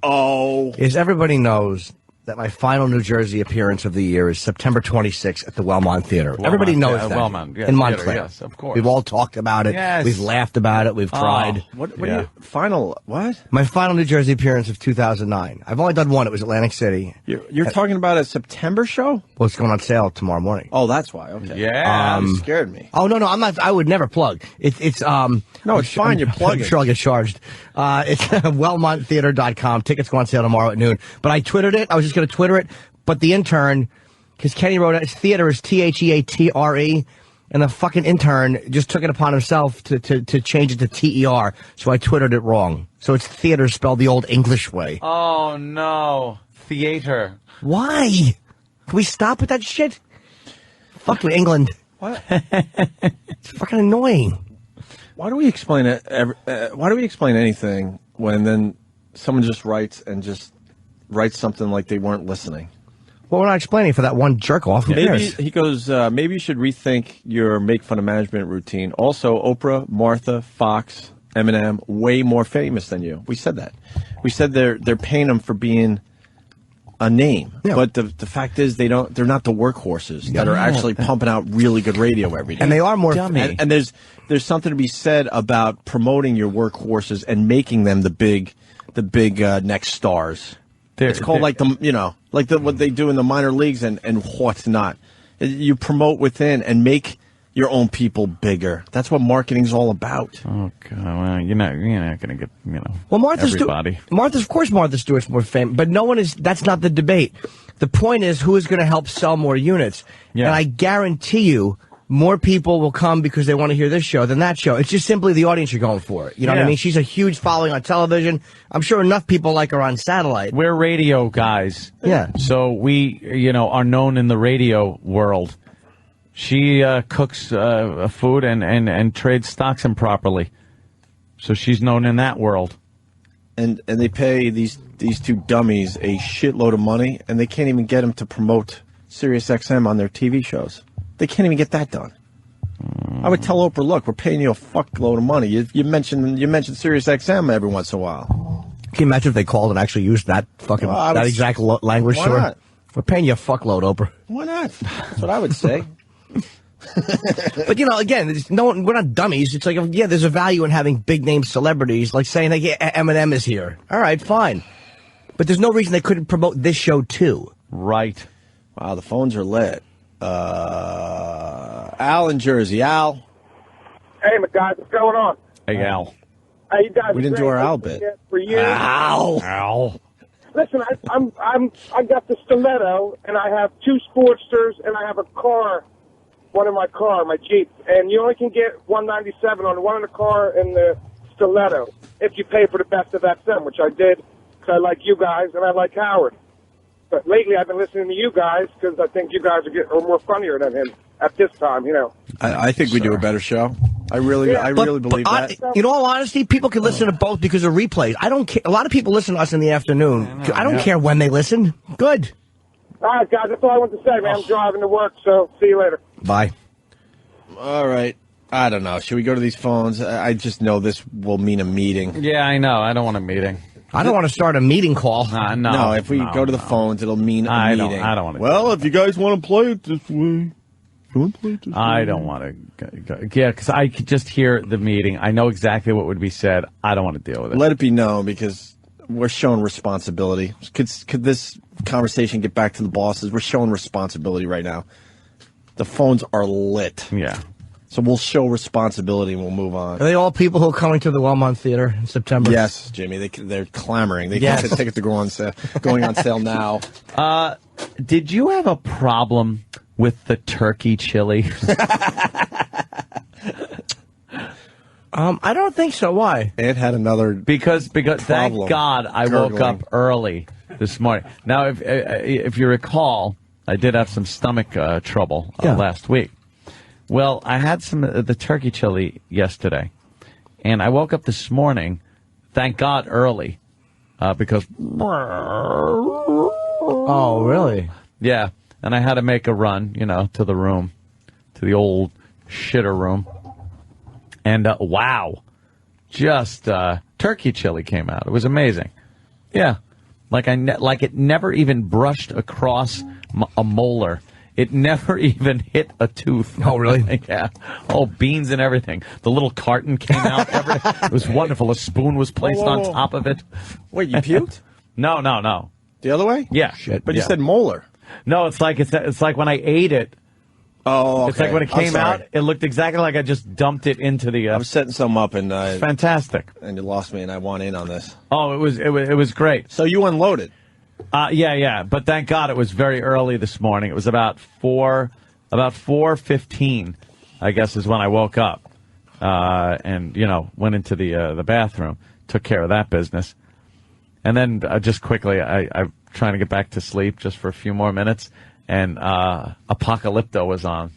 Is everybody knows that my final New Jersey appearance of the year is September 26th at the Wellmont Theater. Everybody knows that. Wellmont, in Montclair. Theater, yes, of course. We've all talked about it. Yes. We've laughed about it. We've tried. What final, what? My final New Jersey appearance of 2009. I've only done one. It was Atlantic City. You're talking about a September show? Well, it's going on sale tomorrow morning. Oh, that's why. Okay. Yeah. You scared me. Oh, no, I'm not. I would never plug. It's No, it's fine. You're plugging. I'm sure I'll get charged. It's WellmontTheater.com. Tickets go on sale tomorrow at noon. But I Twittered it. I was just going to Twitter it. But the intern, because Kenny wrote it, his theater is THEATRE, and the fucking intern just took it upon himself to change it to TER. So I Twittered it wrong. So it's theater spelled the old English way. Oh, no. Theater. Why? Can we stop with that shit? Fuck with England. What? It's fucking annoying. Why do we explain it? Why do we explain anything when then someone just writes something like they weren't listening? Well, we're not explaining for that one jerk off. Maybe he goes. Maybe you should rethink your make fun of management routine. Also, Oprah, Martha, Fox, Eminem, way more famous than you. We said that. We said they're paying them for being a name. Yeah. But the fact is they're not the workhorses that are actually pumping out really good radio every day. And they are more dummy. And there's something to be said about promoting your workhorses and making them the big next stars. It's called what they do in the minor leagues and what's not. You promote within and make your own people bigger. That's what marketing's all about. Oh God! Well, you're not going to get Well, everybody. Of course, Martha Stewart's more famous, but no one is. That's not the debate. The point is who is going to help sell more units. Yeah. And I guarantee you, more people will come because they want to hear this show than that show. It's just simply the audience you're going for. You know what I mean? She's a huge following on television. I'm sure enough people like her on satellite. We're radio guys. Yeah. So we, are known in the radio world. She cooks food and trades stocks improperly. So she's known in that world. And they pay these two dummies a shitload of money, and they can't even get them to promote SiriusXM on their TV shows. They can't even get that done. I would tell Oprah, look, we're paying you a fuckload of money. You mentioned Sirius XM every once in a while. Can you imagine if they called and actually used that fucking that exact language why to her? not? We're paying you a fuckload, Oprah. Why not? That's what I would say. But, again, we're not dummies. It's like, yeah, there's a value in having big-name celebrities, like saying, like, yeah, Eminem is here. All right, fine. But there's no reason they couldn't promote this show, too. Right. Wow, the phones are lit. Al in Jersey. Al. Hey, guys, what's going on? Hey, Al. Hey, you guys We didn't do our Al bit. For years. Al. Listen, I got the Stiletto, and I have 2 Sportsters, and I have a car, one in my car, my Jeep, and you only can get $197 on one in the car and the Stiletto if you pay for the best of XM, which I did because I like you guys and I like Howard. But lately, I've been listening to you guys because I think you guys are more funnier than him at this time. I think we do a better show. I really believe that. In all honesty, people can listen to both because of replays. I don't care. A lot of people listen to us in the afternoon. I don't care when they listen. Good. All right, guys, that's all I want to say, man. I'm driving to work, so see you later. Bye. All right. I don't know. Should we go to these phones? I just know this will mean a meeting. Yeah, I know. I don't want a meeting. I don't want to start a meeting call. No, if we go to the phones, it'll mean a meeting. I don't want to. Well, if you guys want to play it this way. I don't want to go. Yeah, because I could just hear the meeting. I know exactly what would be said. I don't want to deal with it. Let it be known because we're showing responsibility. Could this conversation get back to the bosses? We're showing responsibility right now. The phones are lit. Yeah. So we'll show responsibility and we'll move on. Are they all people who are coming to the Wellmont Theater in September? Yes, Jimmy. They're clamoring. They get the tickets to go on sale, going on sale now. Did you have a problem with the turkey chili? I don't think so. Why? It had another because thank God I woke up early this morning. Now, if you recall, I did have some stomach trouble last week. Well, I had some of the turkey chili yesterday, and I woke up this morning, thank God, early, because... Oh, really? Yeah, and I had to make a run, to the room, to the old shitter room. And, wow, just turkey chili came out. It was amazing. Yeah, like it never even brushed across a molar. It never even hit a tooth. Oh, really? Yeah. Oh, beans and everything. The little carton came out. It was wonderful. A spoon was placed on top of it. Wait, you puked? No. The other way? Yeah. Shit. But you said molar. No, it's like when I ate it. Oh, okay. It's like when it came out, it looked exactly like I just dumped it into the... I was setting some up and... fantastic. And you lost me and I want in on this. Oh, it was great. So you unloaded? Yeah. But thank God it was very early this morning. It was about 4:15, I guess, is when I woke up. And, went into the bathroom, took care of that business. And then just quickly, I'm trying to get back to sleep just for a few more minutes. And Apocalypto was on.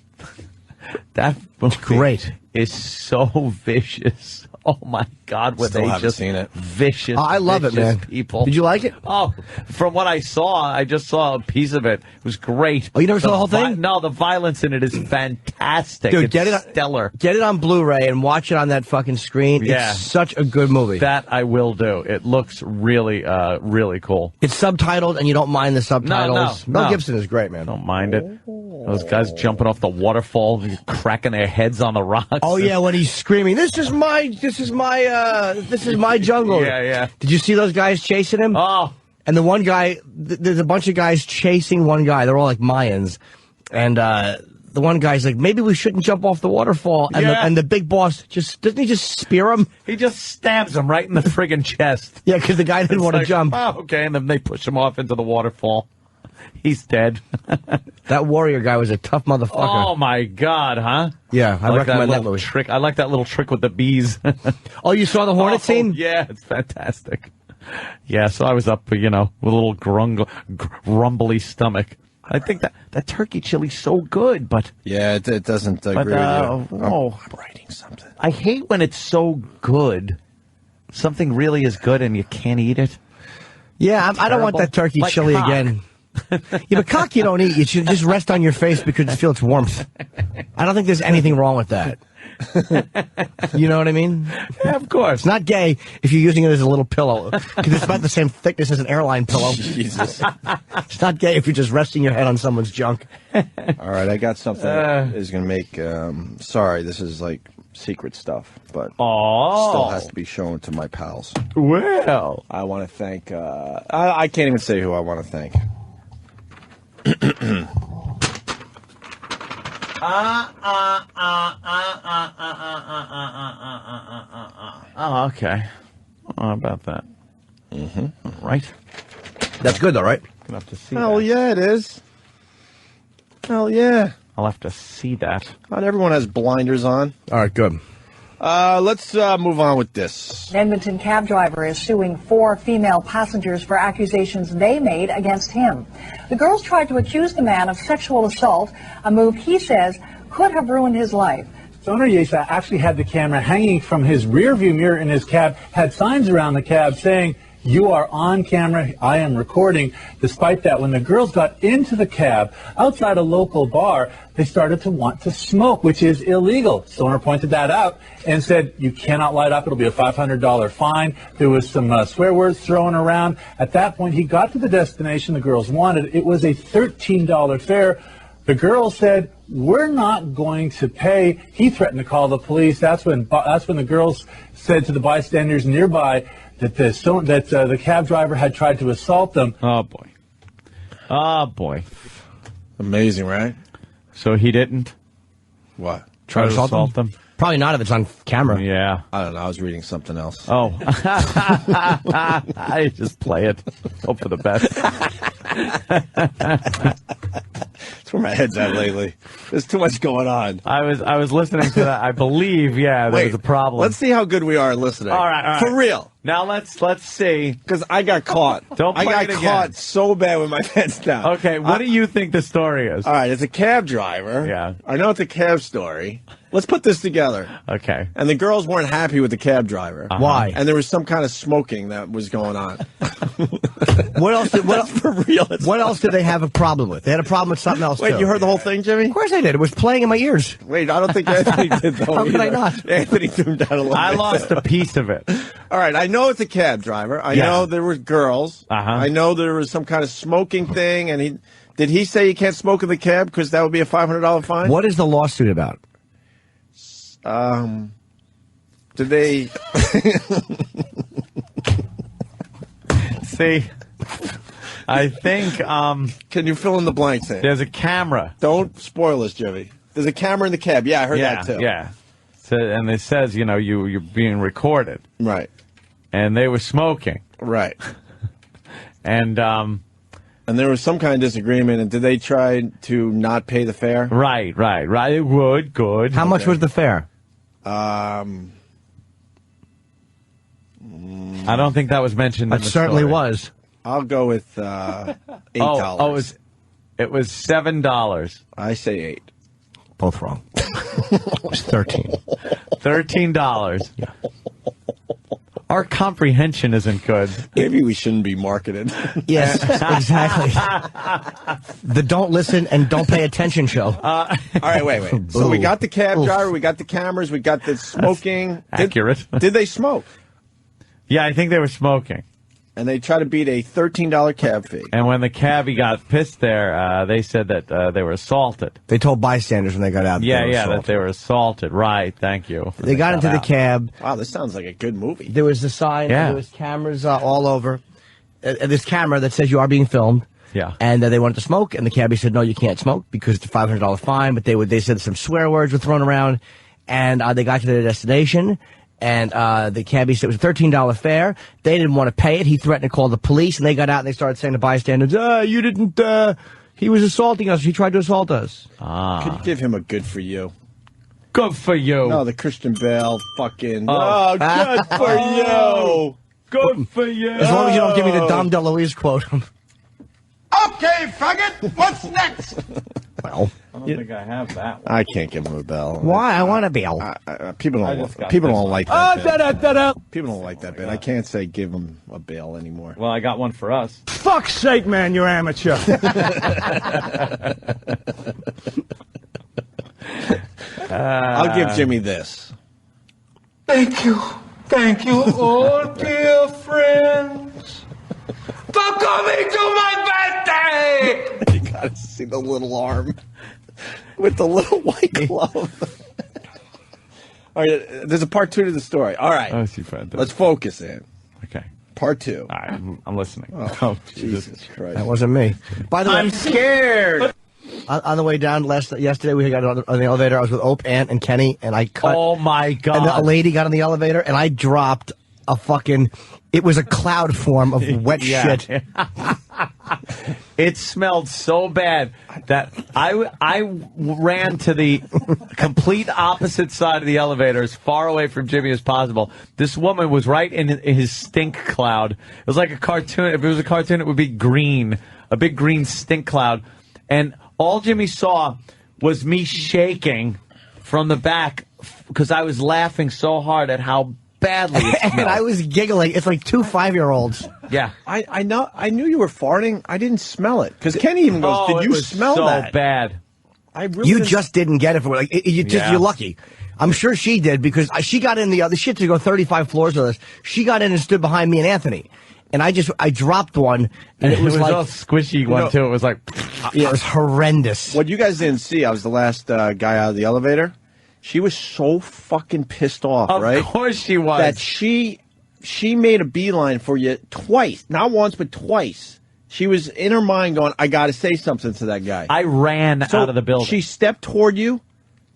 That movie great. Is so vicious. Oh my God, were Still they haven't just seen it. vicious? I love it, man. People. Did you like it? Oh, from what I saw, I just saw a piece of it. It was great. Oh, you never saw the whole thing? No, the violence in it is fantastic. Dude, it's stellar. Get it on Blu-ray and watch it on that fucking screen. Yeah. It's such a good movie. That I will do. It looks really, really cool. It's subtitled, and you don't mind the subtitles. No. Mel Gibson is great, man. Don't mind it. Those guys jumping off the waterfall, cracking their heads on the rocks. Oh yeah, when he's screaming, "This is my jungle." Yeah. Did you see those guys chasing him? Oh. And the one guy, there's a bunch of guys chasing one guy. They're all like Mayans, and the one guy's like, "Maybe we shouldn't jump off the waterfall." And the big boss doesn't he just spear him? He just stabs him right in the friggin' chest. Yeah, because the guy didn't want to jump. Oh, okay, and then they push him off into the waterfall. He's dead. That warrior guy was a tough motherfucker. Oh my God, huh? Yeah, I recommend that movie. Trick. I like that little trick with the bees. Oh, you saw the hornet scene? Yeah, it's fantastic. Yeah, so I was up, with a little grumbly stomach. I think that turkey chili's so good, but yeah, it doesn't agree with you. I'm writing something. I hate when it's so good. Something really is good and you can't eat it. Yeah, I don't want that turkey chili again. Yeah, but cock you don't eat. You should just rest on your face because you feel its warmth. I don't think there's anything wrong with that. You know what I mean? Yeah, of course. It's not gay if you're using it as a little pillow, because it's about the same thickness as an airline pillow. Jesus. It's not gay if you're just resting your head on someone's junk. All right, I got something that is going to make... sorry, this is like secret stuff, but still has to be shown to my pals. Well, I want to thank... I can't even say who I want to thank. Oh, okay. How about that? Mm-hmm. Right. That's good, though, right? Gonna have to see Hell that. yeah, it is. Hell yeah. I'll have to see that. Not everyone has blinders on. All right, good. Let's move on with this. An Edmonton cab driver is suing 4 female passengers for accusations they made against him. The girls tried to accuse the man of sexual assault, a move he says could have ruined his life. Owner Yesa actually had the camera hanging from his rearview mirror in his cab, had signs around the cab saying, "You are on camera, I am recording." Despite that, when the girls got into the cab outside a local bar, they started to want to smoke, which is illegal. Stoner pointed that out and said, "You cannot light up, it'll be a $500 fine." There was some swear words thrown around. At that point, he got to the destination the girls wanted. It was a $13 fare. The girls said, "We're not going to pay." He threatened to call the police. That's when the girls said to the bystanders nearby that the cab driver had tried to assault them. Oh, boy. Oh, boy. Amazing, right? So he didn't? What? Try to assault them? Probably not if it's on camera. Yeah. I don't know. I was reading something else. Oh. I just play it. Hope for the best. That's where my head's at lately. There's too much going on. I was listening to that. I believe, there was a problem. Let's see how good we are listening. All right. For real. Now let's see. Because I got caught. Don't play I it got again. caught so bad with my pants down. Okay, what do you think the story is? All right, it's a cab driver. Yeah. I know it's a cab story. Let's put this together. Okay. And the girls weren't happy with the cab driver. Why? And there was some kind of smoking that was going on. What else? For real. What else did they have a problem with? They had a problem with something else. Wait, too. you heard the whole thing, Jimmy? Of course I did. It was playing in my ears. Wait, I don't think Anthony did, though. How could I either. not? Anthony tuned out a little I bit. lost a piece of it. All right, I know it's a cab driver. I know there were girls. I know there was some kind of smoking thing, and did he say you can't smoke in the cab because that would be a $500 fine? What is the lawsuit about? Did they... See, I think... Can you fill in the blanks there? There's a camera. Don't spoil us, Jimmy. There's a camera in the cab. Yeah, I heard that too. Yeah. So, and it says, you're being recorded. Right. And they were smoking. Right. And there was some kind of disagreement, and did they try to not pay the fare? Right. Good. How much was the fare? I don't think that was mentioned in It the certainly story. was. I'll go with $8. It was $7. I say 8. Both wrong. It was 13. $13. Yeah. Our comprehension isn't good. Maybe we shouldn't be marketed. Yes, exactly. The don't listen and don't pay attention show. All right, wait. So we got the cab driver, we got the cameras, we got the smoking. Accurate. Did they smoke? Yeah, I think they were smoking. And they tried to beat a $13 cab fee. And when the cabbie got pissed there, they said that they were assaulted. They told bystanders when they got out. That they were assaulted. Right, thank you. They got into the cab. Wow, this sounds like a good movie. There was a sign. Yeah. There was cameras all over. This camera that says you are being filmed. Yeah. And they wanted to smoke, and the cabbie said, no, you can't smoke because it's a $500 fine. But they said some swear words were thrown around, and they got to their destination. And the cabbie said it was a $13 fare. They didn't want to pay it. He threatened to call the police, and they got out and they started saying to bystanders, you didn't, he was assaulting us. He tried to assault us. Could you give him a good for you? Good for you. No, the Christian Bale fucking... Oh. Good for you. Good for you. As long as you don't give me the Dom DeLuise quote. Okay, faggot, what's next? Well, I don't think I have that one. I can't give him a bell. Why? I want a bill. People don't like that bit. People don't like that bit. I can't say give him a bail anymore. Well, I got one for us. Fuck's sake, man, you're amateur. I'll give Jimmy this. Thank you, oh dear friends, for coming to my birthday. You gotta see the little arm with the little white glove. All right, there's a part 2 to the story. All right, let's focus in. Okay. Part 2. All right, I'm listening. Oh, Jesus Christ. That wasn't me. By the way, I'm scared. On the way down yesterday, we got on the elevator. I was with Opie, Ant, and Kenny, and I cut. Oh my God! And a lady got on the elevator, and I dropped a fucking. It was a cloud form of wet shit. It smelled so bad that I ran to the complete opposite side of the elevator, as far away from Jimmy as possible. This woman was right in his stink cloud. It was like a cartoon. If it was a cartoon, it would be green, a big green stink cloud, and all Jimmy saw was me shaking from the back because I was laughing so hard at how badly it smelled. And I was giggling. It's like 2 5-year-olds. Yeah. I know. I knew you were farting. I didn't smell it. Because Kenny even goes, did you smell so that? Bad. I really You just didn't get it. You're lucky. I'm sure she did because she got in the other shit to go 35 floors with us. She got in and stood behind me and Anthony. And I dropped one, and it was like a squishy one too. It was like, yeah, it was horrendous. What you guys didn't see, I was the last guy out of the elevator. She was so fucking pissed off, right? Of course she was. That she made a beeline for you twice, not once but twice. She was in her mind going, "I got to say something to that guy." I ran out of the building. She stepped toward you,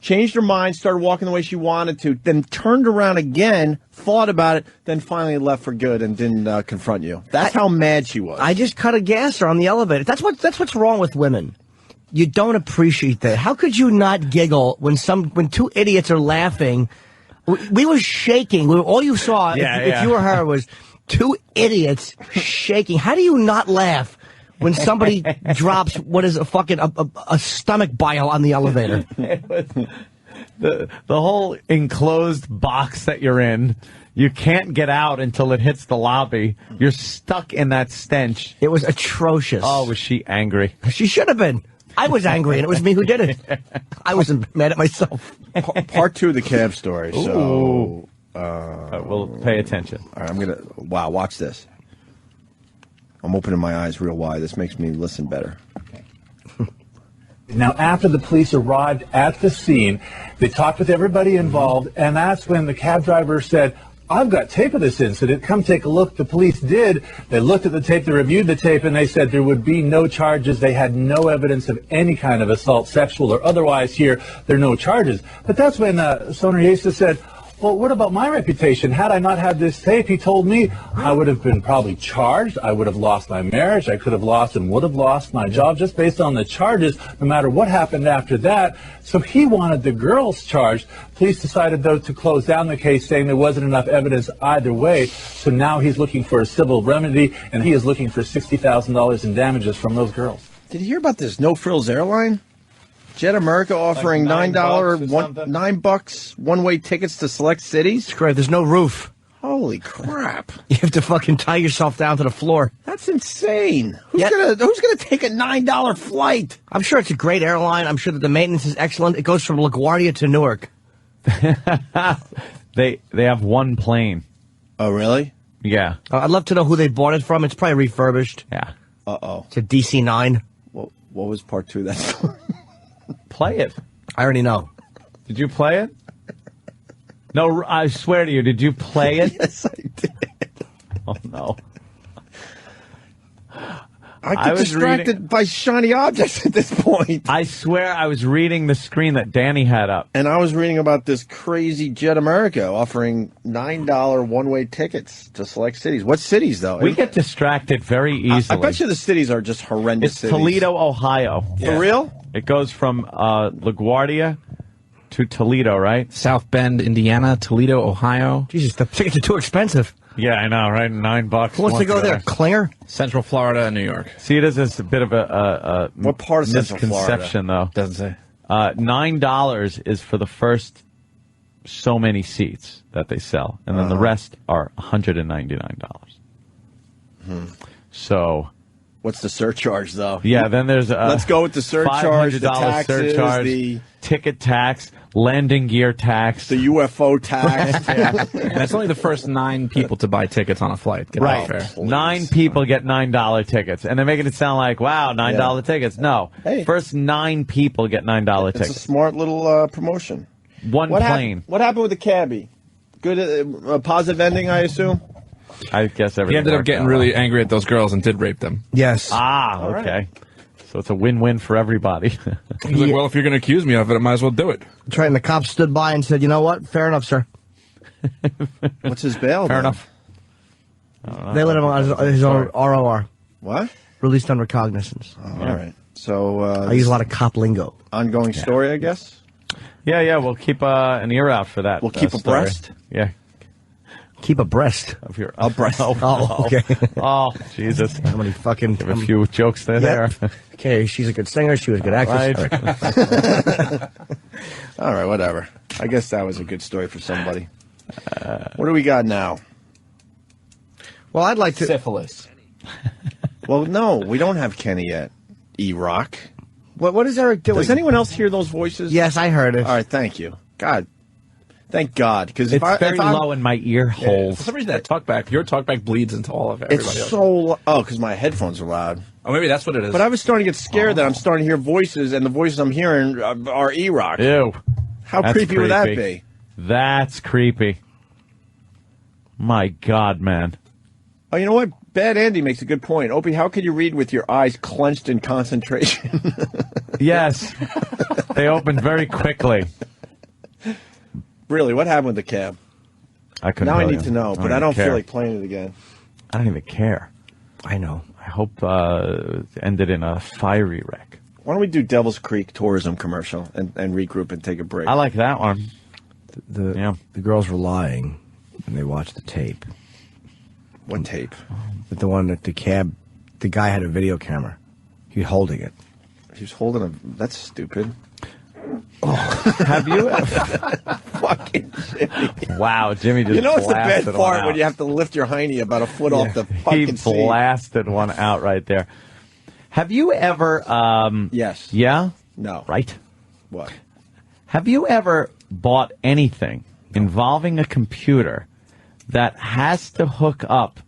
changed her mind, started walking the way she wanted to, then turned around again, thought about it, then finally left for good and didn't confront you. That's how mad she was. I just cut a gasser on the elevator. That's what's wrong with women. You don't appreciate that. How could you not giggle when two idiots are laughing? We were shaking. All you saw, if you were her, was two idiots shaking. How do you not laugh when somebody drops what is a stomach bile on the elevator? The whole enclosed box that you're in, you can't get out until it hits the lobby. You're stuck in that stench. It was atrocious. Oh, was she angry? She should have been. I was angry, and it was me who did it. I wasn't mad at myself. Part 2 of the cab story. So we'll pay attention. All right, wow, watch this. I'm opening my eyes real wide. This makes me listen better. Now, after the police arrived at the scene, they talked with everybody involved, and that's when the cab driver said, "I've got tape of this incident. Come take a look." The police did. They looked at the tape, they reviewed the tape, and they said there would be no charges. They had no evidence of any kind of assault, sexual or otherwise here. There are no charges. But that's when Sonoriesa said, "Well, what about my reputation? Had I not had this tape," he told me, "I would have been probably charged. I would have lost my marriage. I could have lost and would have lost my job just based on the charges, no matter what happened after that." So he wanted the girls charged. Police decided, though, to close down the case, saying there wasn't enough evidence either way. So now he's looking for a civil remedy, and he is looking for $60,000 in damages from those girls. Did you hear about this No Frills airline? Jet America offering like $9 one-way tickets to select cities. It's great. There's no roof. Holy crap! You have to fucking tie yourself down to the floor. That's insane. Who's gonna take a $9 flight? I'm sure it's a great airline. I'm sure that the maintenance is excellent. It goes from LaGuardia to Newark. They have one plane. Oh, really? Yeah. I'd love to know who they bought it from. It's probably refurbished. Yeah. Uh-oh. It's a DC-9. What was part 2 of that story? Play it. I already know. Did you play it? No, I swear to you, did you play it? Yes, I did. Oh, no. I get distracted by shiny objects at this point. I swear I was reading the screen that Danny had up. And I was reading about this crazy Jet America offering $9 one-way tickets to select cities. What cities, though? We get distracted very easily. I bet you the cities are just horrendous It's cities. Toledo, Ohio. For real? It goes from LaGuardia to Toledo, right? South Bend, Indiana, Toledo, Ohio. Jesus, the tickets are too expensive. Yeah, I know, right? $9. Who wants to go there? Klinger? Central Florida and New York. See, it is a bit of a what part of Central misconception, though. Doesn't say. $9 is for the first so many seats that they sell, and then the rest are $199. So, what's the surcharge, though? Yeah, then there's let's go with the surcharge, the $500 taxes, surcharge, the ticket tax, landing gear tax, the UFO tax. And that's only the first 9 people to buy tickets on a flight. Get Right. that fair. 9 people get $9 tickets, and they're making it sound like, wow, $9 tickets. No, first 9 people get $9 It's tickets. a smart little promotion. One plane. What happened with the cabbie? Good, positive ending, I assume. I guess everything. He ended up worked getting out really well. angry at those girls and did rape them. Yes. Ah, okay. So it's a win-win for everybody. He's like, well, if you're going to accuse me of it, I might as well do it. That's right, and the cops stood by and said, you know what? Fair enough, sir. What's his bail? Fair then? enough. They let him on his own ROR. What? Released on recognizance. All right. So I use a lot of cop lingo. Ongoing story, I guess. Yeah. We'll keep an ear out for that. We'll keep story. abreast. Yeah. Keep abreast Of your abreast. Oh, okay. Oh, Jesus. How many fucking... Have a few jokes there. Okay, she's a good singer. She was a good actress. Right. All right, whatever. I guess that was a good story for somebody. What do we got now? Well, I'd like to... Syphilis. Well, no, we don't have Kenny yet. E-Rock. What is Eric doing? Does anyone else hear those voices? Yes, I heard it. All right, thank you. God. Thank God. Because It's very low in my ear For holes. some reason, that talkback, your talkback bleeds into all of everybody It's else. so... Oh, because my headphones are loud. Oh, maybe that's what it is. But I was starting to get scared that I'm starting to hear voices, and the voices I'm hearing are E-Rock. Ew. How That's creepy would that be? That's creepy. My God, man. Oh, you know what? Bad Andy makes a good point. Opie, how could you read with your eyes clenched in concentration? Yes. They opened very quickly. Really, what happened with the cab? I couldn't Now I tell need you. to know, but I even don't care. feel like playing it again. I don't even care. I know. I hope it ended in a fiery wreck. Why don't we do Devil's Creek tourism commercial and regroup and take a break? I like that one. The girls were lying, and they watched the tape. What tape? But the one that the guy had a video camera. He was holding it. He was holding a... That's stupid. Have you? Fucking Jimmy. Wow, Jimmy just You know it's the bad blasted part one when out. you have to lift your hiney about a foot off the He fucking seat. blasted one out right there. Have you ever... Yes. Yeah? No. Right? What? Have you ever bought anything involving a computer that has to hook up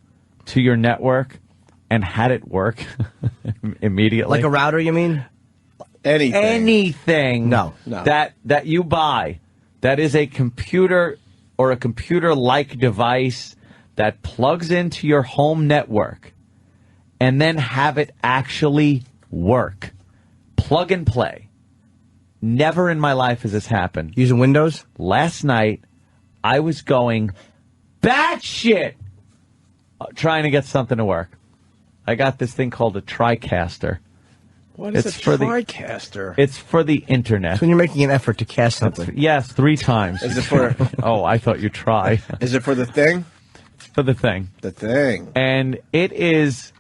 to your network and had it work immediately? Like a router, you mean? Anything No. that you buy that is a computer or a computer-like device that plugs into your home network and then have it actually work. Plug and play. Never in my life has this happened. Using Windows? Last night, I was going batshit trying to get something to work. I got this thing called a TriCaster. What is It's a for the- TriCaster? It's for the internet. So when you're making an effort to cast something. Yes, 3 times. Is it for... Oh, I thought you try. Is it for the thing? For the thing. The thing. And it is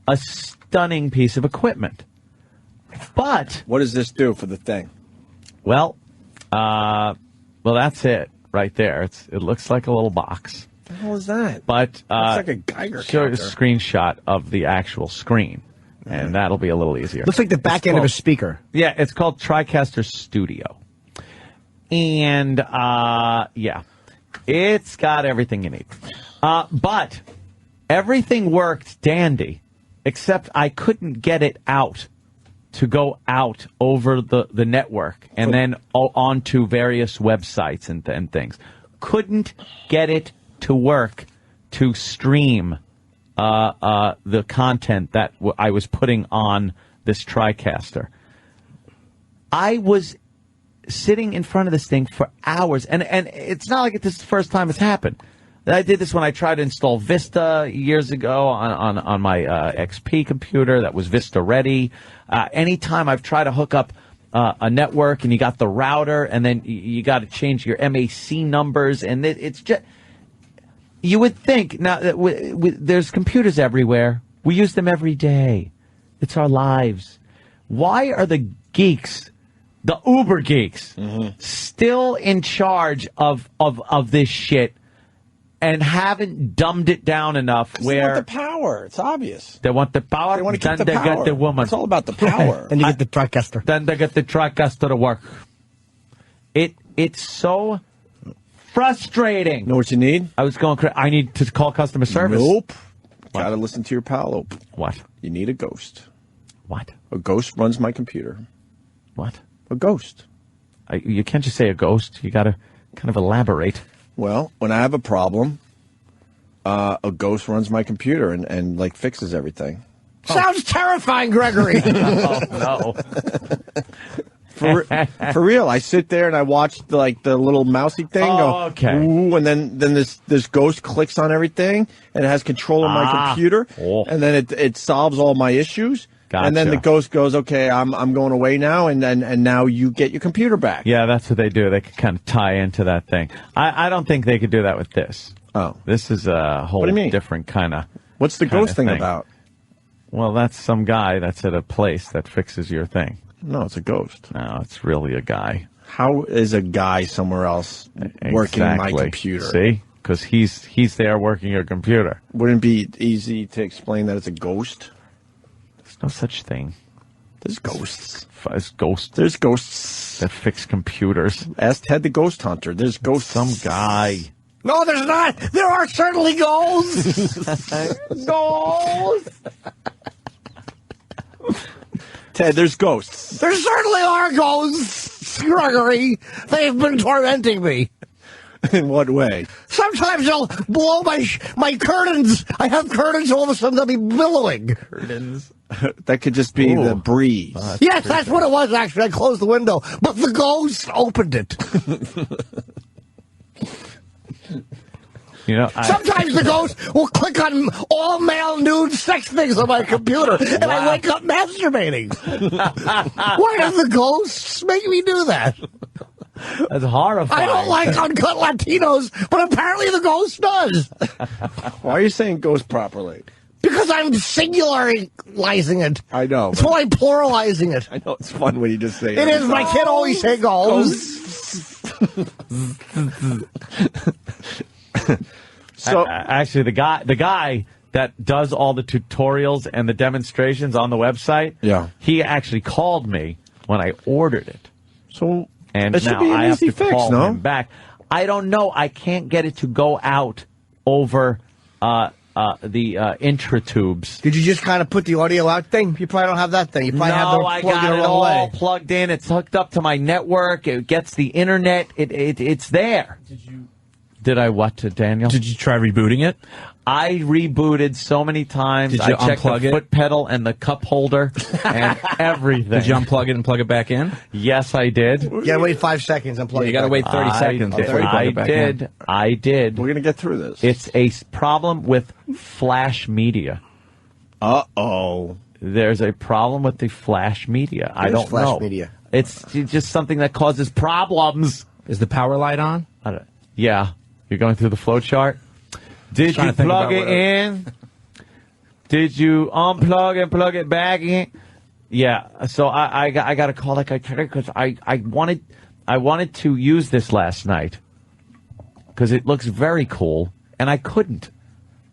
a stunning piece of equipment. But, What does this do for the thing? well, that's it right there. It looks like a little box. What the hell is that? But It's like a Geiger show you a counter. screenshot of the actual screen, and that'll be a little easier. Looks like the back end of a speaker. Yeah, it's called TriCaster Studio. And, yeah, it's got everything you need. But everything worked dandy, except I couldn't get it out to go out over the network and then onto various websites and things. Couldn't get it to work to stream the content that I was putting on this TriCaster. I was sitting in front of this thing for hours, and it's not like this is the first time it's happened. I did this when I tried to install Vista years ago on my XP computer that was Vista ready. Anytime I've tried to hook up a network and you got the router and then you got to change your MAC numbers, and it's just... you would think now that there's computers everywhere. We use them every day. It's our lives. Why are the geeks, the uber geeks, still in charge of this shit and haven't dumbed it down enough? They want the power. It's obvious. They want the power. They want to keep the Then they power. get the woman. It's all about the power. Then you get the TriCaster. Then they get the TriCaster to work. It's so frustrating. Know what you need? I was going. I need to call customer service. Nope. Got to listen to your pal. Ope. What? You need a ghost. What? A ghost runs my computer. What? A ghost. You can't just say a ghost. You got to kind of elaborate. Well, when I have a problem, a ghost runs my computer and like fixes everything. Sounds terrifying, Gregory. Oh, no. For real, I sit there and I watch the little mousy thing go, okay. Ooh, and then this ghost clicks on everything and it has control of my computer, and then it solves all my issues. Gotcha. And then the ghost goes, okay, I'm going away now, and now you get your computer back. Yeah, that's what they do. They can kind of tie into that thing. I don't think they could do that with this. Oh. This is a whole What do you mean? different kind of... What's the ghost thing about? Well, that's some guy that's at a place that fixes your thing. No, it's a ghost. No, it's really a guy. How is a guy somewhere else working my computer? See? Because he's there working your computer. Wouldn't it be easy to explain that it's a ghost? There's no such thing. There's ghosts. There's ghosts. There's ghosts that fix computers. Ask Ted the Ghost Hunter. There's ghosts. Some guy. No, there's not. There are certainly ghosts. Ghosts. Ted, there's ghosts. There certainly are ghosts, Gregory. They've been tormenting me. In what way? Sometimes they'll blow my curtains. I have curtains, all of a sudden they'll be billowing. Curtains. That could just be the breeze. Yes, that's what it was, actually. I closed the window, but the ghost opened it. You know, Sometimes the ghost will click on all male nude sex things on my computer, and I wake up masturbating. Why do the ghosts make me do that? That's horrifying. I don't like uncut Latinos, but apparently the ghost does. Why are you saying ghost properly? Because I'm singularizing it. I know. That's why I'm pluralizing it. I know it's fun when you just say it. It is. My kid always say ghosts. So actually, the guy that does all the tutorials and the demonstrations on the website, he actually called me when I ordered it. So and that should now be an I have easy to fix, call no? him back. I don't know. I can't get it to go out over the intratubes. Did you just kind of put the audio out thing? You probably don't have that thing. You probably have I plug got it it all all way. plugged in. It's hooked up to my network. It gets the internet. It's there. Did I what to Daniel? Did you try rebooting it? I rebooted so many times. Did you I checked unplug the it? foot pedal and the cup holder and everything. Did you unplug it and plug it back in? Yes, I did. You gotta wait 5 seconds. I'm plugging. You gotta wait 30 seconds before you plug it back in. I did. We're gonna get through this. It's a problem with Flash media. Uh-oh. There's a problem with the Flash media. I don't Flash know. media? It's just something that causes problems. Is the power light on? Yeah. You're going through the flow chart. Did you plug it in? Did you unplug and plug it back in? Yeah. So I got a call like I because I wanted to use this last night because it looks very cool and I couldn't.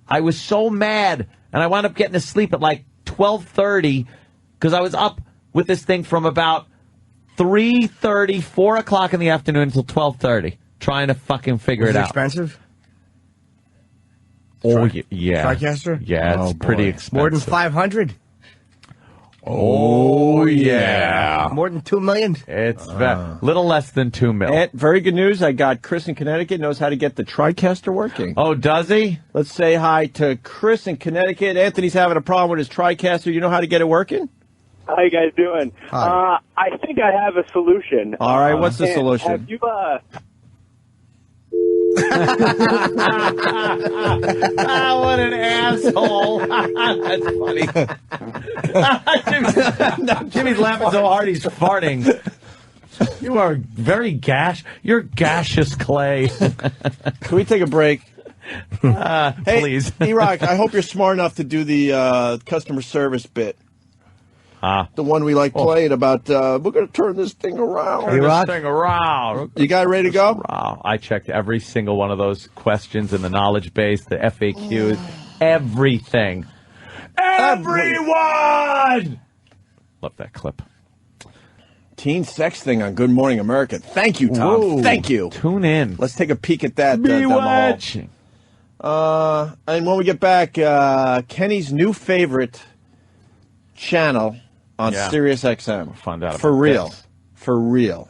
I was so mad and I wound up getting to sleep at like 12:30 because I was up with this thing from about 3:30, 4 o'clock in the afternoon until 12:30. Trying to fucking figure it out. Expensive? Oh, yeah. TriCaster? Yeah, it's pretty expensive. More than 500? Oh, yeah. More than 2 million? It's little less than 2 million. Very good news. I got Chris in Connecticut knows how to get the TriCaster working. Oh, does he? Let's say hi to Chris in Connecticut. Anthony's having a problem with his TriCaster. You know how to get it working? How you guys doing? I think I have a solution. All right, what's the solution? Have you, what an asshole. That's funny. Jimmy's laughing so hard he's farting. You are very You're gaseous clay. Can we take a break? Hey, Please. E-Rock, I hope you're smart enough to do the customer service bit. The one we played about, we're going to turn this thing around. Turn this thing around. You guys ready to go? I checked every single one of those questions in the knowledge base, the FAQs, everything. Everyone! Love that clip. Teen sex thing on Good Morning America. Thank you, Tom. Whoa. Thank you. Tune in. Let's take a peek at that. Be demo. watching. And when we get back, Kenny's new favorite channel on Sirius XM. We'll find out for about real. this. For real.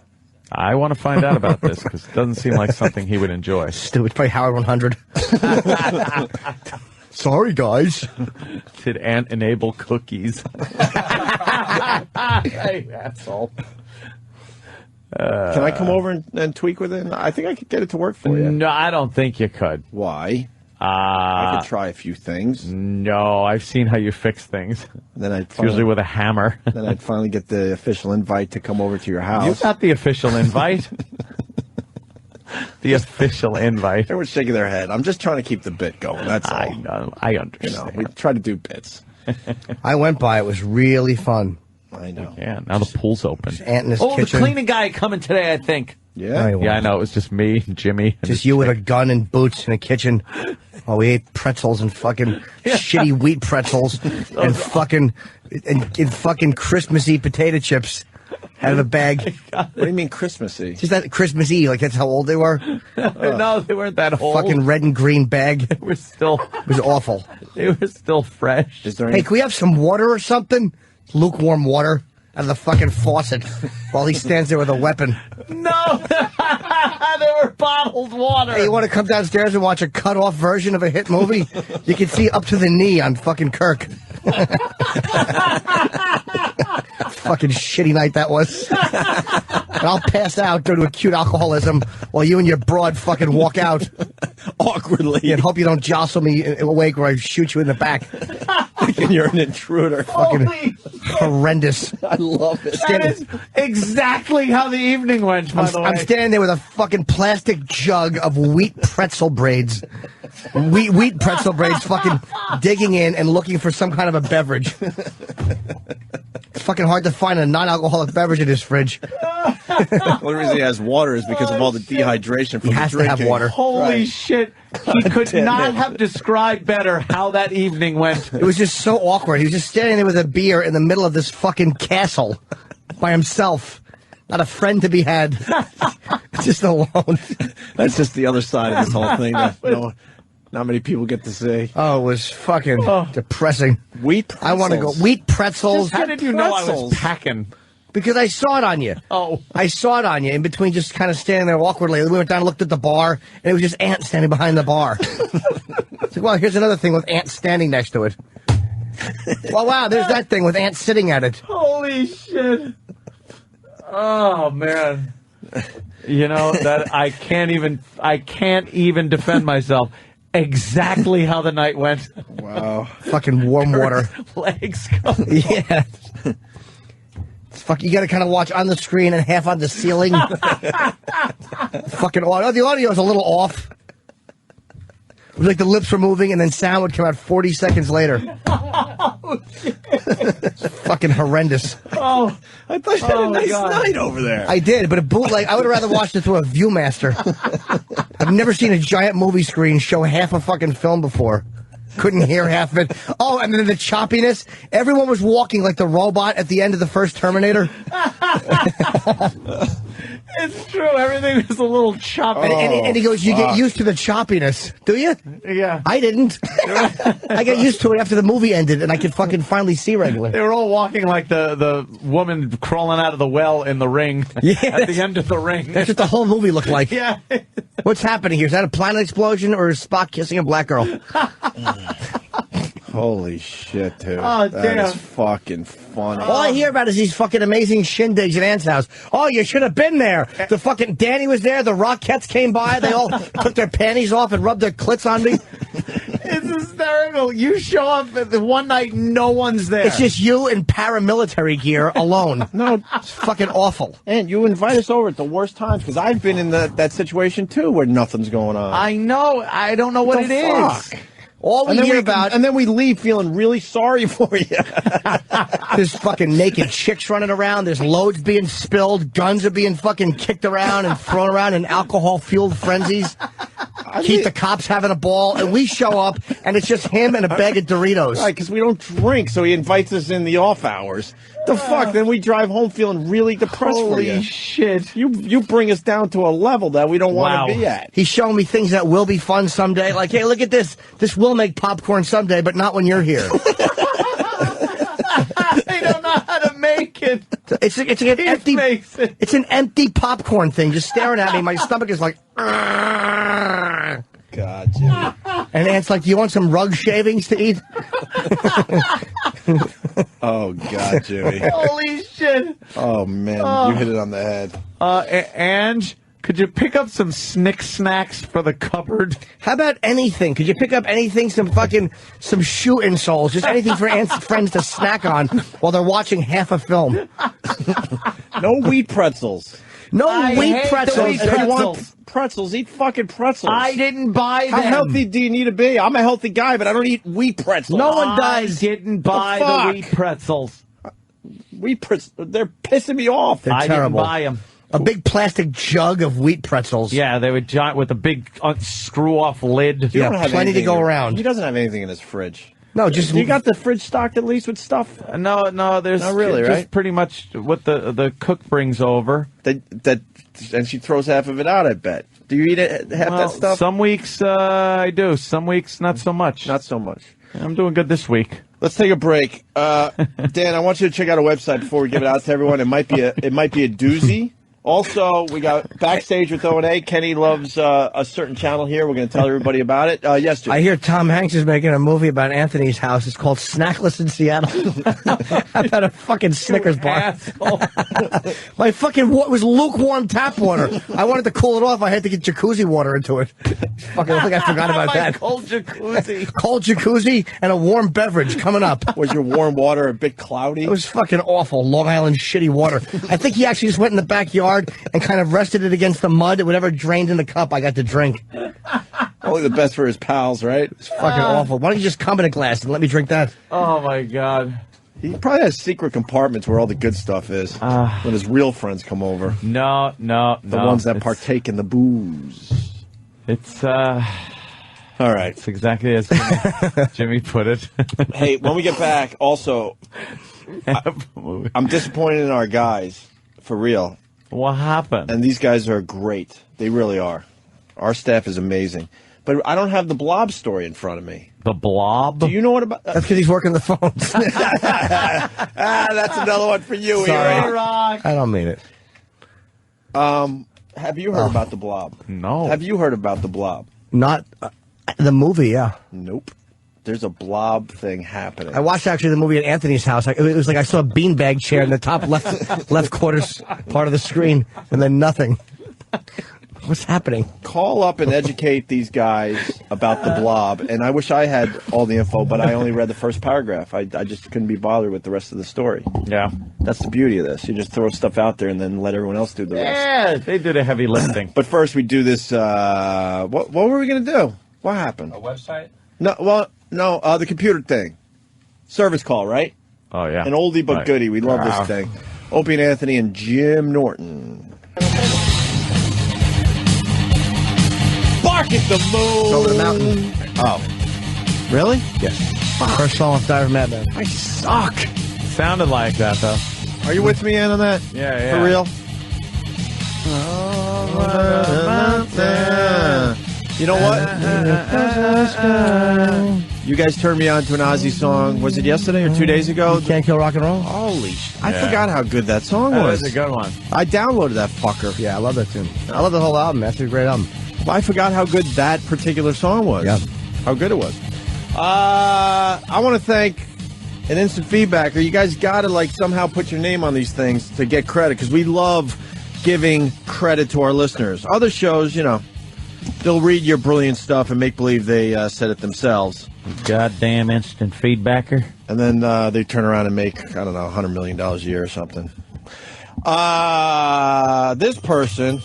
I want to find out about this because it doesn't seem like something he would enjoy. Stupid. Probably Howard 100. Sorry, guys. Did Ant enable cookies? Hey, asshole. Can I come over and tweak with it? I think I could get it to work for you. No, I don't think you could. Why? I could try a few things. No, I've seen how you fix things. And then it's usually with a hammer. Then I'd finally get the official invite to come over to your house. You got the official invite. The official invite. Everyone's shaking their head. I'm just trying to keep the bit going. That's all. I know. I understand. We try to do bits. I went by. It was really fun. I know. Yeah, now the pool's open. Ant in his the kitchen. cleaning guy coming today, I think. Yeah? Yeah, I know. It was just me, Jimmy. And Just you with a gun and boots in a kitchen while we ate pretzels and fucking shitty wheat pretzels and fucking Christmassy potato chips out of a bag. What do you mean Christmassy? Just that Christmassy, like that's how old they were. No, they weren't that old. Fucking red and green bag. They were still. It was awful. They were still fresh. Is there Hey, can we have some water or something? Lukewarm water out of the fucking faucet while he stands there with a weapon. No! They were bottled water. Hey, you want to come downstairs and watch a cut-off version of a hit movie? You can see up to the knee on fucking Kirk. Fucking shitty night that was. And I'll pass out due to acute alcoholism while you and your broad fucking walk out. Awkwardly. And hope you don't jostle me awake or I shoot you in the back. Thinking you're an intruder. Fucking horrendous. I love it. That is exactly how the evening went, by the way. I'm standing there with a fucking plastic jug of wheat pretzel braids. Wheat pretzel braids fucking digging in and looking for some kind of a beverage. It's fucking hard to find a non-alcoholic beverage in his fridge. The only reason he has water is because of all the dehydration from He has the to drinking. have water. Holy shit. He could damn not it. have described better how that evening went. It was just so awkward. He was just standing there with a beer in the middle of this fucking castle by himself. Not a friend to be had. Just alone. That's just the other side of this whole thing that not many people get to see. Oh, it was fucking depressing. Wheat pretzels. I want to go. Wheat pretzels. How did you know I was packing? Because I saw it on you. Oh. I saw it on you in between just kind of standing there awkwardly. We went down and looked at the bar, and it was just Ant standing behind the bar. It's like, well, here's another thing with Ant standing next to it. Well, wow, there's that thing with Ant sitting at it. Holy shit. Oh, man. You know, that I can't even defend myself. Exactly how the night went. Wow. Fucking warm water. Legs go. Yeah. Fuck, you got to kind of watch on the screen and half on the ceiling. Fucking audio. The audio is a little off. It was like the lips were moving and then sound would come out 40 seconds later. Fucking horrendous. Oh, I thought you had a nice night over there. I did, but a bootleg, I would have rather watched it through a Viewmaster. I've never seen a giant movie screen show half a fucking film before. Couldn't hear half of it. Oh, and then the choppiness. Everyone was walking like the robot at the end of the first Terminator. It's true. Everything was a little choppy. And he goes, you get used to the choppiness. Do you? Yeah. I didn't. I got used to it after the movie ended, and I could fucking finally see regularly. They were all walking like the woman crawling out of the well in the ring. Yeah. At the end of the ring. That's what the whole movie looked like. Yeah. What's happening here? Is that a planet explosion or is Spock kissing a black girl? Holy shit, dude. Oh, that damn. is fucking funny. All I hear about is these fucking amazing shindigs at Ant's house. Oh, you should have been there. The fucking Danny was there. The Rockettes came by. They all took their panties off and rubbed their clits on me. It's hysterical. You show up at the one night, no one's there. It's just you in paramilitary gear alone. No, it's fucking awful. And you invite us over at the worst times because I've been in that situation too where nothing's going on. I know. I don't know what it is. All we hear about, and then we leave feeling really sorry for you. There's fucking naked chicks running around. There's loads being spilled. Guns are being fucking kicked around and thrown around in alcohol-fueled frenzies. Keep the cops having a ball, and we show up, and it's just him and a bag of Doritos. Right, because we don't drink, so he invites us in the off hours. The fuck? Then we drive home feeling really depressed for you. Holy shit. You bring us down to a level that we don't want to be at. He's showing me things that will be fun someday. Like, hey, look at this. This will make popcorn someday, but not when you're here. They don't know how to make it. It's an empty. It's an empty popcorn thing, just staring at me. My stomach is like. God, Jimmy. And Ant's like, do you want some rug shavings to eat? Oh, God, Jimmy. Holy shit. Oh, man. You hit it on the head. Ange, could you pick up some Snick Snacks for the cupboard? How about anything? Could you pick up anything, some shoe insoles, just anything for Ant's friends to snack on while they're watching half a film? No wheat pretzels. No wheat hate the pretzels. wheat If you want pretzels. pretzels, eat fucking pretzels. I didn't buy them. How healthy do you need to be? I'm a healthy guy, but I don't eat wheat pretzels. No one does. I didn't buy the wheat pretzels. Wheat pretzels, they're pissing me off. They're I terrible. didn't buy them. A big plastic jug of wheat pretzels. Yeah, they were giant with a big screw-off lid. You don't have plenty to anything go in- around. He doesn't have anything in his fridge. No, just You got the fridge stocked at least with stuff? No, there's Not really, just right? pretty much what the cook brings over. And she throws half of it out, I bet. Do you eat half that stuff? Some weeks I do. Some weeks not so much. Not so much. I'm doing good this week. Let's take a break. Dan, I want you to check out a website before we give it out to everyone. It might be a doozy. Also, we got Backstage with O&A. Kenny loves a certain channel here. We're going to tell everybody about it. Yes, Jim. I hear Tom Hanks is making a movie about Anthony's house. It's called Snackless in Seattle. I've had a fucking Snickers bar. My fucking was lukewarm tap water. I wanted to cool it off. I had to get jacuzzi water into it. Fucking, I think I forgot about that. Cold jacuzzi. Cold jacuzzi and a warm beverage coming up. Was your warm water a bit cloudy? It was fucking awful. Long Island shitty water. I think he actually just went in the backyard and kind of rested it against the mud. And whatever drained in the cup, I got to drink. Only the best for his pals, right? It's fucking awful. Why don't you just come in a glass and let me drink that? Oh, my God. He probably has secret compartments where all the good stuff is when his real friends come over. No. The ones that partake in the booze. It's, all right. It's exactly as Jimmy put it. Hey, when we get back, also, I'm disappointed in our guys, for real. What happened? And these guys are great. They really are. Our staff is amazing. But I don't have the Blob story in front of me. The Blob? Do you know what about... That's because he's working the phones. That's another one for you, Sorry. Ian. Rock. I don't mean it. Have you heard about the Blob? No. Have you heard about the Blob? Not the movie, yeah. Nope. There's a Blob thing happening. I watched actually the movie at Anthony's house. It was like I saw a beanbag chair in the top left quarters part of the screen, and then nothing. What's happening? Call up and educate these guys about the Blob. And I wish I had all the info, but I only read the first paragraph. I just couldn't be bothered with the rest of the story. Yeah. That's the beauty of this. You just throw stuff out there and then let everyone else do the rest. Yeah, they did a heavy lifting. But first we do this, what were we going to do? What happened? A website? No, the computer thing. Service call, right? Oh, yeah. An oldie but Right. goodie. We love this thing. Opie and Anthony and Jim Norton. Bark at the moon! Over the mountain. Oh. Really? Yes. First song off Dive Madman. I suck. Sounded like that, though. Are you with me, Ann, on that? Yeah. For real? You know what? You guys turned me on to an Ozzy song. Was it yesterday or 2 days ago? You Can't Kill Rock and Roll? Holy shit. I Yeah. forgot how good that song That was. was a good one. I downloaded that fucker. Yeah, I love that tune. I love the whole album. That's a great album. I forgot how good that particular song was. Yeah. How good it was. I want to thank an instant feedbacker. You guys got to somehow put your name on these things to get credit because we love giving credit to our listeners. Other shows, They'll read your brilliant stuff and make believe they said it themselves. Goddamn instant feedbacker. And then they turn around and make, I don't know, $100 million a year or something. This person,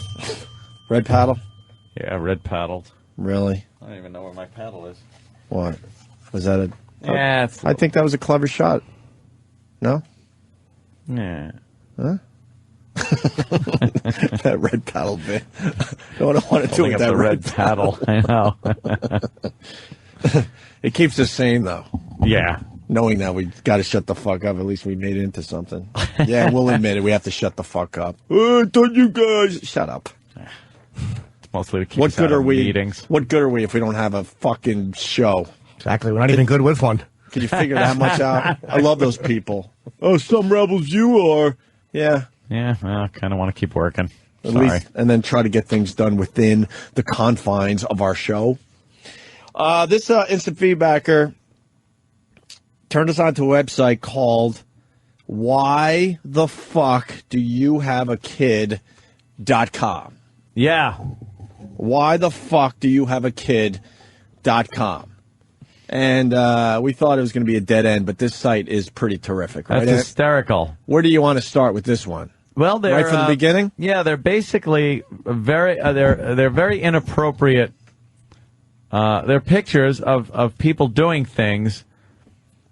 red paddle? Yeah, red paddled. Really? I don't even know where my paddle is. What? Was that a... Yeah, I think that was a clever shot. No? Yeah. Huh? That red paddle bit. What I want to do with that red paddle. I know. It keeps us sane, though. Yeah. Knowing that we got to shut the fuck up. At least we made it into something. Yeah, we'll admit it. We have to shut the fuck up. I thought you guys... Shut up. It's mostly to keep us out of meetings. What good are we if we don't have a fucking show? Exactly. We're not even good with one. Can you figure that much out? I love those people. Oh, some rebels you are. Yeah. Yeah, well, I kind of want to keep working. At least, and then try to get things done within the confines of our show. This instant feedbacker turned us onto a website called whythefuckdoyouhaveakid.com. Yeah. Whythefuckdoyouhaveakid.com. And we thought it was going to be a dead end, but this site is pretty terrific. Right? That's hysterical. Where do you want to start with this one? Well, they're right from the beginning. Yeah, they're basically very they're very inappropriate. They're pictures of people doing things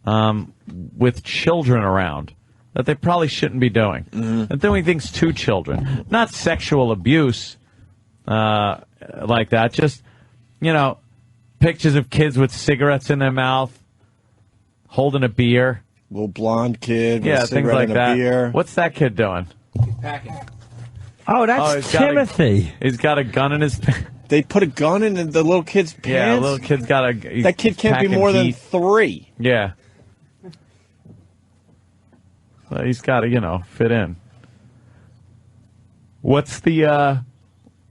with children around that they probably shouldn't be doing. And doing things to children, not sexual abuse like that. Just pictures of kids with cigarettes in their mouth, holding a beer. Little blonde kid with a things cigarette like and a that. beer. What's that kid doing? Packing. Oh, that's Timothy. He's got a gun in his pants. They put a gun in the little kid's pants? Yeah, the little kid's got a... That kid can't be more than 3. Yeah. Well, he's got to, fit in. What's the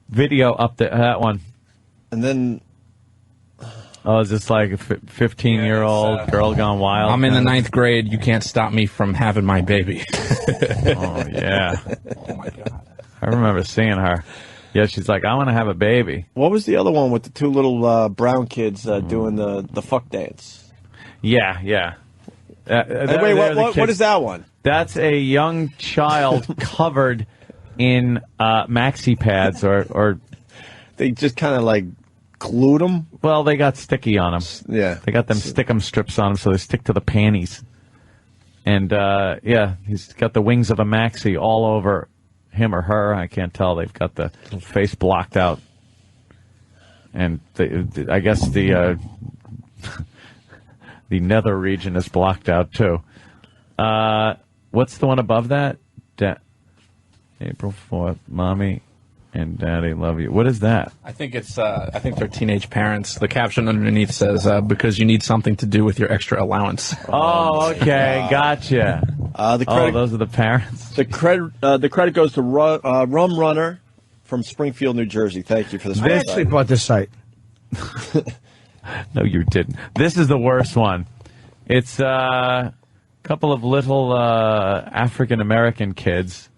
video up there? That one. And then... Oh, is this like a 15-year-old girl gone wild? I'm in the 9th grade. You can't stop me from having my baby. Oh, yeah. Oh, my God. I remember seeing her. Yeah, she's like, I want to have a baby. What was the other one with the 2 little brown kids doing the fuck dance? Yeah, yeah. Wait, what is that one? That's a young child covered in maxi pads or... They just kind of like... glued them? Well, they got sticky on them. Yeah. They got them stick-em strips on them so they stick to the panties. And, he's got the wings of a maxi all over him or her. I can't tell. They've got the face blocked out. And I guess the the nether region is blocked out, too. What's the one above that? April 4th, Mommy and Daddy love you. What is that? I think it's. I think they're teenage parents. The caption underneath says, "Because you need something to do with your extra allowance." Oh, okay, gotcha. Those are the parents. The credit goes to Rum Runner from Springfield, New Jersey. Thank you for this. I actually bought this site. No, you didn't. This is the worst one. It's a couple of little African American kids,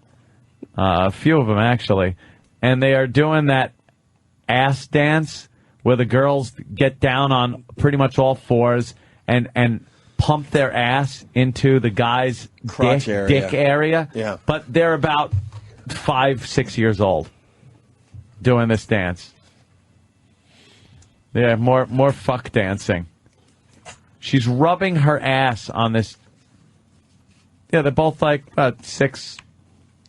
a few of them actually. And they are doing that ass dance where the girls get down on pretty much all fours and pump their ass into the guy's dick area. Yeah. But they're about 5-6 years old doing this dance. Yeah, more fuck dancing. She's rubbing her ass on this. Yeah, they're both like 6.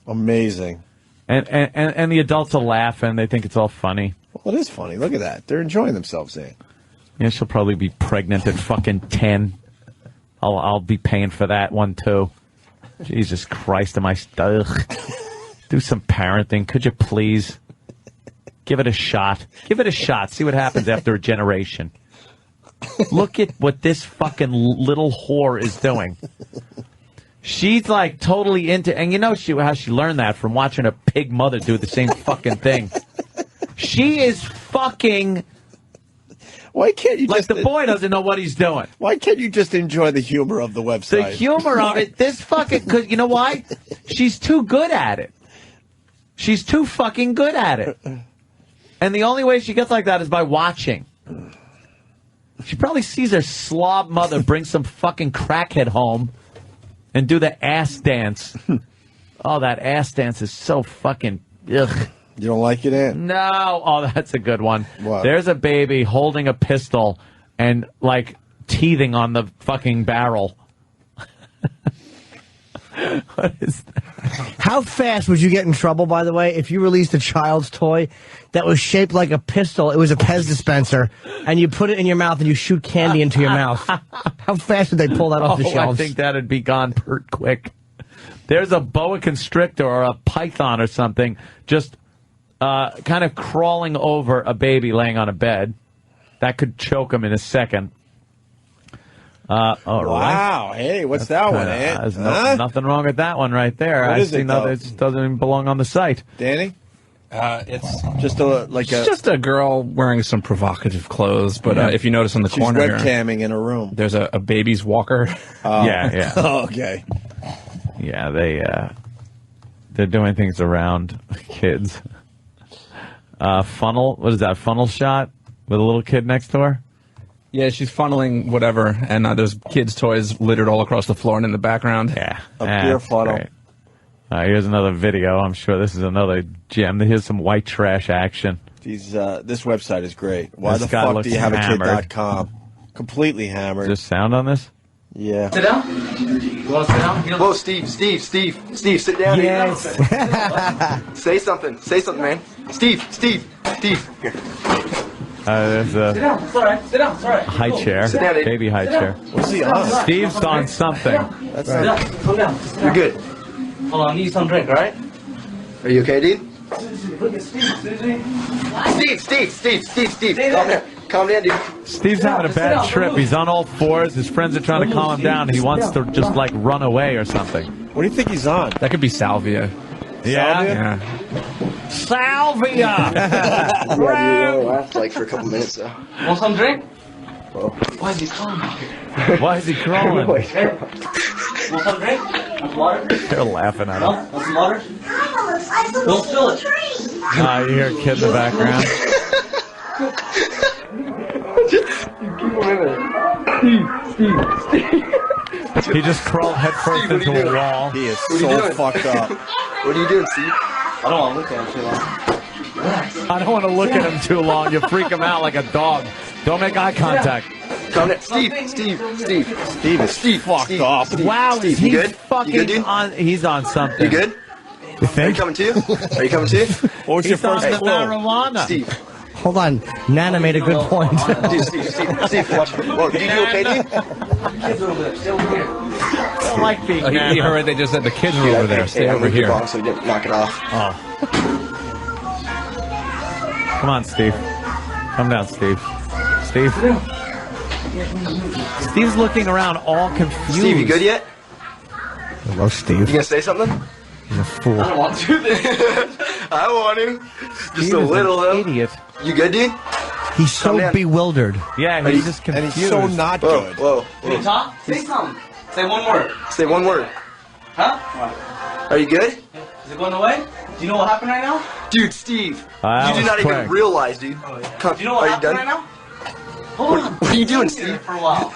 Amazing. And the adults are laughing. They think it's all funny. Well, it is funny. Look at that. They're enjoying themselves, eh? Yeah, she'll probably be pregnant at fucking 10. I'll be paying for that one, too. Jesus Christ, am I... Do some parenting. Could you please? Give it a shot. Give it a shot. See what happens after a generation. Look at what this fucking little whore is doing. She's like totally into, and you know how she learned that from watching her pig mother do the same fucking thing. She is fucking. Why can't you like just... the boy doesn't know what he's doing. Why can't you just enjoy the humor of the website? The humor of it, this fucking, cause you know why? She's too good at it. She's too fucking good at it. And the only way she gets like that is by watching. She probably sees her slob mother bring some fucking crackhead home and do the ass dance. Oh, that ass dance is so fucking... Ugh. You don't like it, Ant? No. Oh, that's a good one. What? There's a baby holding a pistol and, like, teething on the fucking barrel. What is that? How fast would you get in trouble, by the way, if you released a child's toy that was shaped like a pistol? It was a Pez dispenser, and you put it in your mouth and you shoot candy into your mouth. How fast would they pull that off the shelves? I think that'd be gone pert quick. There's a boa constrictor or a python or something just kind of crawling over a baby laying on a bed. That could choke him in a second. All wow. Right. Hey, what's that one, Ant? There's nothing wrong with that one right there. What is it, though? It just doesn't even belong on the site. Danny? It's just just a girl wearing some provocative clothes. But if you notice on the She's corner here, webcamming in a room. there's a baby's walker. Yeah. Oh, okay. Yeah, they're doing things around kids. Funnel, what is that, funnel shot with a little kid next to her? Yeah, she's funneling whatever, and there's kids' toys littered all across the floor and in the background. Yeah. A beer funnel. Here's another video. I'm sure this is another gem. Here's some white trash action. This website is great. Why This the guy fuck looks do you have a hammered. kid.com? Completely hammered. Is there sound on this? Yeah. Sit down. You want to sit down? Whoa, Steve, sit down. Yes. Say something, man. Steve. Here. There's a Sit down. It's all right. Sit down. It's all right. high chair, Sit down, Dave. baby high Sit down. chair. What's he on? Steve's on something. That's Sit down. Calm down. You're good. Hold on. I need some drink. All right. Are you okay, dude? Look at Steve. Steve. Calm down, dude. Steve's having a bad trip. He's on all fours. His friends are trying to calm him down. He wants to just, like, run away or something. What do you think he's on? That could be salvia. Yeah? Salvia! Last like for a couple minutes though. Want some drink? Well, why is he crawling? Why is he crawling? Want some drink? Want some water? They're laughing at No? him. Want some water? Don't spill it. You hear a kid in the background. Steve. He just crawled headfirst Steve, into a wall. He is What are you so doing? fucked up. What are you doing, Steve? I don't want to look at him too long. I don't want to look at him too long. You freak him out like a dog. Don't make eye contact. Calm down. Steve. Steve is fucked up. Wow, Steve, is you he good? fucking You good, dude? on? He's on something. You good? You think? Are you coming too? What was your He's on first the clue? marijuana. Steve. Hold on. Nana made a good point. Dude, Steve, watch me. Whoa, you okay, dude? Kids over there. Stay over here. I don't like being You heard they just said the kids were over there. Stay over here. So you didn't knock it off. Oh. Come on, Steve. Come down, Steve. Steve. Steve's looking around all confused. Steve, you good yet? Hello, You Steve. gonna say something? He's a fool. I don't want to. I want to. Just Steve a is little, an though. idiot. You good, dude? He's so Calm down. bewildered. Yeah, he's just And confused. he's so not good. Whoa. Can you talk? Say something. Say one word. Say one word. Huh? Are you good? Is it going away? Do you know what happened right now? Dude, Steve. That You do was not quick. even realize, dude. Come, Do you know what are you happened done? right now? Hold on. What are you doing, Steve? Steve? For a while.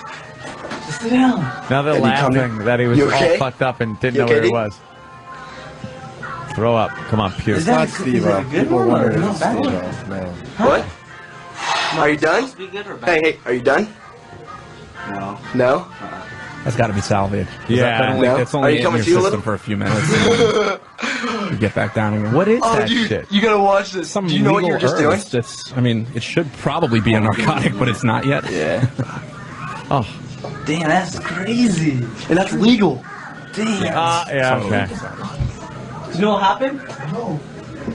Just sit down. Now they're Have you come laughing to- that he was You all okay? fucked up and didn't You know okay, where he dude? was. Throw up. Come on, puke. Is that Not Steve. a good People one or wondering not if bad Steve. one? Man. What? Are you done? Be good or bad? Hey, are you done? No. No? That's got to be salvia. Yeah. No? It's Are only you in coming your to a system little? for a few minutes. You get back down again. What is Oh, that dude, shit? you gotta watch this. Some Do you know what you legal were just doing? herbs. It's, I mean, it should probably be a narcotic, but it's not yet. Yeah. Oh. Damn, that's crazy. And that's legal. Damn. Yeah, okay. Do you know what happened?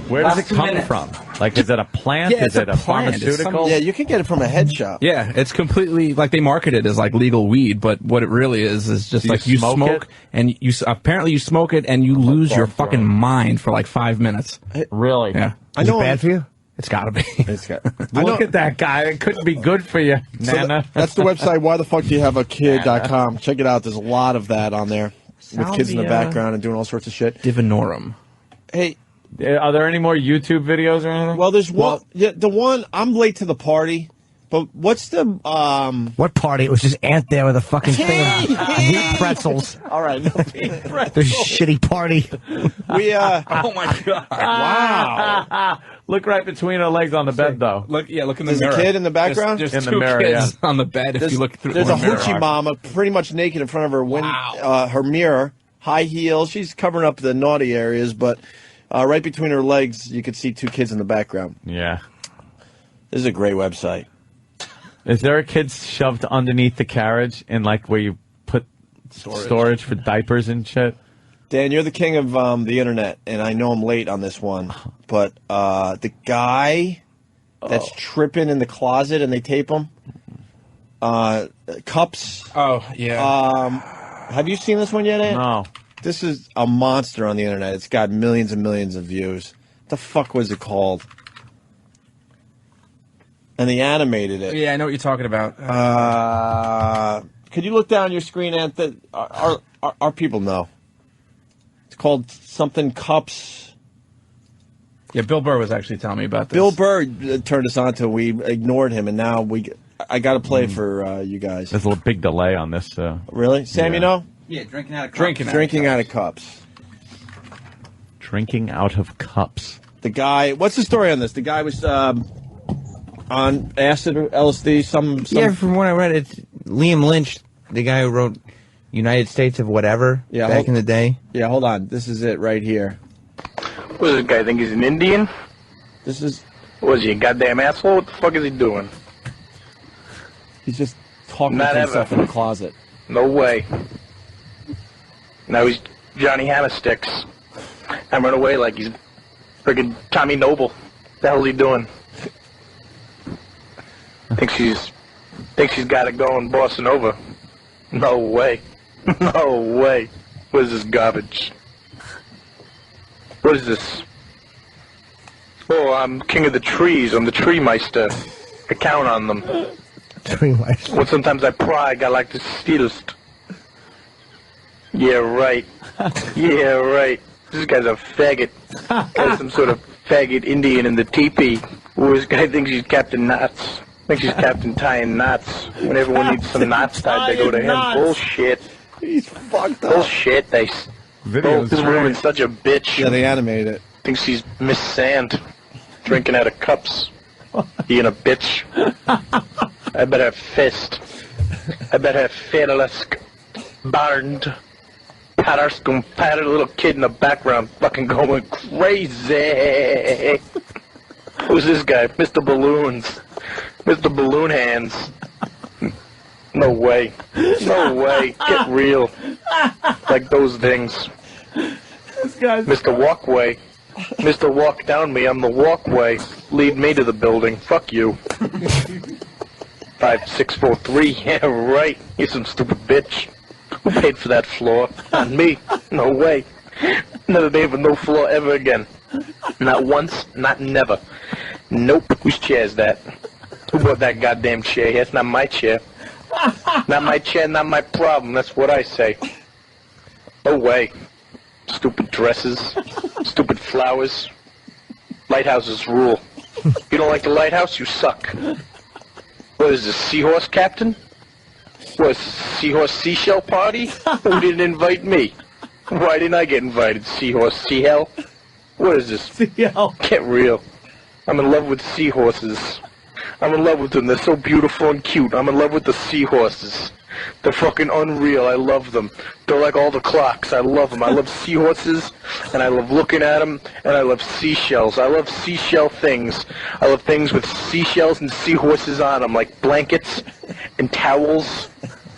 Where does it Last 2 come minutes. from? Like, is it a plant? Yeah, is it's it a a plant. It's pharmaceutical? Yeah, you can get it from a head shop. Yeah, it's completely like they market it as like legal weed, but what it really is just Do you like you smoke smoke it? and you apparently you smoke it and you lose your fucking mind for like 5 minutes. Really? Yeah, Is it bad for you? it's got to be. It's got, Look at that guy. It couldn't be good for you, So Nana. that's the website. Why the fuck do you have a kid.com? Check it out. There's a lot of that on there with kids in the Salvia. background and doing all sorts of shit. Divinorum. Hey, Are there any more YouTube videos or anything? Well, there's one. Yeah, the one I'm late to the party. But what's the What party? It was just Ant there with a fucking thing of wheat pretzels. All right, no wheat pretzels. The shitty party. We Oh my god! Wow. Look right between her legs on the bed, though. Look in the There's mirror. a kid in the background? There's In the two mirror, kids on the bed. If you look through, There's a mirror. hoochie mama pretty much naked in front of her her mirror, high heels. She's covering up the naughty areas, but right between her legs, you could see two kids in the background. Yeah. This is a great website. Is there a kid shoved underneath the carriage in like where you put storage for diapers and shit? Dan, you're the king of the internet, and I know I'm late on this one, but the guy that's tripping in the closet and they tape him, cups. Oh yeah. Have you seen this one yet, Ant? No. This is a monster on the internet. It's got millions and millions of views. What the fuck was it called? And they animated it. Yeah, I know what you're talking about. Could you look down your screen, Ant? Our people know. It's called something Cups. Yeah, Bill Burr was actually telling me about this. Bill Burr turned us on to. We ignored him, and now I got to play it for you guys. There's a little big delay on this. Really, Sam? Yeah. You know? Yeah, drinking out of cups. Drinking out of cups. Drinking out of cups. The guy. What's the story on this? The guy was on acid or LSD. Some. Yeah, from what I read, it's Liam Lynch, the guy who wrote United States of Whatever back in the day. Yeah, hold on. This is it right here. What does this guy think he's an Indian? This is. Was he a goddamn asshole? What the fuck is he doing? He's just talking Not to ever. himself in the closet. No way. Now he's Johnny Hammersticks. And run away like he's friggin' Tommy Noble. The hell's he doing? Thinks she's got it going, bossing over. No way. No way. What is this garbage? What is this? Oh, I'm king of the trees. I'm the tree meister. I count on them. Tree meister. When sometimes I pride, I like to stealest. Yeah, right. Yeah, right. This guy's a faggot. Guy's some sort of faggot Indian in the teepee. Ooh, this guy thinks he's Captain Knots. Thinks he's Captain Tying Knots. When everyone needs some knots tied, they go to him. Bullshit. He's fucked up. Bullshit. This woman's such a bitch. Yeah, they animate it. Thinks she's Miss Sand. Drinking out of cups. Being a bitch. I bet her fist. I bet her fedelisk. Barned. Patterskum patted a little kid in the background fucking going crazy. Who's this guy? Mr. Balloons. Mr. Balloon Hands. No way. No way. Get real. Like those things. Mr. Walkway. Mr. Walk Down Me, I'm the walkway. Lead me to the building. Fuck you. 5643. Yeah, right. You some stupid bitch. Who paid for that floor? Not me. No way. Never paid for no floor ever again. Not once, not never. Nope. Whose chair is that? Who bought that goddamn chair? That's not my chair. Not my chair, not my problem. That's what I say. No way. Stupid dresses. Stupid flowers. Lighthouses rule. You don't like the lighthouse? You suck. What is this, seahorse captain? What is this, seahorse seashell party? Who didn't invite me? Why didn't I get invited, seahorse seahell? What is this? Seahell. Get real. I'm in love with seahorses. I'm in love with them. They're so beautiful and cute. I'm in love with the seahorses. They're fucking unreal. I love them. They're like all the clocks. I love them. I love seahorses, and I love looking at them, and I love seashells. I love seashell things. I love things with seashells and seahorses on them, like blankets and towels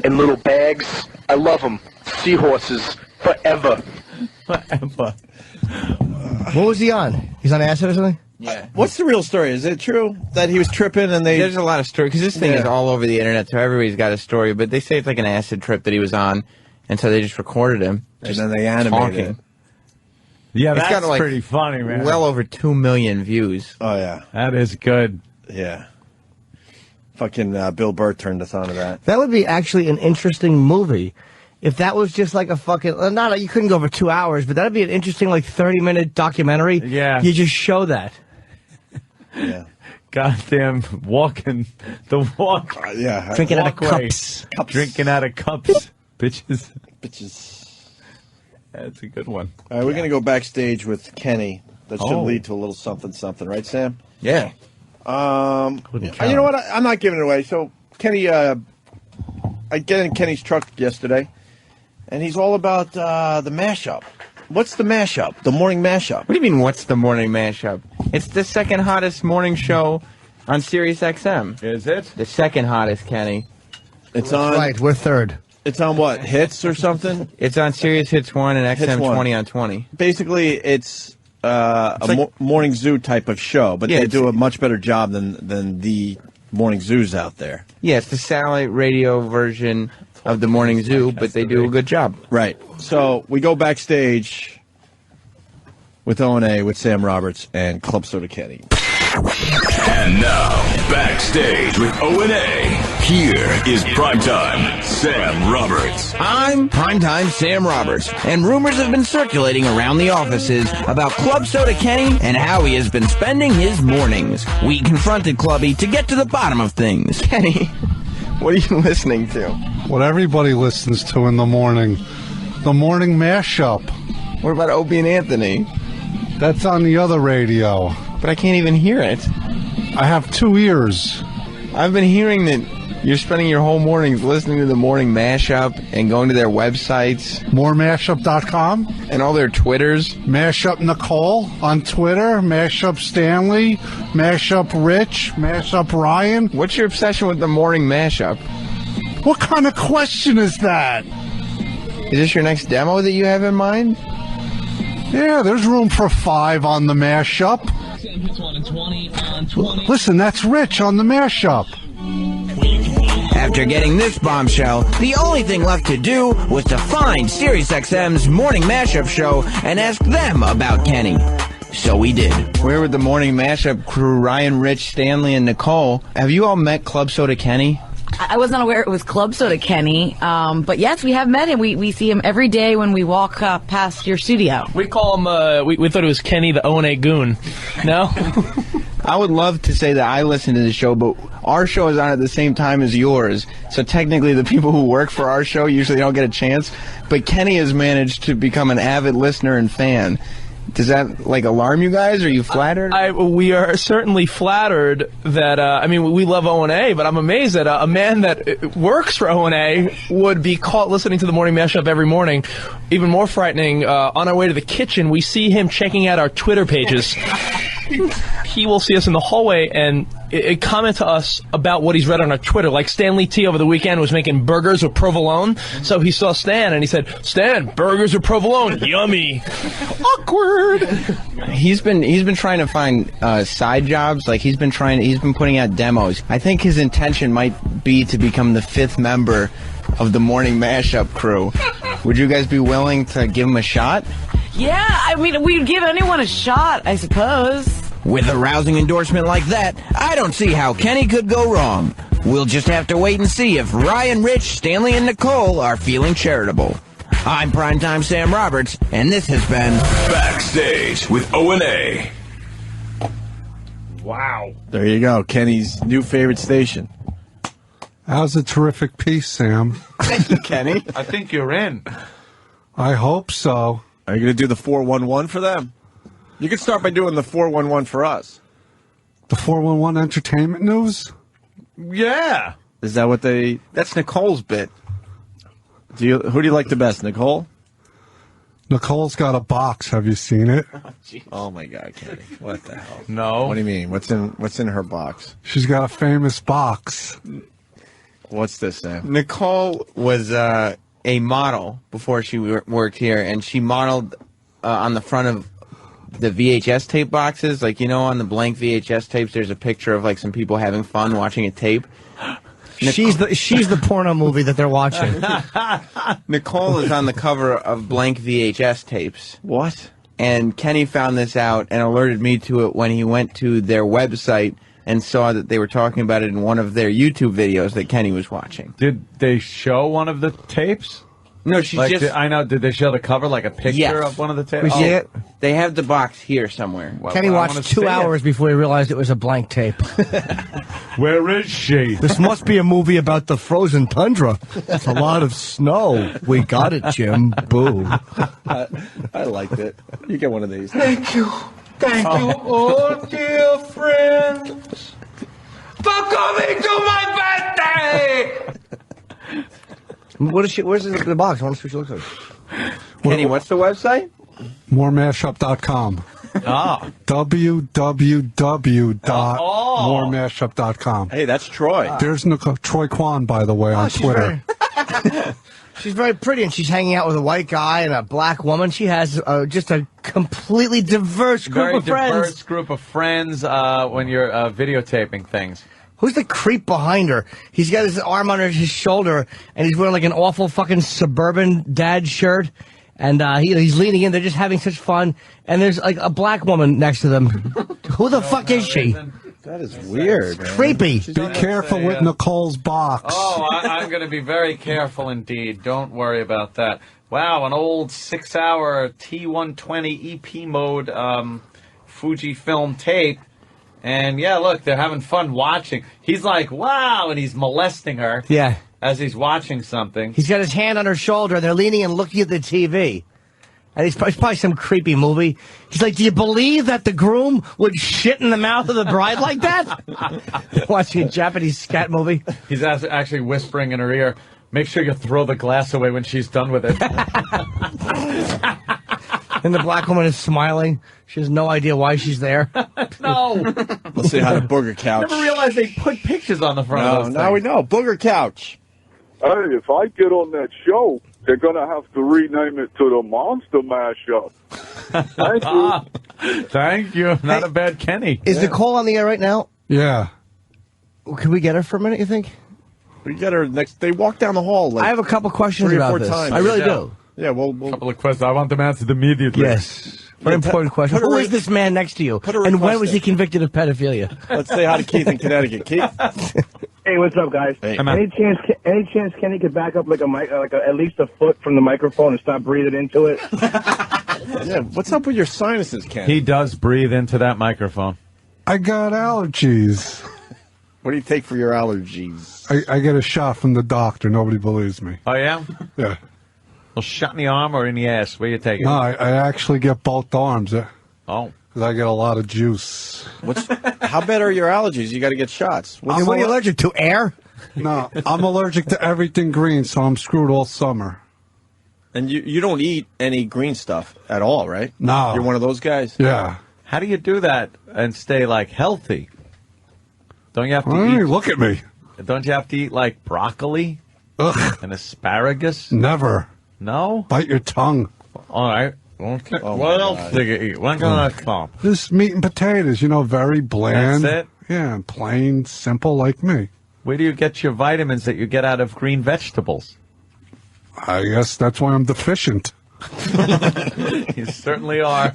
and little bags. I love them. Seahorses. Forever. Forever. What was he on? He's on acid or something? Yeah. What's the real story? Is it true that he was tripping and they... There's a lot of stories, because this thing is all over the internet, so everybody's got a story, but they say it's like an acid trip that he was on, and so they just recorded him. And then they animated it. Yeah, It's that's got, like, pretty funny, man. Well over 2 million views. Oh, yeah. That is good. Yeah. Fucking Bill Burr turned us on to that. That would be actually an interesting movie if that was just like a fucking, you couldn't go for 2 hours, but that'd be an interesting, like, 30-minute documentary. Yeah. You just show that. Yeah. Goddamn walking the walk. Yeah. Drinking out of walkway. cups. Drinking out of cups. Bitches. That's a good one. All right, we're going to go backstage with Kenny. That should lead to a little something, right, Sam? Yeah. You know what? I'm not giving it away. So, Kenny, I get in Kenny's truck yesterday, and he's all about the mashup. What's the mashup? The morning mashup. What do you mean, what's the morning mashup? It's the second hottest morning show on Sirius XM. Is it? The second hottest, Kenny. It's on. Right, we're third. It's on what? Hits or something? It's on Sirius Hits 1 and Hits XM 1. 20 on 20. Basically, it's morning zoo type of show, but they do a much better job than the morning zoos out there. Yeah, it's the satellite radio version of the morning zoo, but they do a good job. Right. So we go backstage with O&A, with Sam Roberts and Club Soda Kenny. And now, backstage with O&A, here is Primetime Sam Roberts. I'm Primetime Sam Roberts, and rumors have been circulating around the offices about Club Soda Kenny and how he has been spending his mornings. We confronted Clubby to get to the bottom of things. Kenny, what are you listening to? What everybody listens to in the morning. The morning mashup. What about Opie and Anthony? That's on the other radio. But I can't even hear it. I have 2 ears. I've been hearing that you're spending your whole mornings listening to the morning mashup and going to their websites. Moremashup.com. And all their Twitters. Mashup Nicole on Twitter. Mashup Stanley. Mashup Rich. Mashup Ryan. What's your obsession with the morning mashup? What kind of question is that? Is this your next demo that you have in mind? Yeah, there's room for 5 on the mashup. Listen, that's Rich on the mashup. After getting this bombshell, the only thing left to do was to find SiriusXM's morning mashup show and ask them about Kenny. So we did. Where would the morning mashup crew, Ryan, Rich, Stanley, and Nicole, have you all met Club Soda Kenny? I was not aware it was Club Soda Kenny, but yes, we have met him. We see him every day when we walk past your studio. We call him, we thought it was Kenny the O&A Goon. No? I would love to say that I listen to the show, but our show is on at the same time as yours, so technically the people who work for our show usually don't get a chance, but Kenny has managed to become an avid listener and fan. Does that, alarm you guys? Are you flattered? We are certainly flattered that, we love O&A, but I'm amazed that a man that works for O&A would be caught listening to the morning mashup every morning. Even more frightening, on our way to the kitchen, we see him checking out our Twitter pages. He will see us in the hallway and comment to us about what he's read on our Twitter. Like Stanley T over the weekend was making burgers with provolone, so he saw Stan and he said, "Stan, burgers with provolone, yummy." Awkward. He's been trying to find side jobs. He's been putting out demos. I think his intention might be to become the 5th member of the morning mashup crew. Would you guys be willing to give him a shot? Yeah, we'd give anyone a shot, I suppose. With a rousing endorsement like that, I don't see how Kenny could go wrong. We'll just have to wait and see if Ryan, Rich, Stanley, and Nicole are feeling charitable. I'm Primetime Sam Roberts, and this has been Backstage with O&A. Wow. There you go. Kenny's new favorite station. That was a terrific piece, Sam. Thank you, Kenny. I think you're in. I hope so. Are you going to do the 411 for them? You could start by doing the 411 for us. The 411 entertainment news? Yeah. Is that what they... That's Nicole's bit. Who do you like the best, Nicole? Nicole's got a box. Have you seen it? Oh my God, Kenny. What the hell? No. What do you mean? What's in her box? She's got a famous box. What's this, Sam? Nicole was a model before she worked here, and she modeled on the front of the VHS tape boxes. On the blank VHS tapes, there's a picture of some people having fun watching a tape. She's the porno movie that they're watching. Nicole is on the cover of blank VHS tapes. What? And Kenny found this out and alerted me to it when he went to their website and saw that they were talking about it in one of their YouTube videos that Kenny was watching. Did they show one of the tapes? No, she's like, just. I know. Did they show the cover, like a picture Yes. of one of the tapes? We see it? They have the box here somewhere. Kenny watched 2 hours before he realized it was a blank tape. Where is she? This must be a movie about the frozen tundra. It's a lot of snow. We got it, Jim. Boo. I liked it. You get one of these. Thank you. Thank you, oh dear friends, for coming to my birthday. What is she? Where's the box? I want to see what she looks like. Kenny, what's the website? Moremashup.com. Ah. www.moremashup.com. Hey, that's Troy. There's Troy Kwan, by the way, on Twitter. She's very pretty, and she's hanging out with a white guy and a black woman. She has just a completely diverse group Very of friends. diverse group of friends when you're videotaping things. Who's the creep behind her? He's got his arm under his shoulder, and he's wearing like an awful fucking suburban dad shirt. And he's leaning in. They're just having such fun. And there's like a black woman next to them. Who the fuck is she? That is weird. Creepy. Be careful with Nicole's box. Oh, I'm going to be very careful indeed. Don't worry about that. Wow, an old 6-hour T120 EP mode Fujifilm tape. And yeah, look, they're having fun watching. He's like, wow, and he's molesting her. Yeah. As he's watching something. He's got his hand on her shoulder, and they're leaning and looking at the TV. And it's probably some creepy movie. He's like, do you believe that the groom would shit in the mouth of the bride like that? Watching a Japanese scat movie. He's actually whispering in her ear, make sure you throw the glass away when she's done with it. And the black woman is smiling. She has no idea why she's there. No. Let's see how to booger couch. Never realized they put pictures on the front of those now we know. Booger couch. Hey, if I get on that show, they're going to have to rename it to the Monster Mashup. Thank you. Thank you. Not a bad Kenny. Is Nicole on the air right now? Yeah. Can we get her for a minute, you think? We get her next. They walk down the hall. Like I have a couple questions 3 or about 4 this. times. I really do. Yeah, well, A couple of questions. I want them answered immediately. Yes. Very important question. Who is this man next to you? Put a And when request was in. he convicted of pedophilia? Let's say hi to Keith in Connecticut. Keith. Hey, what's up, guys? Hey. Any chance Kenny could back up like at least a foot from the microphone and stop breathing into it? Yeah, what's up with your sinuses, Ken? He does breathe into that microphone. I got allergies. What do you take for your allergies? I get a shot from the doctor. Nobody believes me. Oh, yeah? Yeah. Well, shot in the arm or in the ass? Where you take it? No, I actually get both arms. Oh. Because I get a lot of juice. How bad are your allergies? You got to get shots. What are you allergic to? Air? No, I'm allergic to everything green, so I'm screwed all summer. And you don't eat any green stuff at all, right? No. You're one of those guys? Yeah. How do you do that and stay, like, healthy? Don't you have to Hey, eat... look at me. Don't you have to eat, like, broccoli? Ugh. And asparagus? Never. No? Bite your tongue. All right. Okay. Oh, what my else God. do you eat? What can I come? Just meat and potatoes, very bland. That's it? Yeah, plain, simple like me. Where do you get your vitamins that you get out of green vegetables? I guess that's why I'm deficient. You certainly are.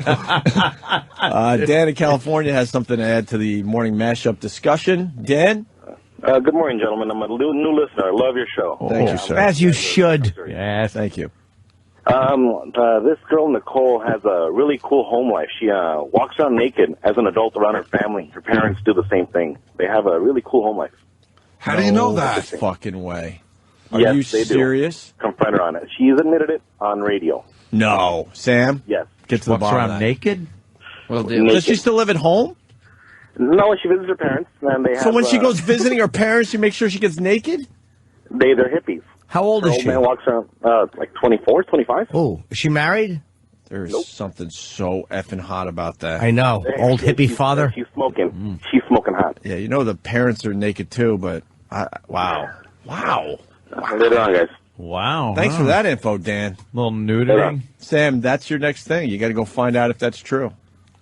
Dan in California has something to add to the morning mashup discussion. Dan? Good morning, gentlemen. I'm a new listener. I love your show. Thank you, sir. As you should. Yes. Thank you. This girl, Nicole, has a really cool home life. She walks around naked as an adult around her family. Her parents do the same thing. They have a really cool home life. How do you know that? Fucking way. Are Yes, you they do. serious? Confront her on it. She's admitted it on radio. No. Sam? Yes. Get to the Walks bottom around of that. naked? Well, Does she still live at home? No, she visits her parents, and they have. So when she goes visiting her parents, you make sure she gets naked? they're hippies. How old Her is old she? man walks around like 24, 25. Oh, is she married? There's something so effing hot about that. I know. Old hippie father. She's smoking. She's smoking hot. Yeah, the parents are naked too, but wow. Later on, guys. Wow. Thanks for that info, Dan. Little nudity. Sam, that's your next thing. You got to go find out if that's true.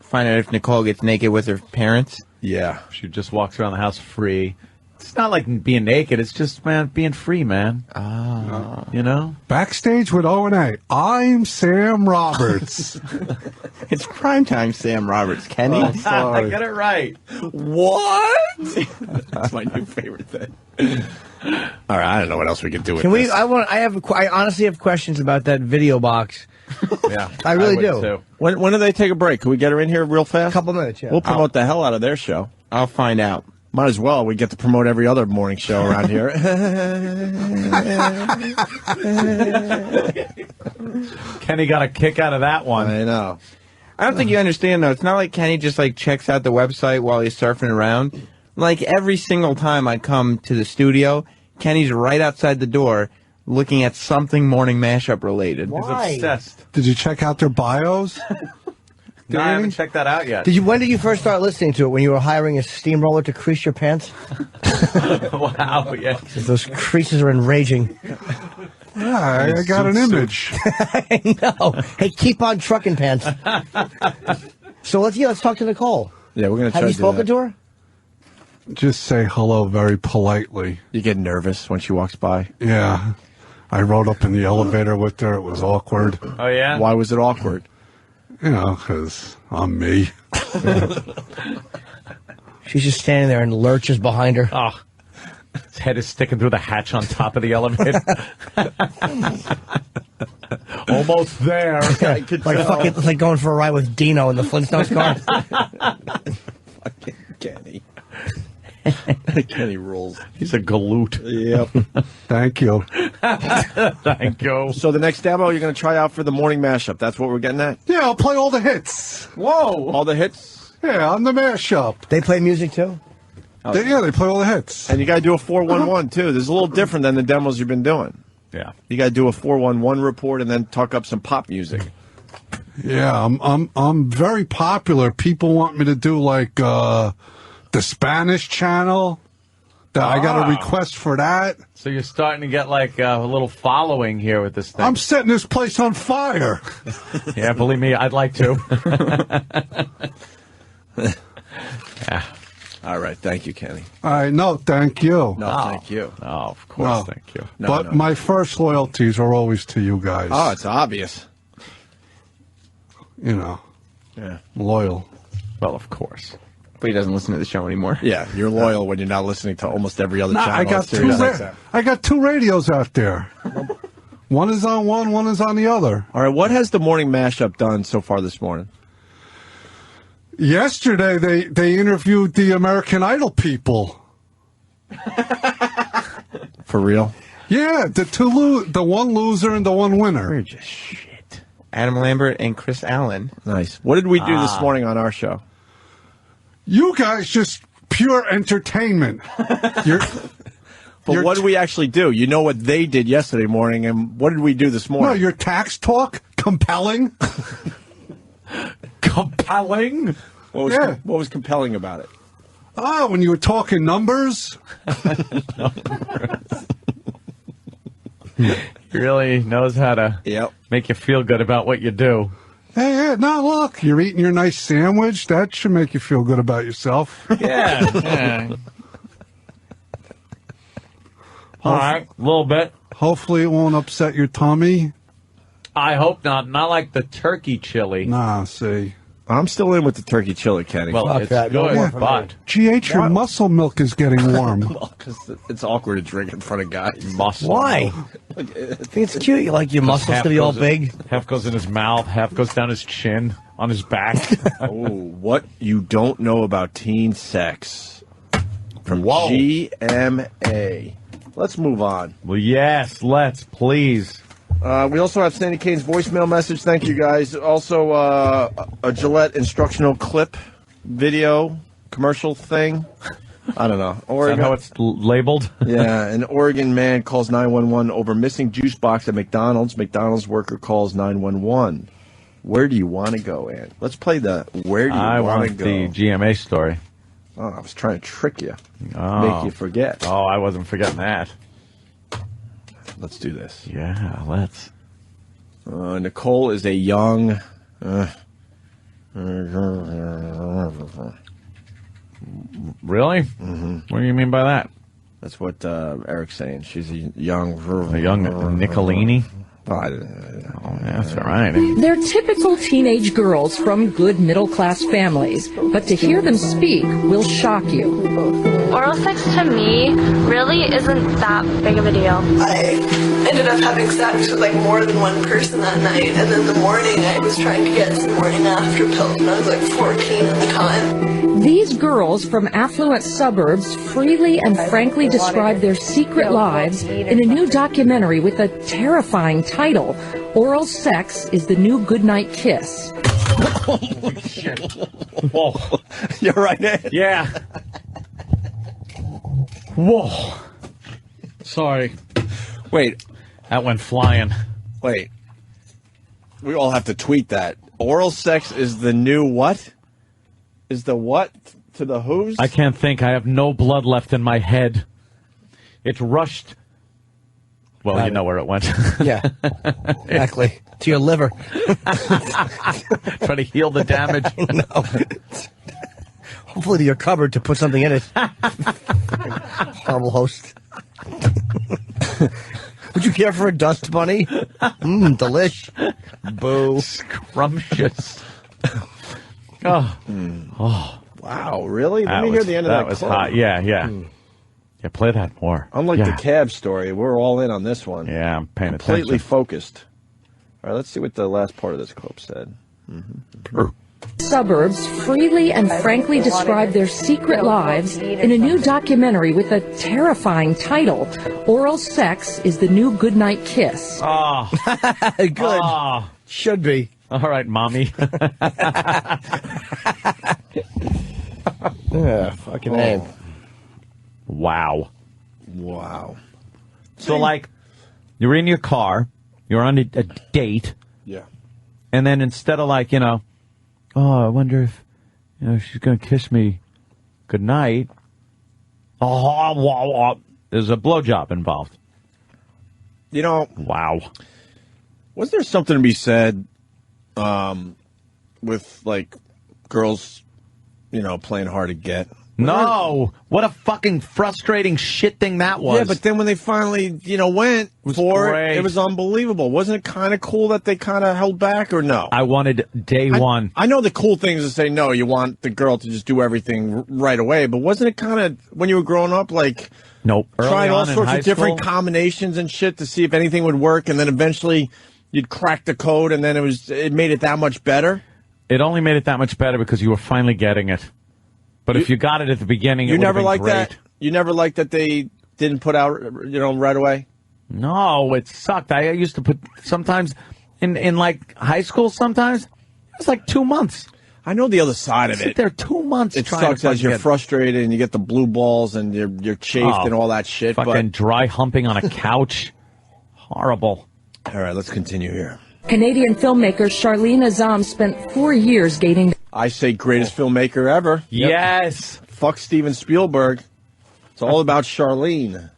Find out if Nicole gets naked with her parents. Yeah. She just walks around the house free. It's not like being naked. It's just, man, being free, man. Oh. You know? Backstage with O&A. I'm Sam Roberts. It's primetime Sam Roberts. Kenny? Oh, sorry. Get it right. What? That's my new favorite thing. All right, I don't know what else we can do with Can we? this. I honestly have questions about that video box. Yeah, I really would do. too. When do they take a break? Can we get her in here real fast? Couple minutes, yeah. We'll promote the hell out of their show. I'll find out. Might as well. We get to promote every other morning show around here. Kenny got a kick out of that one. I know. I don't think you understand, though. It's not like Kenny just, like, checks out the website while he's surfing around. Like, every single time I come to the studio, Kenny's right outside the door looking at something morning mashup related. Why? He's obsessed. Did you check out their bios? No, I haven't checked that out yet. When did you first start listening to it? When you were hiring a steamroller to crease your pants? Wow, yeah. Those creases are enraging. Yeah, I got an image. I know. Hey, keep on trucking pants. So let's talk to Nicole. Yeah, we're going to try Have you to do spoken that. to her? Just say hello very politely. You get nervous when she walks by? Yeah. I rode up in the elevator with her. It was awkward. Oh, yeah? Why was it awkward? You know, because I'm me. She's just standing there and lurches behind her. Oh, his head is sticking through the hatch on top of the elevator. Almost there. It's like going for a ride with Dino in the Flintstones car. Fucking Kenny. Kenny rules. He's a galoot. Yep. Thank you. Thank you. So the next demo you're going to try out for the morning mashup. That's what we're getting at? Yeah, I'll play all the hits. Whoa. All the hits? Yeah, on the mashup. They play music too? They play all the hits. And you got to do a 411 too. This is a little different than the demos you've been doing. Yeah. You got to do a 411 report and then talk up some pop music. Yeah, I'm very popular. People want me to do like the Spanish channel. I got a request for that. So you're starting to get like a little following here with this thing. I'm setting this place on fire. Yeah, believe me, I'd like to. Yeah. All right, thank you, Kenny. All right, no, thank you. No, thank you. Oh, of course, thank you. But my first loyalties are always to you guys. Oh, it's obvious. You know. Yeah. Loyal. Well, of course. But he doesn't listen to the show anymore. Yeah, you're loyal when you're not listening to almost every other channel. I got two radios out there. One is on one is on the other. All right, what has the morning mashup done so far this morning? Yesterday, they interviewed the American Idol people. For real? Yeah, the one loser and the one winner. We're just shit. Adam Lambert and Chris Allen. Nice. What did we do this morning on our show? You guys just pure entertainment. But what did we actually do? You know what they did yesterday morning, and what did we do this morning? No, your tax talk, compelling. Compelling? What was compelling about it? Oh, when you were talking numbers. He really knows how to make you feel good about what you do. Hey, now look, you're eating your nice sandwich. That should make you feel good about yourself. Yeah. All right, a little bit. Hopefully it won't upset your tummy. I hope not. Not like the turkey chili. Nah, see. I'm still in with the turkey chili, Kenny. Well, it's good, but... GH, your muscle milk is getting warm. Because it's awkward to drink in front of guys. Muscle. Why? I think it's cute. You like your muscles to be all big. Half goes in his mouth, half goes down his chin, on his back. Oh, what you don't know about teen sex. From GMA. Let's move on. Well, yes, let's, please. We also have Sandy Kane's voicemail message. Thank you, guys. Also, a Gillette instructional clip video commercial thing. I don't know. Is that how it's labeled? Yeah, an Oregon man calls 911 over missing juice box at McDonald's. McDonald's worker calls 911. Where do you want to go, Ann? Let's play the where do you want to go? the GMA story. Oh, I was trying to trick you. Oh. Make you forget. Oh, I wasn't forgetting that. Let's do this. Yeah, let's. Nicole is a young... Really? Mm-hmm. What do you mean by that? That's what Eric's saying. She's a young... A young Nicolini? That's all right. They're typical teenage girls from good middle-class families, but to hear them speak will shock you. Oral sex to me really isn't that big of a deal. I ended up having sex with like more than one person that night, and then the morning I was trying to get some morning after pills when I was like 14 at the time. These girls from affluent suburbs freely and frankly describe their secret lives in a new documentary with a terrifying title, Oral Sex is the New Goodnight Kiss. Holy shit. Whoa. You're right, Ed. Yeah. Whoa. Sorry. Wait. That went flying. Wait. We all have to tweet that. Oral sex is the new what? Is the what to the who's? I can't think. I have no blood left in my head. It rushed. Well, you know where it went. Yeah. Exactly. To your liver. Try to heal the damage. No. Hopefully to your cupboard to put something in it. Horrible host. Would you care for a dust bunny? Delish. Boo. Scrumptious. Oh. Oh. Wow, really? Let me hear the end of that. That was clip. hot. Yeah. Yeah, play that more. Unlike Yeah. the cab story, we're all in on this one. Yeah, I'm paying Completely attention. focused. All right, let's see what the last part of this clip said. Suburbs freely and frankly describe their secret lives in a new documentary with a terrifying title, Oral Sex is the New Goodnight Kiss. Oh. Good. Oh. Should be. All right, mommy. Yeah, fucking name. Wow. Wow. So, like, you're in your car, you're on a date, Yeah. and then instead of like, oh, I wonder if, she's going to kiss me goodnight, there's a blowjob involved. Wow. Was there something to be said with, like, girls, playing hard to get? No. What a fucking frustrating shit thing that was. Yeah, but then when they finally, went for it, it was unbelievable. Wasn't it kind of cool that they kind of held back, or no? I wanted day one. I know the cool thing is to say, no, you want the girl to just do everything right away, but wasn't it kind of, when you were growing up, like... Nope. Trying all sorts of different school, combinations and shit to see if anything would work, and then eventually you'd crack the code, and then it made it that much better? It only made it that much better because you were finally getting it. But if you got it at the beginning, it you would have never been liked great. that. You never liked that they didn't put out, right away. No, it sucked. I used to put sometimes in like high school. Sometimes it was like 2 months. I know the other side of Sit it. there 2 months. It trying sucks to as you're get frustrated and you get the blue balls and you're chafed and all that shit. Fucking But dry humping on a couch. Horrible. all right, let's continue here. Canadian filmmaker Charlene Azam spent 4 years dating... I say greatest filmmaker ever. Yes. Fuck Steven Spielberg. It's all about Charlene.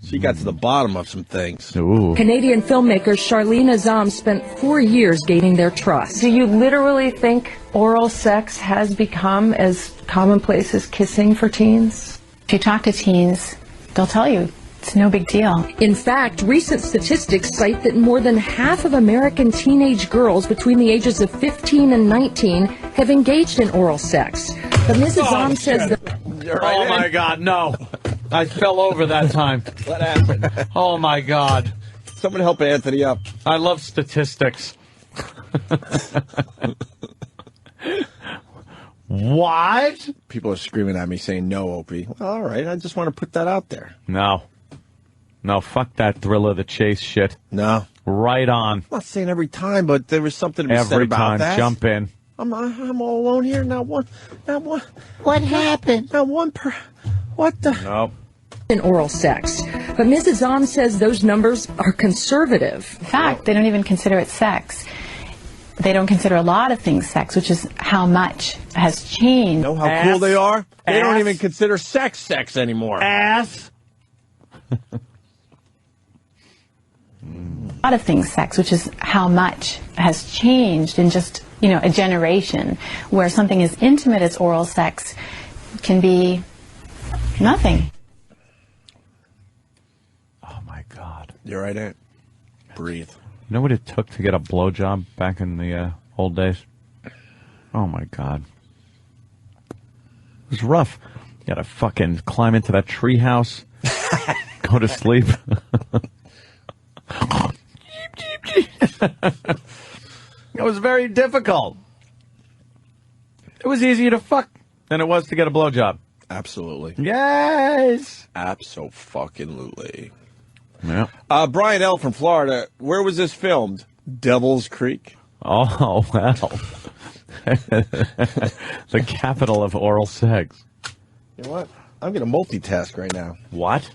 She got to the bottom of some things. Ooh. Canadian filmmaker Charlene Azam spent 4 years gaining their trust. Do you literally think oral sex has become as commonplace as kissing for teens? If you talk to teens, they'll tell you it's no big deal. In fact, recent statistics cite that more than half of American teenage girls between the ages of 15 and 19 have engaged in oral sex. But Ms. Azam says that... Oh, my God, no. I fell over that time. What happened? Oh, my God. Someone help Anthony up. I love statistics. What? People are screaming at me saying no, Opie. Well, all right, I just want to put that out there. No, fuck that thrill of the chase shit. No. Right on. I'm not saying every time, but there was something to be said Every about time. that. Jump in. I'm all alone here. Not one. What happened? Not one What the? No. In oral sex. But Ms. Azam says those numbers are conservative. In fact, they don't even consider it sex. They don't consider a lot of things sex, which is how much has changed. Know how cool they are? They don't even consider sex anymore. Ass. A lot of things sex, which is how much has changed in just, a generation, where something as intimate as oral sex can be nothing. Oh, my God. You're right, Aunt. breathe. You know what it took to get a blowjob back in the old days? Oh, my God. It was rough. You got to fucking climb into that tree house, go to sleep. It was very difficult. It was easier to fuck than it was to get a blowjob. Absolutely. Yes. Abso-fucking-lutely. Yeah. Brian L. from Florida, where was this filmed? Devil's Creek. Oh, well. The capital of oral sex. You know what? I'm going to multitask right now. What?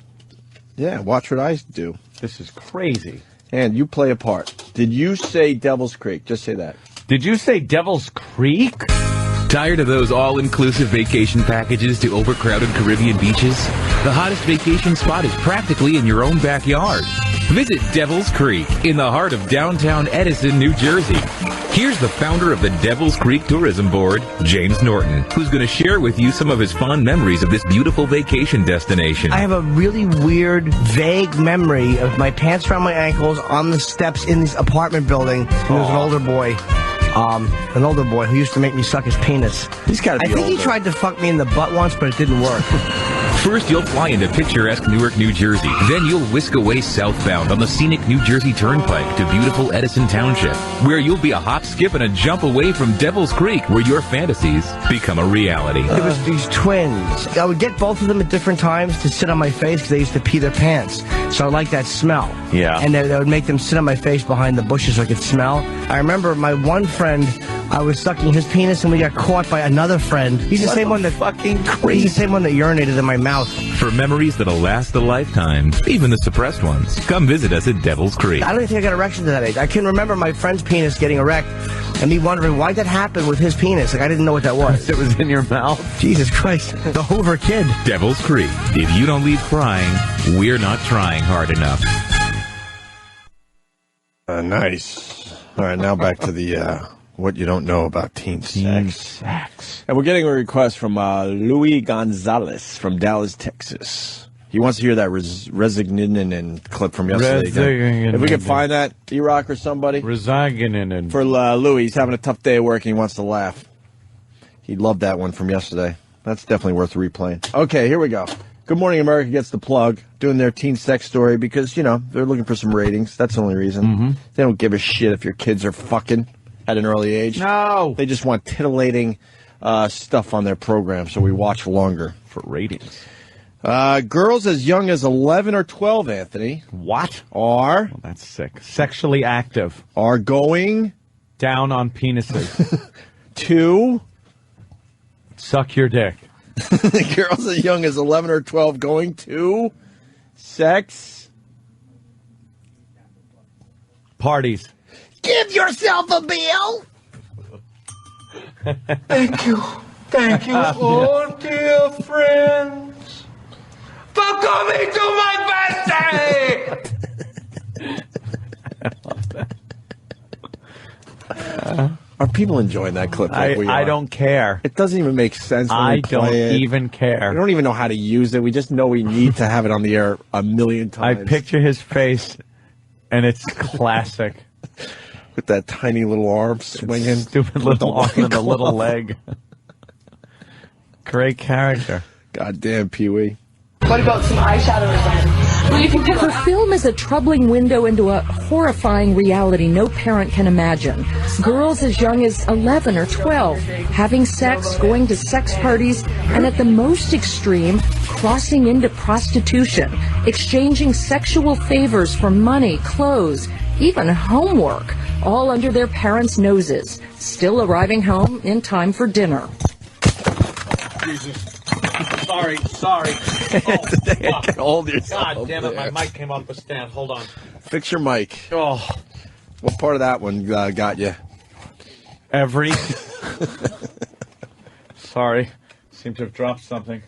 Yeah, watch what I do. This is crazy. And you play a part. Did you say Devil's Creek? Just say that. Did you say Devil's Creek? Tired of those all-inclusive vacation packages to overcrowded Caribbean beaches? The hottest vacation spot is practically in your own backyard. Visit Devil's Creek in the heart of downtown Edison, New Jersey. Here's the founder of the Devil's Creek Tourism Board, James Norton, who's going to share with you some of his fond memories of this beautiful vacation destination. I have a really weird, vague memory of my pants around my ankles on the steps in this apartment building. And there was an older boy who used to make me suck his penis. He's got to be I think older. he tried to fuck me in the butt once, but it didn't work. First, you'll fly into picturesque Newark, New Jersey. Then you'll whisk away southbound on the scenic New Jersey Turnpike to beautiful Edison Township, where you'll be a hop, skip, and a jump away from Devil's Creek, where your fantasies become a reality. It was these twins. I would get both of them at different times to sit on my face because they used to pee their pants. So I liked that smell. Yeah. And they would make them sit on my face behind the bushes so I could smell. I remember my one friend, I was sucking his penis and we got caught by another friend. He's the same one that fucking crazy. He's the same one that urinated in my mouth. For memories that'll last a lifetime, even the suppressed ones, come visit us at Devil's Creek. I don't even think I got erections at that age. I can remember my friend's penis getting erect and me wondering why that happened with his penis. Like, I didn't know what that was. It was in your mouth. Jesus Christ. The Hoover kid. Devil's Creek. If you don't leave crying, we're not trying hard enough. Nice. All right, now back to the what you don't know about teen sex. And we're getting a request from Louis Gonzalez from Dallas, Texas. He wants to hear that Resignin clip from yesterday. If we can find that, E-Rock or somebody. Resignin. For Louis, he's having a tough day at work and he wants to laugh. He loved that one from yesterday. That's definitely worth replaying. Okay, here we go. Good Morning America gets the plug, doing their teen sex story because, you know, they're looking for some ratings. That's the only reason. Mm-hmm. They don't give a shit if your kids are fucking at an early age. No. They just want titillating stuff on their program, so we watch longer. For ratings. Girls as young as 11 or 12, Anthony. What? Are. Well, that's sick. Sexually active. Are going. Down on penises. To. Suck your dick. Girls as young as 11 or 12 going to. Sex. Parties. Give yourself a bill. Thank you. Thank you, oh dear friends, for coming to my birthday. I love that. Are people enjoying that clip like we are? I don't care. It doesn't even make sense when we don't play it. even care. We don't even know how to use it. We just know we need to have it on the air a million times. I picture his face, and it's classic. With that tiny little arm swinging. Stupid little arm and a little leg. Great character. Goddamn, Pee-wee. What about some eyeshadow or something? What do you think Her film is a troubling window into a horrifying reality no parent can imagine. Girls as young as 11 or 12 having sex, going to sex parties, and at the most extreme, crossing into prostitution, exchanging sexual favors for money, clothes, even homework, all under their parents' noses, still arriving home in time for dinner. Jesus. Sorry. Oh, can hold yourself. God damn it, my mic came off the stand. Hold on. Fix your mic. Oh. What part of that one got you? Every. Sorry. Seem to have dropped something.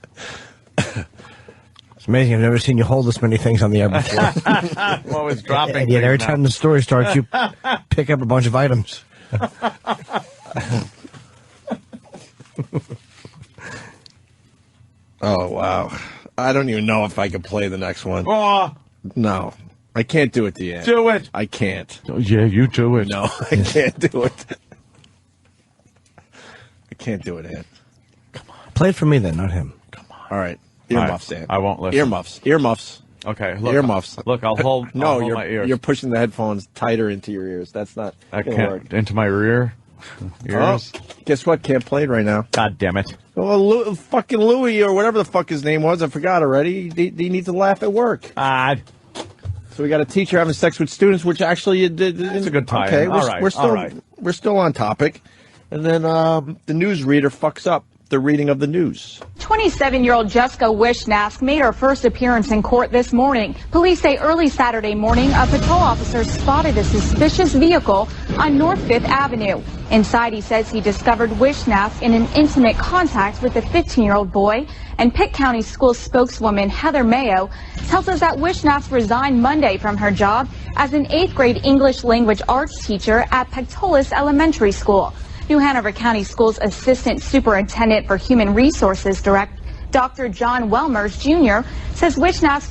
It's amazing. I've never seen you hold this many things on the air before. I'm always dropping And yet every things time the story starts, you pick up a bunch of items. Oh, wow. I don't even know if I could play the next one. Oh. No. I can't do it to you. Do it. I can't. Oh, yeah, you do it. No, I can't do it. I can't do it, Ant. Play it for me then, not him. All right. Earmuffs, Ant. I won't listen. Earmuffs. Okay. Look, Earmuffs. Look, I'll hold. No, I'll hold my ears. you're pushing the headphones tighter into your ears. That's not I gonna can't work. into my rear. Ears. Oh, guess what? Can't play it right now. God damn it. Well, fucking Louis or whatever the fuck his name was, I forgot already. He needs to laugh at work. So we got a teacher having sex with students, which actually it's a good time. Okay, All right, we're still on topic. And then the newsreader fucks up the reading of the news. 27-year-old Jessica Wishnask made her first appearance in court this morning. Police say early Saturday morning, a patrol officer spotted a suspicious vehicle on North 5th Avenue. Inside, he says he discovered Wishnask in an intimate contact with a 15-year-old boy. And Pitt County School spokeswoman Heather Mayo tells us that Wishnask resigned Monday from her job as an 8th grade English language arts teacher at Pectolis Elementary School. New Hanover County Schools Assistant Superintendent for Human Resources Dr. John Welmers Jr. says Wishnask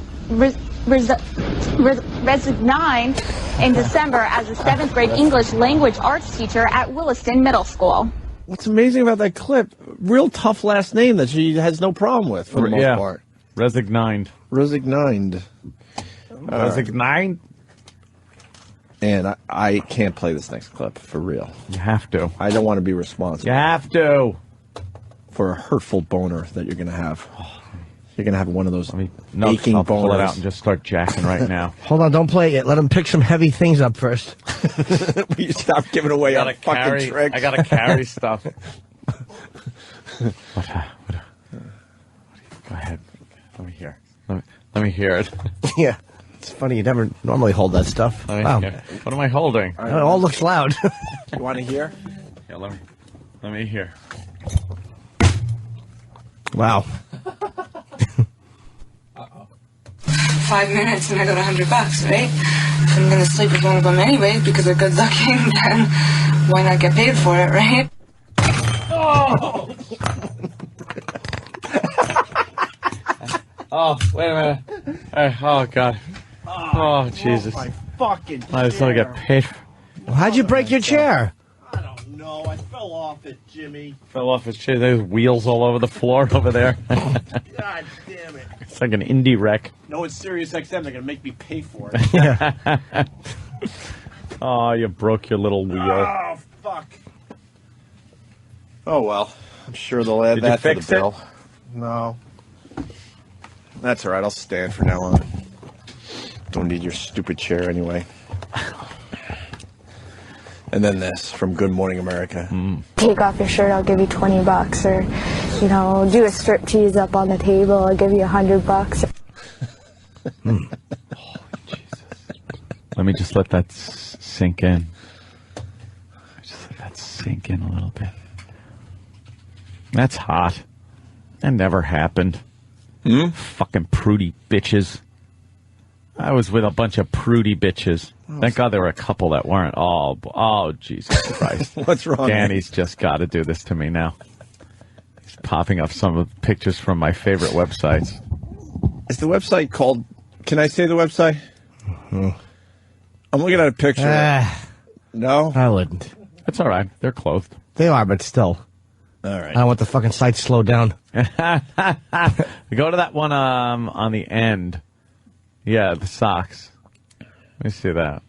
resigned in December as a 7th grade English language arts teacher at Williston Middle School. What's amazing about that clip, real tough last name that she has no problem with for the most part. Resigned. Resigned. Resigned. And I can't play this next clip, for real. You have to. I don't want to be responsible. You have to. For a hurtful boner that you're going to have. You're going to have one of those aching I'll boners. pull it out and just start jacking right now. Hold on, don't play it yet. Let him pick some heavy things up first. Will you stop giving away our fucking tricks? I gotta carry stuff. Go ahead. Let me hear. Let me hear it. Yeah. It's funny, you never normally hold that stuff. Wow. What am I holding? It all looks loud. You want to hear? Yeah, let me hear. Wow. 5 minutes and I got $100, right? I'm gonna sleep with one of them anyways because they're good looking. Then why not get paid for it, right? Oh! Oh, wait a minute. Oh, God. Oh, Jesus. My fucking I just want to get paid. How'd you break your chair? I don't know. I fell off it, Jimmy. Fell off his chair. There's wheels all over the floor over there. God damn it. It's like an indie wreck. No, it's Sirius XM. They're going to make me pay for it. Yeah. Oh, you broke your little wheel. Oh, fuck. Oh, well. I'm sure they'll add Did that you to fix the bill. No. That's all right. I'll stand for now on. Don't need your stupid chair anyway. And then this from Good Morning America. Take off your shirt, I'll give you $20, or, you know, do a strip tease up on the table, I'll give you $100. Oh, Jesus. Let me just let that sink in. Just let that sink in a little bit. That's hot. That never happened. Fucking prudy bitches. I was with a bunch of prudy bitches. Thank God there were a couple that weren't. Oh, Jesus Christ. What's wrong? Danny's just got to do this to me now. He's popping up some of the pictures from my favorite websites. Is the website called... Can I say the website? I'm looking at a picture. No? I wouldn't. That's all right. They're clothed. They are, but still. All right. I don't want the fucking site to slow down. Go to that one on the end. Yeah, the socks. Let me see that.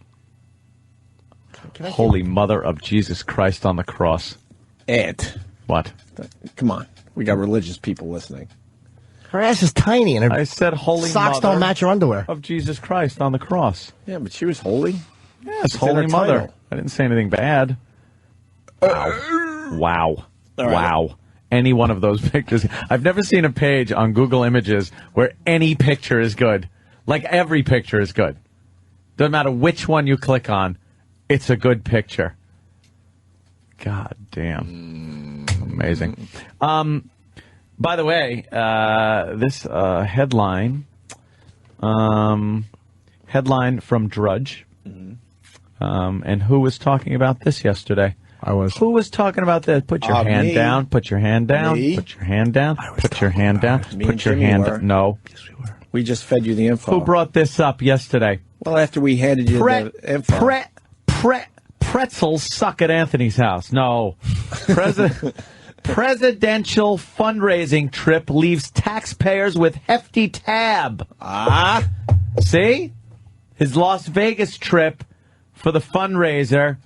Holy Mother of Jesus Christ on the cross. Ant. What? Come on. We got religious people listening. Her ass is tiny, and her I said Holy socks Mother don't match her underwear. of Jesus Christ on the cross. Yeah, but she was holy. Yes, It's in Holy her Mother. title. I didn't say anything bad. Wow. All right. Wow. Any one of those pictures. I've never seen a page on Google Images where any picture is good. Like every picture is good. Doesn't matter which one you click on, it's a good picture. God damn. Amazing. By the way, this headline from Drudge. And who was talking about this yesterday? I was. Who was talking about this? Put your hand me. down. Put your hand down. Me? Put your hand down. Put your hand down. Me Put and your Jimmy hand were. down. No. We just fed you the info. Who brought this up yesterday? Well, after we handed you the info. Pretzels suck at Anthony's house. No. Presidential fundraising trip leaves taxpayers with hefty tab. See? His Las Vegas trip for the fundraiser,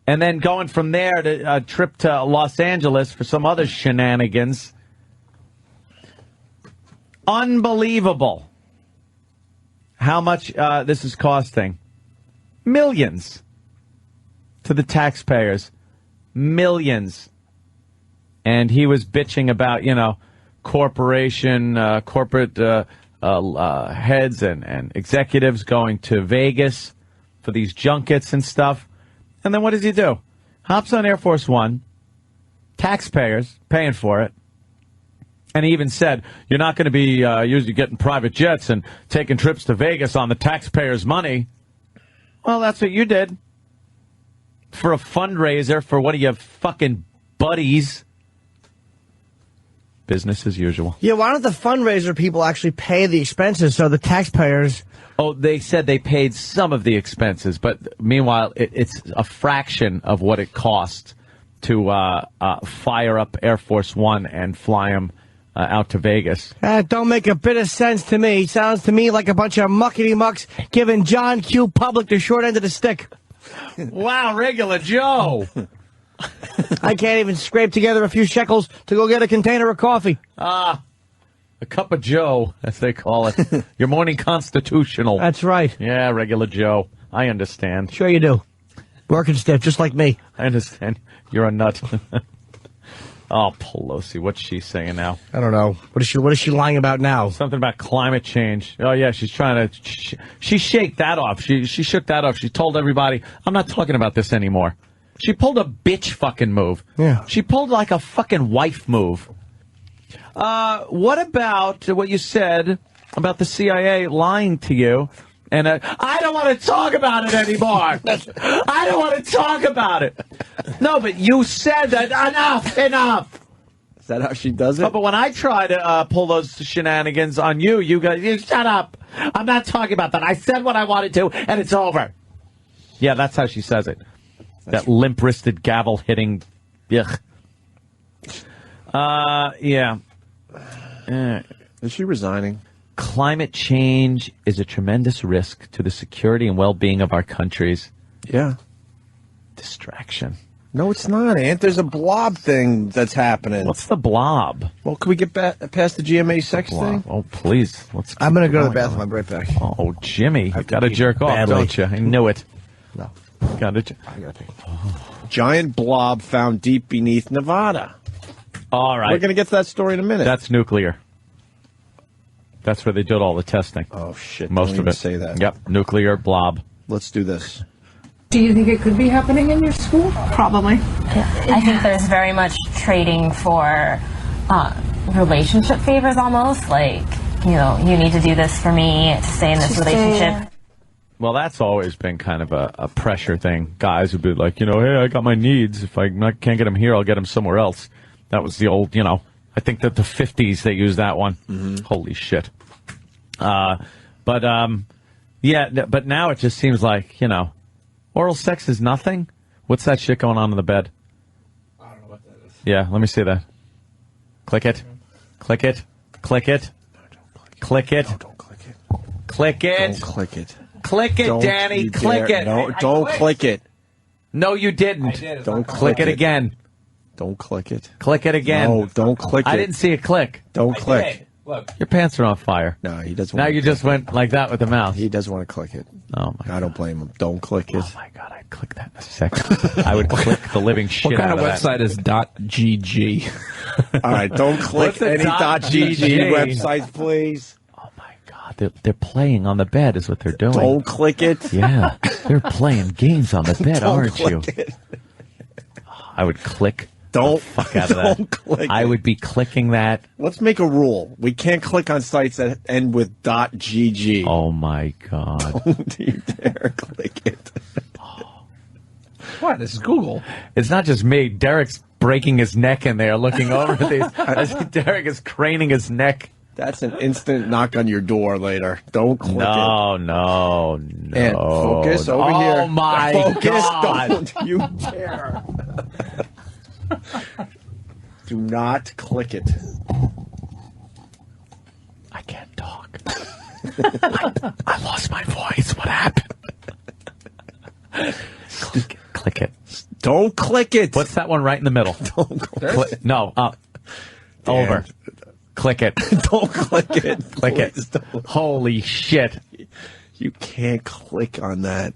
and then going from there to a trip to Los Angeles for some other shenanigans. Unbelievable how much this is costing. Millions to the taxpayers. Millions. And he was bitching about, corporate heads and executives going to Vegas for these junkets and stuff. And then what does he do? Hops on Air Force One, taxpayers paying for it. And he even said, you're not going to be usually getting private jets and taking trips to Vegas on the taxpayers' money. Well, that's what you did. For a fundraiser for one of your fucking buddies. Business as usual. Yeah, why don't the fundraiser people actually pay the expenses so the taxpayers... Oh, they said they paid some of the expenses, but meanwhile, it's a fraction of what it cost to fire up Air Force One and fly them out to Vegas. That don't make a bit of sense to me. Sounds to me like a bunch of muckety-mucks giving John Q. Public the short end of the stick. Wow, regular Joe. I can't even scrape together a few shekels to go get a container of coffee. A cup of Joe, as they call it. Your morning constitutional. That's right. Yeah, regular Joe. I understand. Sure you do. Working stiff, just like me. I understand. You're a nut. Oh, Pelosi, what's she saying now? I don't know. What is she lying about now? Something about climate change. Oh, yeah, she's trying to... She shook that off. She shook that off. She told everybody, I'm not talking about this anymore. She pulled a bitch fucking move. Yeah. She pulled like a fucking wife move. What about what you said about the CIA lying to you? And I don't want to talk about it anymore. I don't want to talk about it. No, but you said that. Enough. Is that how she does it? Oh, but when I try to pull those shenanigans on you, you shut up. I'm not talking about that. I said what I wanted to, and it's over. Yeah, that's how she says it. That limp-wristed gavel-hitting... Ugh. Yeah. Is she resigning? Climate change is a tremendous risk to the security and well-being of our countries. Yeah. Distraction. No, it's not, Ant. There's a blob thing that's happening. What's the blob? Well, can we get past the GMA sex thing? Oh, please. I'm going to go to the bathroom. I'll be right back. Oh, Jimmy. You've got to jerk off, don't you? I knew it. No. Got it. I got to pee. Giant blob found deep beneath Nevada. All right. We're going to get to that story in a minute. That's nuclear. That's where they did all the testing. Oh, shit. Most Don't of even it. say that. Yep. Nuclear blob. Let's do this. Do you think it could be happening in your school? Probably. I think there's very much trading for relationship favors almost. Like, you need to do this for me to stay in this relationship. Well, that's always been kind of a pressure thing. Guys would be like, hey, I got my needs. If I can't get them here, I'll get them somewhere else. That was the old, I think that the 50s they used that one. Mm-hmm. Holy shit. Yeah, but now it just seems like, oral sex is nothing. What's that shit going on in the bed? I don't know what that is. Yeah, let me see that. Click it. Click it. Click it. Click it. No, don't click it. Click it. Don't click it. Click it, Danny. Click it. No, don't click it. No, you didn't. Don't click it again. Don't click it. Click it again. No, don't click it. I didn't see a click. Don't click. Look. Your pants are on fire. No, he doesn't. Now you just went like that with the mouse. He doesn't want to click it. Oh my! I don't blame him. Don't click it. Oh my God! I'd click that in a second. I would click the living shit What kind out of of website is .gg? All right, don't click any .gg websites, please. Oh my God! They're playing on the bed, is what they're doing. Don't click it. Yeah, they're playing games on the bed, aren't you? It. I would click. Don't fuck out of that. Don't click I would be clicking that. Let's make a rule. We can't click on sites that end with .gg. Oh my God! Don't you dare click it. What? This is Google. It's not just me. Derek's breaking his neck in there, looking over at these. As Derek is craning his neck. That's an instant knock on your door later. Don't click it. No. And focus over here. Oh, my God. Don't you dare. Do not click it. I can't talk. I lost my voice. What happened? Click it. Don't click it. What's that one right in the middle? Don't click it. No, up. Over. Click it. Don't click it. Click it. Holy shit. You can't click on that.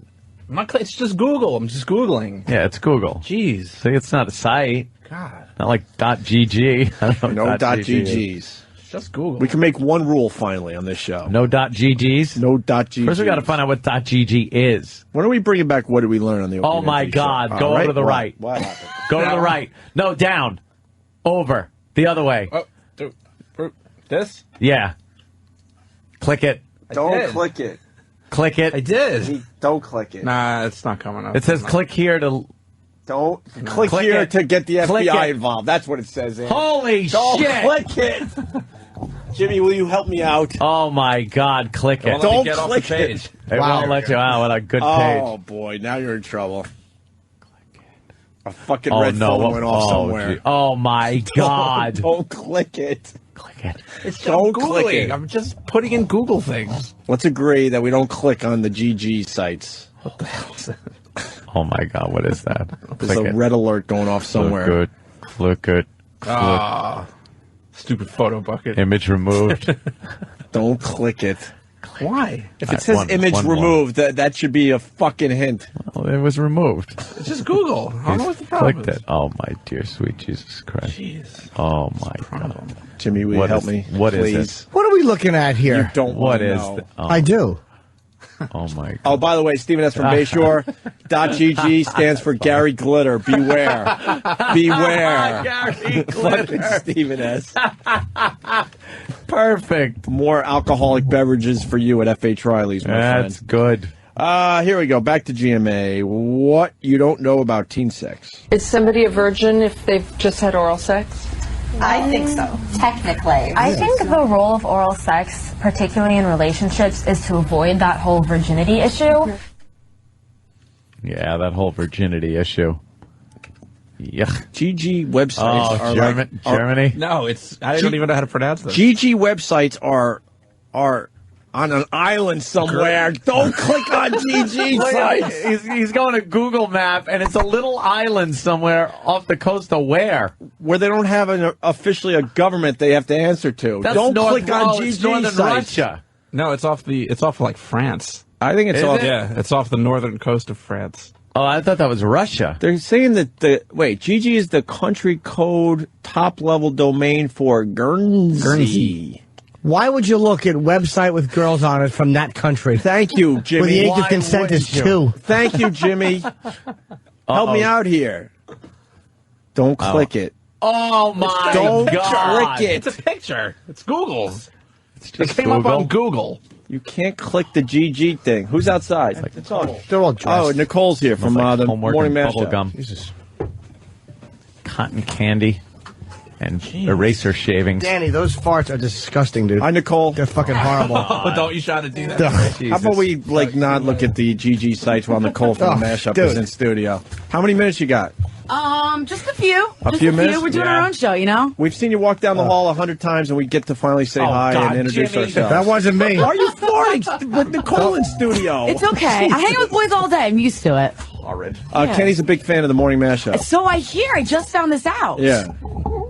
It's just Google. I'm just Googling. Yeah, it's Google. Jeez. See, it's not a site. God. Not like .gg. I don't know No what .ggs. It's just Google. We can make one rule finally on this show. No .ggs? No .ggs. First, we got to find out what .gg is. When are we bringing back What Did We Learn on the Opie Oh, my Anthony Show? God. All Go over to the right. What happened? Go to the right. No, down. Over. The other way. Oh, this? Yeah. Click it. Don't click it. Click it. I did. Don't click it. Nah, it's not coming up. It says click here to... Don't click here it. to get the Click FBI it. involved. That's what it says. Holy Don't shit. click it. Jimmy, will you help me out? Oh, my God. Click it. Don't click it. It won't let you out. What a good page. Oh, boy. Now you're in trouble. A fucking Oh, red no. phone went off somewhere. Gee. Oh, my God. Don't click it. Click it. It's just Don't Googling. click it. I'm just putting in Google things. Let's agree that we don't click on the GG sites. What the hell is that? Oh, my God. What is that? There's a red alert going off somewhere. Click it. Click it. Ah, stupid photo bucket. Image removed. Don't click it. Why? If it says image removed, that should be a fucking hint. Well, it was removed. It's just Google. I don't know what the problem Clicked is. it. Oh, my dear sweet Jesus Christ. Jeez. Oh, my God. Jimmy, will you help me? What please? is it? What are we looking at here? You don't What wanna is know. I do. Oh, my God. Oh, by the way, Stephen S. from Bayshore. .gg stands for Gary Glitter. Beware. Beware. Gary Fucking Stephen S. Perfect. More alcoholic beverages for you at F.H. Riley's, my That's friend. good. Here we go. Back to GMA. What you don't know about teen sex. Is somebody a virgin if they've just had oral sex? I think so. Technically. I think the role of oral sex, particularly in relationships, is to avoid that whole virginity issue. Yeah, that whole virginity issue. Yuck. GG websites are Germany? No, I don't even know how to pronounce this. GG websites are on an island somewhere. Don't click on GG sites. He's going to Google Map, and it's a little island somewhere off the coast of where? Where they don't have officially a government they have to answer to. That's Don't North, click on it's GG Northern sites. Russia. No, it's off like France. I think it's Is off. it? Yeah, it's off the northern coast of France. Oh, I thought that was Russia. They're saying that GG is the country code top level domain for Guernsey. Why would you look at website with girls on it from that country? Thank you, Jimmy. Where the age Why of consent is wouldn't you? 2. Thank you, Jimmy. Help me out here. Don't click it. Oh, my Don't God. click it. It's a picture. It's Google's. It's It just came up Google. on Google. You can't click the GG thing. Who's outside? They're all dressed. Oh, Nicole's here from Smells like the homework Morning and Mash. bubble gum. Cotton candy and eraser shavings. Danny, those farts are disgusting, dude. Hi, Nicole. They're fucking horrible. Oh, don't you try to do that. How about we not look at the GG sites while Nicole from the Mashup is in studio? How many minutes you got? Just a few. A few minutes? We're doing our own show, you know? We've seen you walk down the hall 100 times, and we get to finally say hi God, and introduce Jimmy. ourselves. That wasn't me. Why are you farting with Nicole in studio? It's okay. I hang out with boys all day. I'm used to it. Yeah. Kenny's a big fan of the Morning Mashup. So I hear. I just found this out. Yeah.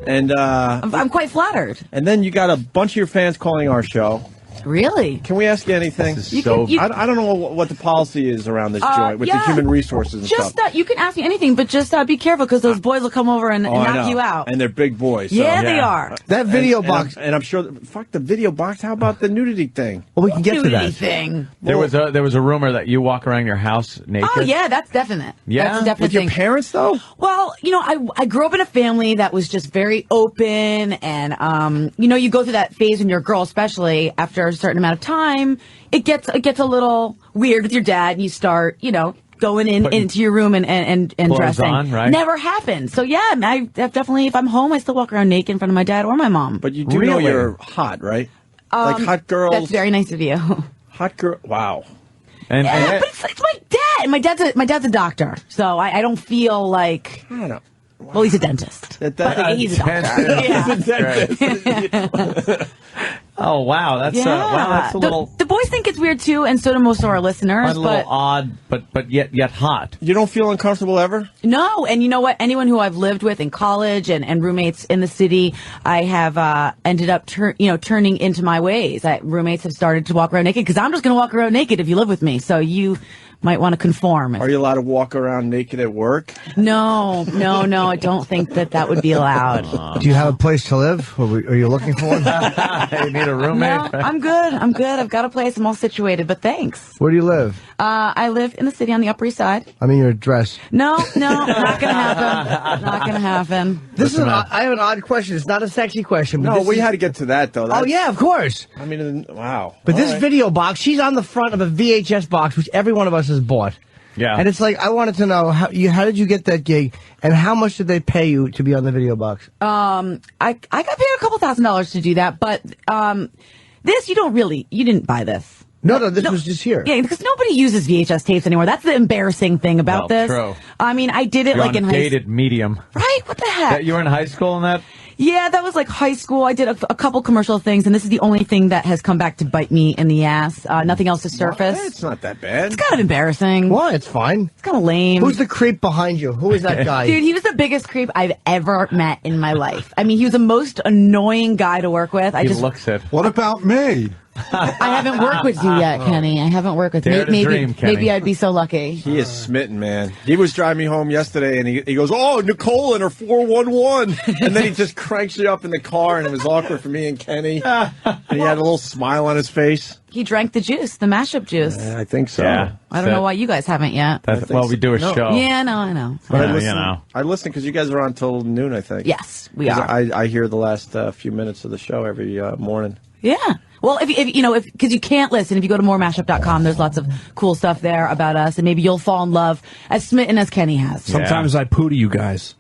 And I'm quite flattered. and then you got a bunch of your fans calling our show. Really? Can we ask you anything? I don't know what the policy is around this joint with the human resources and just stuff. you can ask me anything, but just be careful because those boys will come over and I knock know. you out. And they're big boys. So. Yeah, they are. That video box. And I'm sure. Fuck the video box. How about the nudity thing? Well, we can get to Nudity that. thing. There was a rumor that you walk around your house naked. Oh yeah, that's definite. Yeah? That's a definite With your thing. parents, though? Well, I grew up in a family that was just very open, and you go through that phase when you're a girl, especially after a certain amount of time. It gets a little weird with your dad, and you start, going into your room and dressing. On, right? Never happened. So yeah, I definitely, if I'm home, I still walk around naked in front of my dad or my mom. But you do know you're hot, right? Like hot girls. That's very nice of you. Hot girl. Wow. And, Yeah, but it's my dad. My dad's a doctor, so I don't feel like. I don't know. Well, he's a dentist. But he's a doctor. Yeah. Oh wow, that's a little. The boys think it's weird too, and so do most of our listeners. A little odd, but yet hot. You don't feel uncomfortable ever? No, and you know what? Anyone who I've lived with in college and roommates in the city, I have ended up turning into my ways. Roommates have started to walk around naked because I'm just going to walk around naked if you live with me. So you might want to conform. Are you allowed to walk around naked at work? No, I don't think that would be allowed. Do you have a place to live? Are you looking for one? You need a roommate? No, I'm good. I've got a place. I'm all situated, but thanks. Where do you live? I live in the city on the Upper East Side. I mean your address. No, not gonna happen. Not gonna happen. I have an odd question. It's not a sexy question. But No, we had to get to that though. Oh yeah, of course. I mean, wow. But All this right. video box, she's on the front of a VHS box, which every one of us has bought. Yeah. And it's like, I wanted to know, how did you get that gig, and how much did they pay you to be on the video box? I got paid a couple $1,000s to do that, but this you didn't buy this. No, this was just here. Yeah, because nobody uses VHS tapes anymore. That's the embarrassing thing about this. True. I mean, I did it You're like in on dated medium. Right? What the heck? You were in high school in that? Yeah, that was like high school. I did a couple commercial things, and this is the only thing that has come back to bite me in the ass. Nothing else has surfaced. It's not that bad. It's kind of embarrassing. Why? It's fine. It's kind of lame. Who's the creep behind you? Who is that guy? Dude, he was the biggest creep I've ever met in my life. I mean, he was the most annoying guy to work with. He looks it. What about me? I haven't worked with you yet, Kenny. I haven't worked with Dare to dream, Kenny. Maybe I'd be so lucky. He is smitten, man. He was driving me home yesterday, and he goes, "Oh, Nicole and her 411," and then he just cranks you up in the car, and it was awkward for me and Kenny. And he had a little smile on his face. He drank the juice, the mashup juice. I think so. Yeah. I don't know why you guys haven't yet. We do a show. Yeah, no, I know. But Yeah, I listen because you guys are on till noon, I think. Yes, we 'Cause are. I hear the last few minutes of the show every morning. Yeah. Well, if because you can't listen, if you go to moremashup.com, there's lots of cool stuff there about us, and maybe you'll fall in love as smitten as Kenny has. Sometimes I poo to you guys.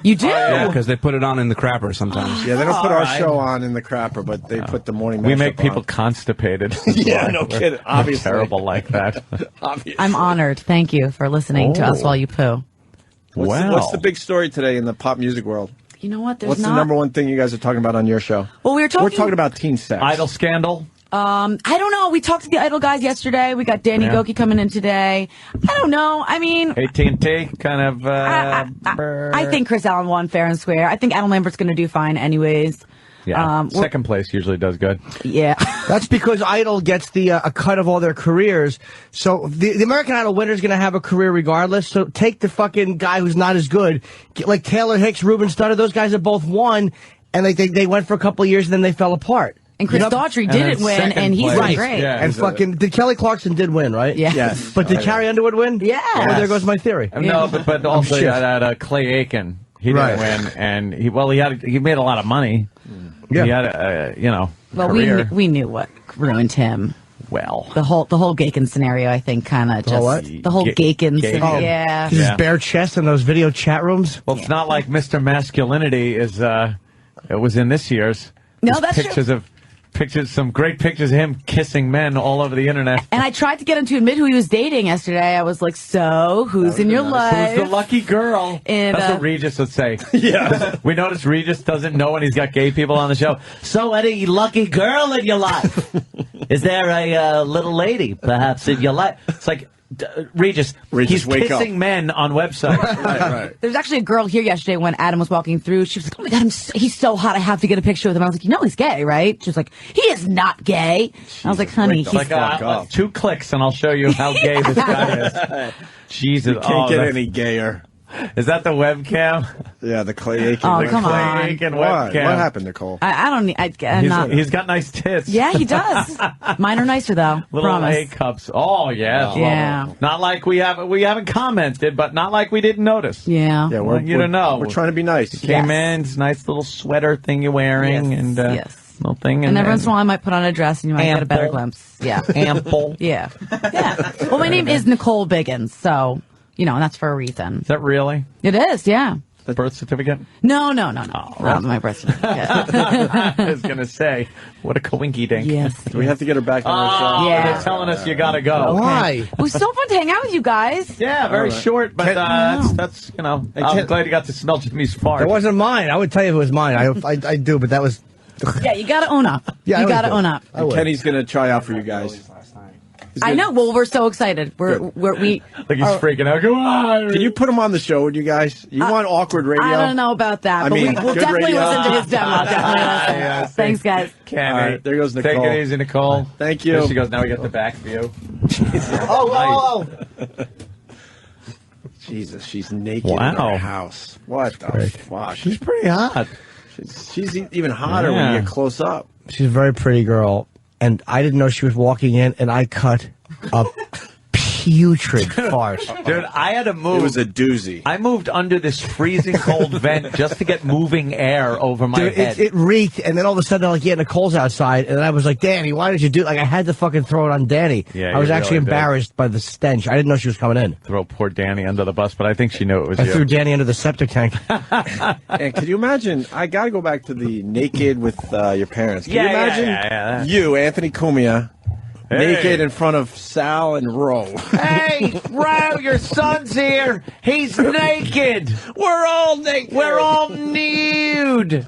You do? Yeah, because they put it on in the crapper sometimes. Yeah, they don't put our show on in the crapper, but they put the morning. We make mashup people on. constipated. Yeah, no kidding. We're Obviously. terrible like that. Obviously. I'm honored. Thank you for listening to us while you poo. What's the big story today in the pop music world? You know what? There's What's not. the number one thing you guys are talking about on your show? Well, we're talking about teen sex. Idol scandal. I don't know. We talked to the Idol guys yesterday. We got Danny Goki coming in today. I don't know. I mean, AT&T kind of. I think Chris Allen won fair and square. I think Adam Lambert's going to do fine anyways. Yeah. Second place usually does good. Yeah. That's because Idol gets a cut of all their careers. So the American Idol winner is going to have a career regardless. So take the fucking guy who's not as good. Like Taylor Hicks, Ruben Studdard, those guys have both won. And they went for a couple of years and then they fell apart. And Chris Daughtry didn't win, and he's doing great. Yeah, and did Kelly Clarkson did win, right? Yeah. Yes. But did Carrie Underwood win? Yeah. Oh, there goes my theory. No, but also shit. that Clay Aiken, he didn't win, and he made a lot of money. Yeah. He had a Well, career. we knew what ruined him. Well, the whole Gaken scenario, I think, kind of just what? the whole Gaken scenario. Yeah. His bare chest in those video chat rooms. Well, it's not like Mr. Masculinity is. It was in this year's. No, There's that's pictures true. of. Some great pictures of him kissing men all over the internet. And I tried to get him to admit who he was dating yesterday. I was like, so, who's in your life? Who's the lucky girl? And, that's what Regis would say. Yeah. We notice Regis doesn't know when he's got gay people on the show. So, any lucky girl in your life? Is there a little lady, perhaps, in your life? It's like, Regis he's wake kissing up. men on websites. Right. There's actually a girl here yesterday when Adam was walking through. She was like, oh my God, he's so hot. I have to get a picture with him. I was like, you know he's gay, right? She was like, he is not gay. I was like, honey, wake the he's fuck up. 2 clicks and I'll show you how gay this guy is. Jesus. You can't get that's- any gayer. Is that the webcam? Yeah, the Clay Aiken. Oh, webcam. come on. Clay Aiken What? webcam. What happened, Nicole? I don't need, I'm not. He's got nice tits. Yeah, he does. Mine are nicer though. Little Promise. A cups. Oh, yes. Yeah. Not like we haven't commented, but not like we didn't notice. Yeah. Yeah, Well, you don't know. We're trying to be nice. Came in, it's a nice little sweater thing you're wearing, Yes, and yes. little thing. And every once in a while I might put on a dress and you might get a better Ample. glimpse. Yeah. Ample. Yeah. Yeah. Well, my name is Nicole Biggins, so, and that's for a reason. Is that really? It is, yeah. birth certificate? No. Not my birth certificate. I was going to say, what a coinky dink. Yes. Do we have to get her back on our show? Yeah. They're telling us you got to go. Why? It was so fun to hang out with you guys. Yeah, very short, but that's I'm glad you got to smell Jimmy's fart. It wasn't mine. I would tell you if it was mine. I do, but that was... Yeah, you got to own up. Yeah, you got to own up. Kenny's going to try out for you guys. I know. Well, we're so excited. We like he's freaking out. Come on! Can you put him on the show with you guys? You want awkward radio? I don't know about that, but we'll definitely listen to his demo. Definitely. Thanks, guys. Kenny. All right, there goes Nicole. Take it easy, Nicole. Thank you. There she goes. Now we get the back view. Oh. Jesus, she's naked in her house. What the fuck? She's pretty hot. She's even hotter when you get close up. She's a very pretty girl, and I didn't know she was walking in, and I cut a putrid fart. Dude, I had to move. It was a doozy. I moved under this freezing cold vent just to get moving air over my head. It reeked, and then all of a sudden, like, Nicole's outside, and I was like, Danny, why did you do it? Like, I had to fucking throw it on Danny. Yeah, I was you actually really did. embarrassed by the stench. I didn't know she was coming in. Throw poor Danny under the bus, but I think she knew it was I you. threw Danny under the septic tank. And can you imagine? I got to go back to the naked with your parents. Can you imagine you, Anthony Cumia, naked in front of Sal and Ro? Hey, Ro, your son's here. He's naked. We're all naked. We're all nude.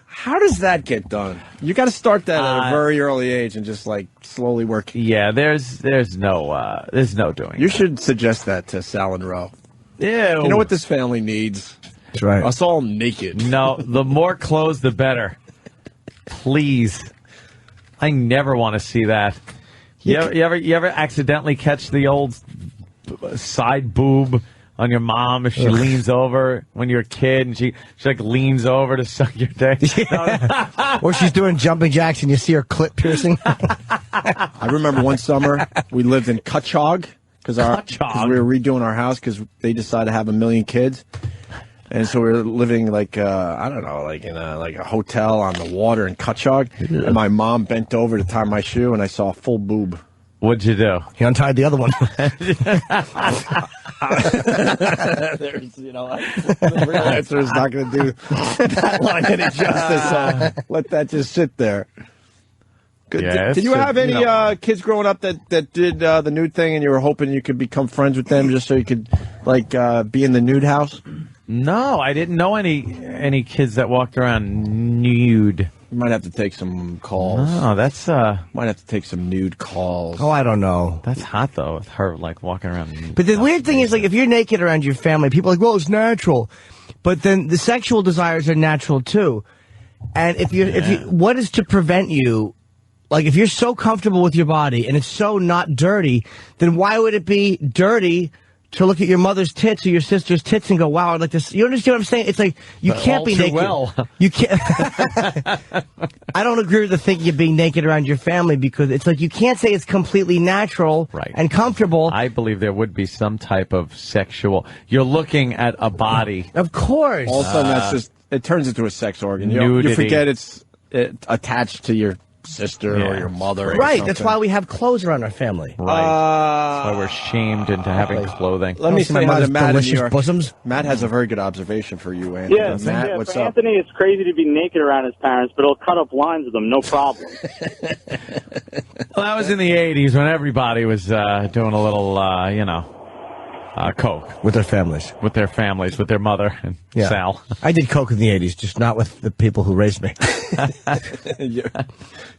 How does that get done? You got to start that at a very early age and just like slowly work. Yeah, there's no doing. You should suggest that to Sal and Ro. Yeah, you know what this family needs? That's right. Us all naked. No, the more clothes, the better. Please, I never want to see that. You ever accidentally catch the old side boob on your mom if she leans over when you're a kid and she like leans over to suck your dick? Or she's doing jumping jacks and you see her clit piercing. I remember one summer we lived in Cutchog because we were redoing our house because they decided to have 1 million kids. And so we were living like I don't know, like in a hotel on the water in Cutchog. And my mom bent over to tie my shoe, and I saw a full boob. What'd you do? He untied the other one. There's, the real answer is not going to do that line any justice. So let that just sit there. Good. Yeah, did you have any kids growing up that did the nude thing, and you were hoping you could become friends with them just so you could like be in the nude house? No, I didn't know any kids that walked around nude. You might have to take some calls. Oh, that's might have to take some nude calls. Oh, I don't know. That's hot though, with her like walking around nude. But the weird thing is, like, if you're naked around your family, people are like, well, it's natural. But then the sexual desires are natural too. And if you what is to prevent you? Like, if you're so comfortable with your body and it's so not dirty, then why would it be dirty to look at your mother's tits or your sister's tits and go, wow, I'd like to see. You understand what I'm saying? It's like, you can't be naked. Well. You can't. I don't agree with the thinking of being naked around your family because it's like, you can't say it's completely natural and comfortable. I believe there would be some type of sexual. You're looking at a body. Of course. All of a sudden, that's just, it turns into a sex organ. Nudity. You forget it's attached to your sister or your mother. Right. That's why we have clothes around our family. Right. That's why we're shamed into having clothing. Let me say hi to Matt in New York. Bosoms. Matt has a very good observation for you, Anthony. Yeah, Matt, what's for up? Anthony, it's crazy to be naked around his parents, but he'll cut up lines with them, no problem. Well, that was in the 80s when everybody was doing a little, coke. With their families. With their mother and Sal. I did coke in the 80s, just not with the people who raised me.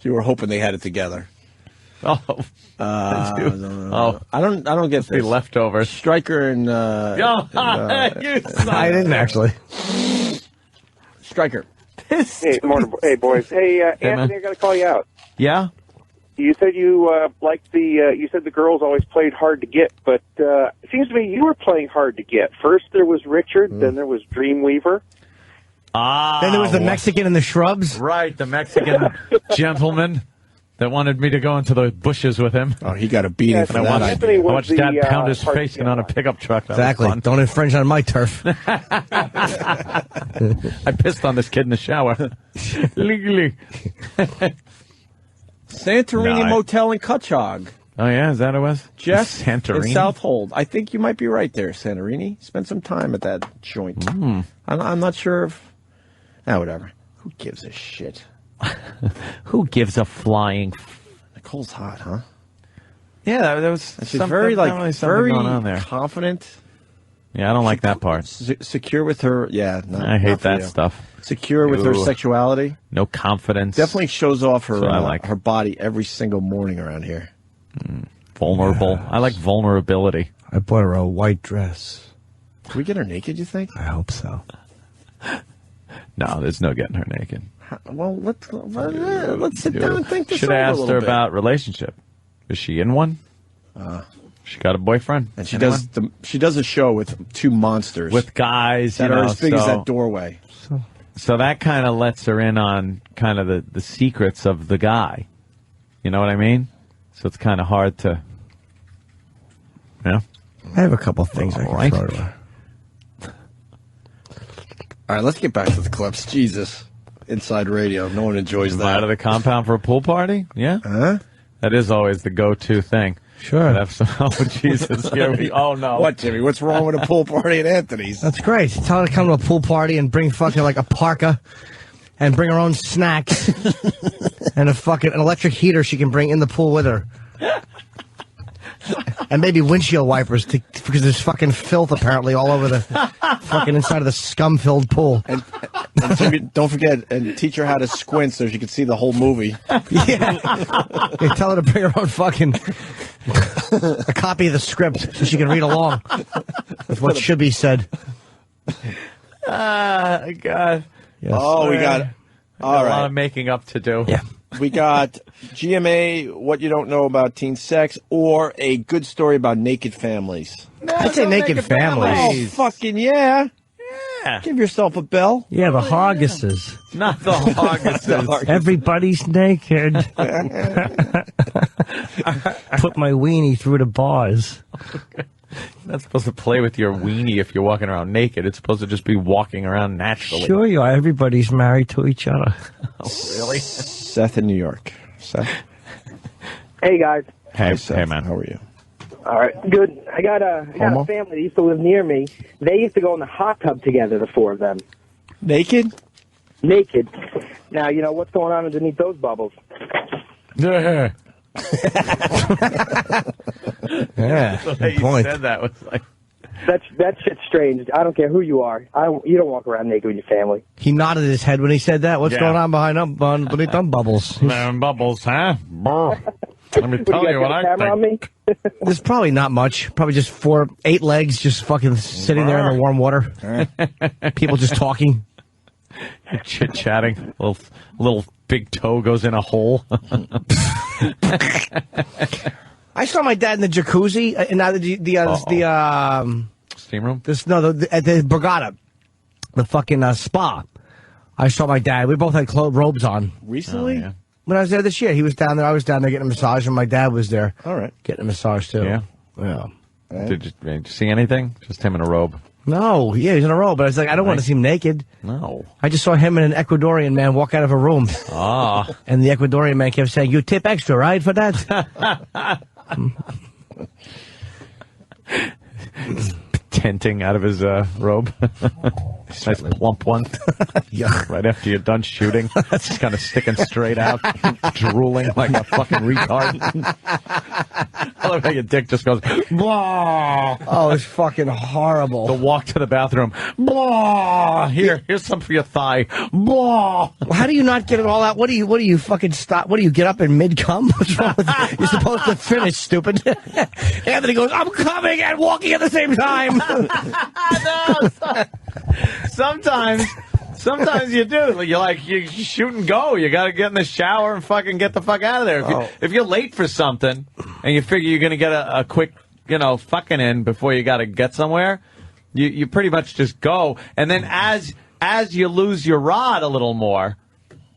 You were hoping they had it together. Oh. I don't get the leftovers. Stryker and I didn't actually. Stryker. Hey, morning, hey boys. Hey, Anthony, I got to call you out. Yeah. You said you liked you said the girls always played hard to get, but it seems to me you were playing hard to get. First there was Richard, then there was Dreamweaver. Then there was the Mexican in the shrubs. Right, the Mexican gentleman that wanted me to go into the bushes with him. Oh, he got a beating for that. I watched Dad pound his face in on a pickup truck. That Exactly. was fun. Don't infringe on my turf. I pissed on this kid in the shower. Legally. Santorini No, Motel in Cutchog. Oh, yeah? Is that what it was? Jeff Santorini? in Southold. I think you might be right there, Santorini. Spend some time at that joint. I'm not sure if... whatever. Who gives a shit? Who gives a flying... Nicole's hot, huh? Yeah, that was... She's very very going on there. confident. Yeah, I don't like that part. Secure with her... Yeah, I hate that stuff. Secure with her sexuality. No confidence. Definitely shows off her her body every single morning around here. Vulnerable. Yeah. I like vulnerability. I bought her a white dress. Can we get her naked, you think? I hope so. No, there's no getting her naked. Well, let's sit down and think this Should over have a asked little her bit. about relationship. Is she in one? She got a boyfriend. And she does a show with two monsters. With guys that are as big as that doorway. So that kind of lets her in on kind of the secrets of the guy. You know what I mean? So it's kind of hard to... Yeah. I have a couple things I can throw to her. All right, let's get back to the clips. Jesus. Inside radio. No one enjoys that. Out of the compound for a pool party? Yeah. Huh? That is always the go-to thing. Sure. Oh, Jesus. Here we, oh, no. What, Jimmy? What's wrong with a pool party at Anthony's? That's great. Tell her to come to a pool party and bring fucking like a parka and bring her own snacks and an electric heater she can bring in the pool with her. And maybe windshield wipers because there's fucking filth apparently all over the fucking inside of the scum-filled pool. And Jimmy, don't forget, and teach her how to squint so she can see the whole movie. Yeah. Tell her to bring her own fucking a copy of the script so she can read along with what should be said. God. Yes. Oh, we got all right. A lot of making up to do. Yeah. We got GMA, what you don't know about teen sex, or a good story about naked families. I'd say naked families. Oh, fucking yeah. Yeah. Give yourself a bell. Yeah, the Hoggises. Not the Hoggises. Everybody's naked. Put my weenie through the bars. You're not supposed to play with your weenie if you're walking around naked. It's supposed to just be walking around naturally. Sure you are. Everybody's married to each other. Oh, really? Seth in New York. Seth. Hey, guys. Hey, man. How are you? All right, good. I got a family that used to live near me. They used to go in the hot tub together, the four of them. Naked? Naked. Now, you know, what's going on underneath those bubbles? Yeah. Yeah. The way you said that was like... That shit's strange. I don't care who you are. You don't walk around naked with your family. He nodded his head when he said that. What's going on beneath them bubbles? Bubbles, huh? Let me tell you what I think. There's probably not much. Probably just 8 legs just fucking sitting there in the warm water. People just talking. Chit-chatting. Little big toe goes in a hole. I saw my dad in the jacuzzi in the steam room. At the Borgata, the fucking spa. I saw my dad. We both had robes on. Recently? Oh, yeah. When I was there this year, he was down there. I was down there getting a massage, and my dad was there. All right, getting a massage too. Yeah. Yeah. Did you see anything? Just him in a robe. No, yeah, he's in a robe, but I was like, I don't want to see him naked. No. I just saw him and an Ecuadorian man walk out of a room. Ah. And the Ecuadorian man kept saying, "You tip extra, right, for that?" Tenting out of his robe. Nice plump one. Yeah. Right after you're done shooting. Just kind of sticking straight out. Drooling like a fucking retard. I love how your dick just goes, blah. Oh, it's fucking horrible. The walk to the bathroom. Blah. Here's some for your thigh. Blah. How do you not get it all out? What do you fucking stop? What do you get up in mid-cum? What's wrong with you? You're supposed to finish, stupid. Anthony goes, I'm coming and walking at the same time. No, sometimes you do. You shoot and go. You got to get in the shower and fucking get the fuck out of there. If you're late for something and you figure you're going to get a quick, fucking in before you got to get somewhere, you pretty much just go. And then as you lose your rod a little more,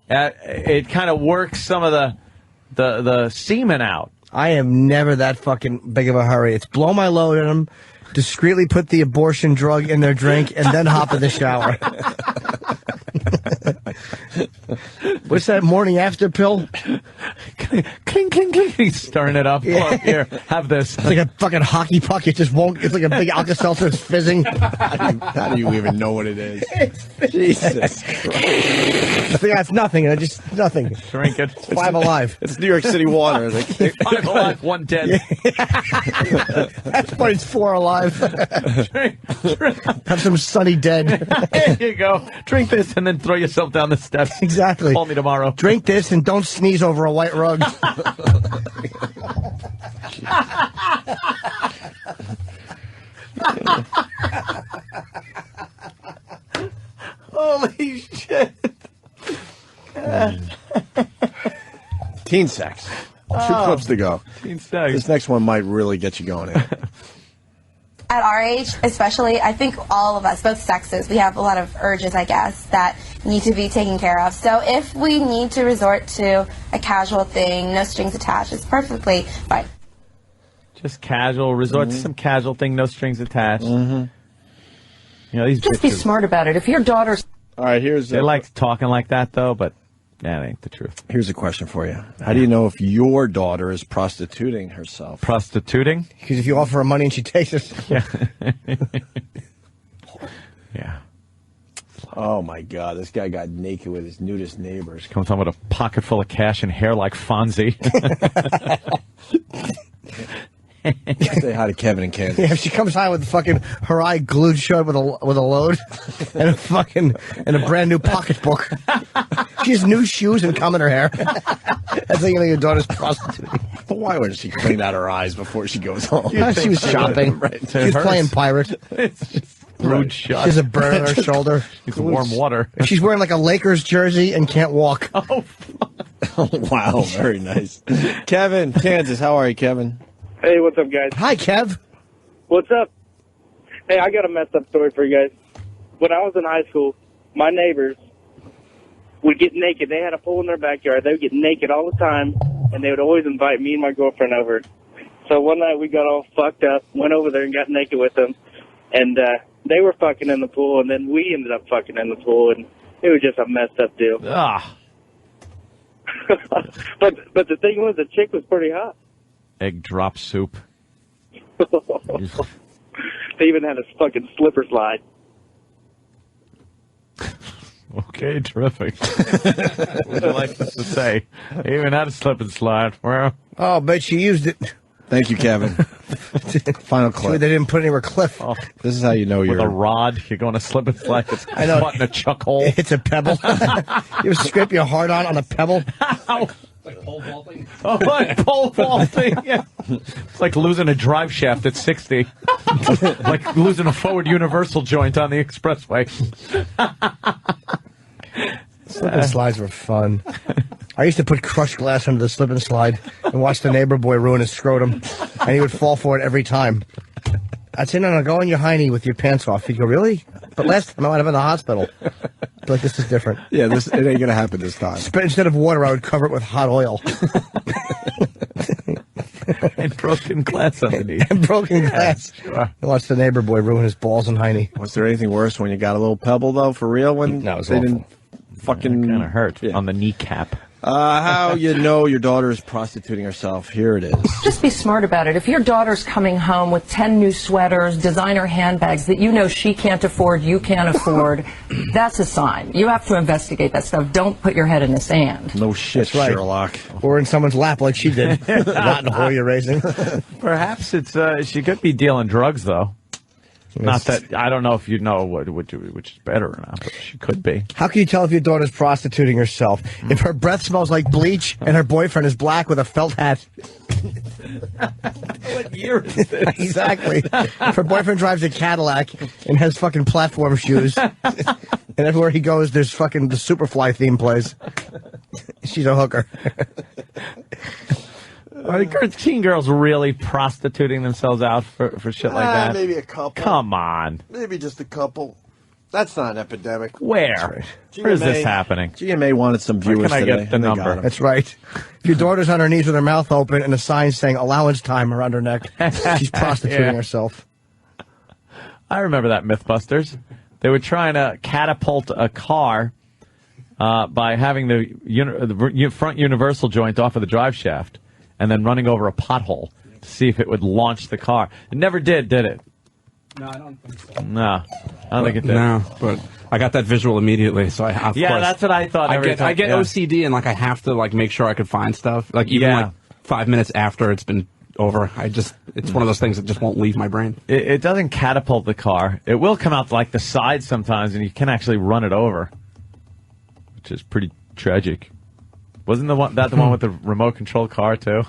it kind of works some of the semen out. I am never that fucking big of a hurry. It's blow my load in them, discreetly put the abortion drug in their drink, and then hop in the shower. What's that morning after pill? cling, cling, cling. He's stirring it up. Yeah. Oh, here, have this. It's like a fucking hockey puck. It just won't. It's like a big Alka-Seltzer. It's fizzing. How do you even know what it is? Jesus Christ. Yeah, it's nothing. Just nothing. Drink it. It's 5 Alive. It's New York City water. Like, 5 Alive, 110. That's what it's 4 Alive. Have some Sunny Dead. There you go. Drink this and then throw yourself down the steps. Exactly. Call me tomorrow. Drink this and don't sneeze over a white rug. Holy shit. teen sex. 2 clips to go. Teen sex. This next one might really get you going. At our age, especially, I think all of us, both sexes, we have a lot of urges, I guess, that need to be taken care of. So if we need to resort to a casual thing, no strings attached, it's perfectly fine. Just casual. Resort to some casual thing, no strings attached. You know, these Just be bitches, smart about it. If your daughter's All right, here's they like talking like that, though, but that ain't the truth. Here's a question for you. How do you know if your daughter is prostituting herself? Prostituting? Because if you offer her money and she takes it. Yeah. Yeah. Oh, my God. This guy got naked with his nudist neighbors. Comes home with a pocket full of cash and hair like Fonzie. Say hi to Kevin and Kansas. Yeah, if she comes high with fucking her eye glued shut with a load and a brand new pocketbook. She has new shoes and cum in her hair. That's like your daughter's prostituting. But why wouldn't she clean out her eyes before she goes home? She was shopping. Right. She was playing pirate. It's just glued shut. She has a burn on her shoulder. It's warm water. She's wearing like a Lakers jersey and can't walk. Oh, wow. Very nice. Kevin, Kansas. How are you, Kevin? Hey, what's up, guys? Hi, Kev. What's up? Hey, I got a messed up story for you guys. When I was in high school, my neighbors would get naked. They had a pool in their backyard. They would get naked all the time, and they would always invite me and my girlfriend over. So one night we got all fucked up, went over there and got naked with them, and they were fucking in the pool, and then we ended up fucking in the pool, and it was just a messed up deal. Ah. But the thing was, the chick was pretty hot. Egg drop soup. They even had a fucking slipper slide. Okay, terrific. What would you like us to say? They even had a slip and slide. Well, Oh, but she used it. Thank you, Kevin. Final clip. They didn't put anywhere cliff. oh, This is how you know with you're... a rod, you're going to slip and slide. It's I know. caught in a chuck hole. It's a pebble. You ever scrape your heart on a pebble? Ow. Oh, like pole vaulting. Yeah. It's like losing a drive shaft at 60. Like losing a forward universal joint on the expressway. Slip and slides were fun. I used to put crushed glass under the slip and slide and watch the neighbor boy ruin his scrotum, and he would fall for it every time. I'd say, no, go on your hiney with your pants off. He'd go, really? But last time I might have been in the hospital. I'd be like, this is different. Yeah, it ain't going to happen this time. Instead of water, I would cover it with hot oil. And broken glass underneath. And broken glass. Yeah, sure. I watched the neighbor boy ruin his balls and hiney. Was there anything worse when you got a little pebble, though, for real? When No, it was they awful. didn't fucking... Kind of hurt Yeah. on the kneecap. How you know your daughter is prostituting herself. Here it is. Just be smart about it. If your daughter's coming home with 10 new sweaters, designer handbags that you know she can't afford, you can't afford, that's a sign. You have to investigate that stuff. Don't put your head in the sand. No shit, That's right. Sherlock. Or in someone's lap like she did. Not in the hole you're raising. Perhaps it's she could be dealing drugs, though. Not that I don't know if you know which is better or not, but she could be. How can you tell if your daughter's prostituting herself? If her breath smells like bleach and her boyfriend is black with a felt hat. What year is this? Exactly. If her boyfriend drives a Cadillac and has fucking platform shoes, and everywhere he goes, there's fucking the Superfly theme plays. She's a hooker. Are teen girls really prostituting themselves out for shit like that? Maybe a couple. Come on. Maybe just a couple. That's not an epidemic. Where? Where is this happening? GMA wanted some viewers Where can I today, get the and they got number? 'em. That's right. If your daughter's on her knees with her mouth open and a sign saying allowance time around her neck, she's prostituting Yeah. herself. I remember that Mythbusters. They were trying to catapult a car by having the front universal joint off of the drive shaft and then running over a pothole to see if it would launch the car. It never did it? No, I don't think so. No, I don't think it did. No, but I got that visual immediately, so of course, that's what I thought. I get OCD, and like I have to like make sure I could find stuff. Like even like 5 minutes after it's been over, it's one of those things that just won't leave my brain. It doesn't catapult the car. It will come out like the side sometimes, and you can actually run it over, which is pretty tragic. Wasn't the one with the remote control car too?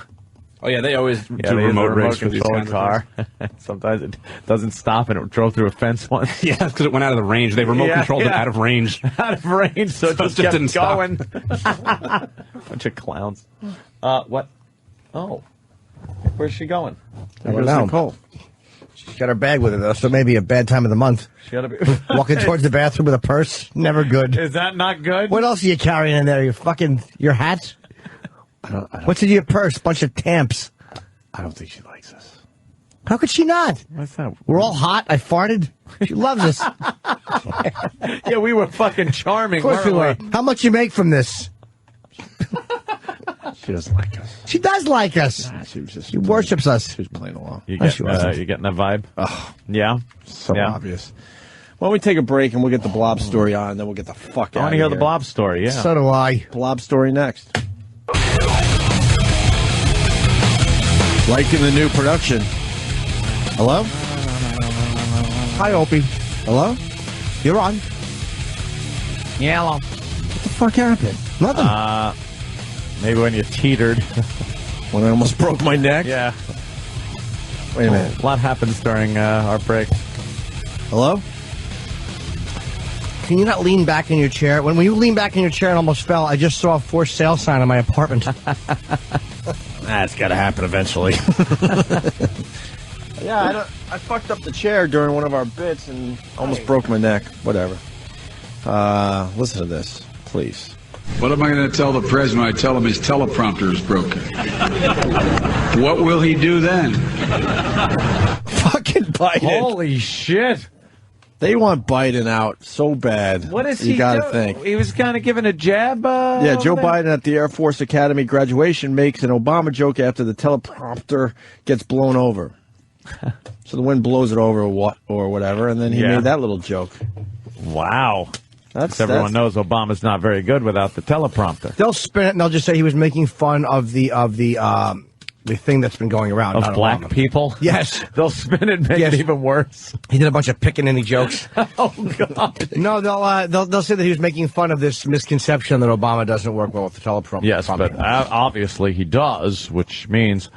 Oh yeah, they always do remote rigs for these kinds car. of things. Sometimes it doesn't stop, and it drove through a fence once. Yeah, because it went out of the range. They remote controlled it out of range. Out of range, so it just kept didn't going. Bunch of clowns. What? Oh, where's she going? I don't know. Nicole. She's got her bag with her, though, so maybe a bad time of the month. She gotta be walking towards the bathroom with a purse. Never good. Is that not good? What else are you carrying in there? Your hat? I don't What's in your purse? Bunch of Tamps. I don't think she likes us. How could she not? What's that? We're all hot. I farted. She loves us. Yeah, we were fucking charming, Of course we were. How much you make from this? She doesn't like us. She does like us. She worships us. She was playing along. You getting that vibe? Oh, yeah? So obvious. Why don't we take a break and we'll get the Blob story on, then we'll get the fuck out of here. I want to hear the Blob story, yeah. So do I. Blob story next. Liking the new production. Hello? Hi, Opie. Hello? You're on. Yellow. What the fuck happened? Nothing. Maybe when you teetered. When I almost broke my neck? Yeah. Wait a minute. A lot happens during our break. Hello? Can you not lean back in your chair? When you lean back in your chair and almost fell, I just saw a for sale sign on my apartment. That's got to happen eventually. Yeah, I fucked up the chair during one of our bits and almost broke my neck. Whatever. Listen to this, please. What am I going to tell the president when I tell him his teleprompter is broken? What will he do then? Fucking Biden. Holy shit. They want Biden out so bad. What is he You got to doing? think. He was kind of giving a jab. Yeah, Joe Biden at the Air Force Academy graduation makes an Obama joke after the teleprompter gets blown over. So the wind blows it over or whatever, and then he made that little joke. Wow. Everyone knows Obama's not very good without the teleprompter. They'll spin it and they'll just say he was making fun of the thing that's been going around. Of black people? Yes. They'll spin it and make it even worse. He did a bunch of pickaninny jokes. Oh, God. No, they'll say that he was making fun of this misconception that Obama doesn't work well with the teleprompter. Yes, but obviously he does, which means...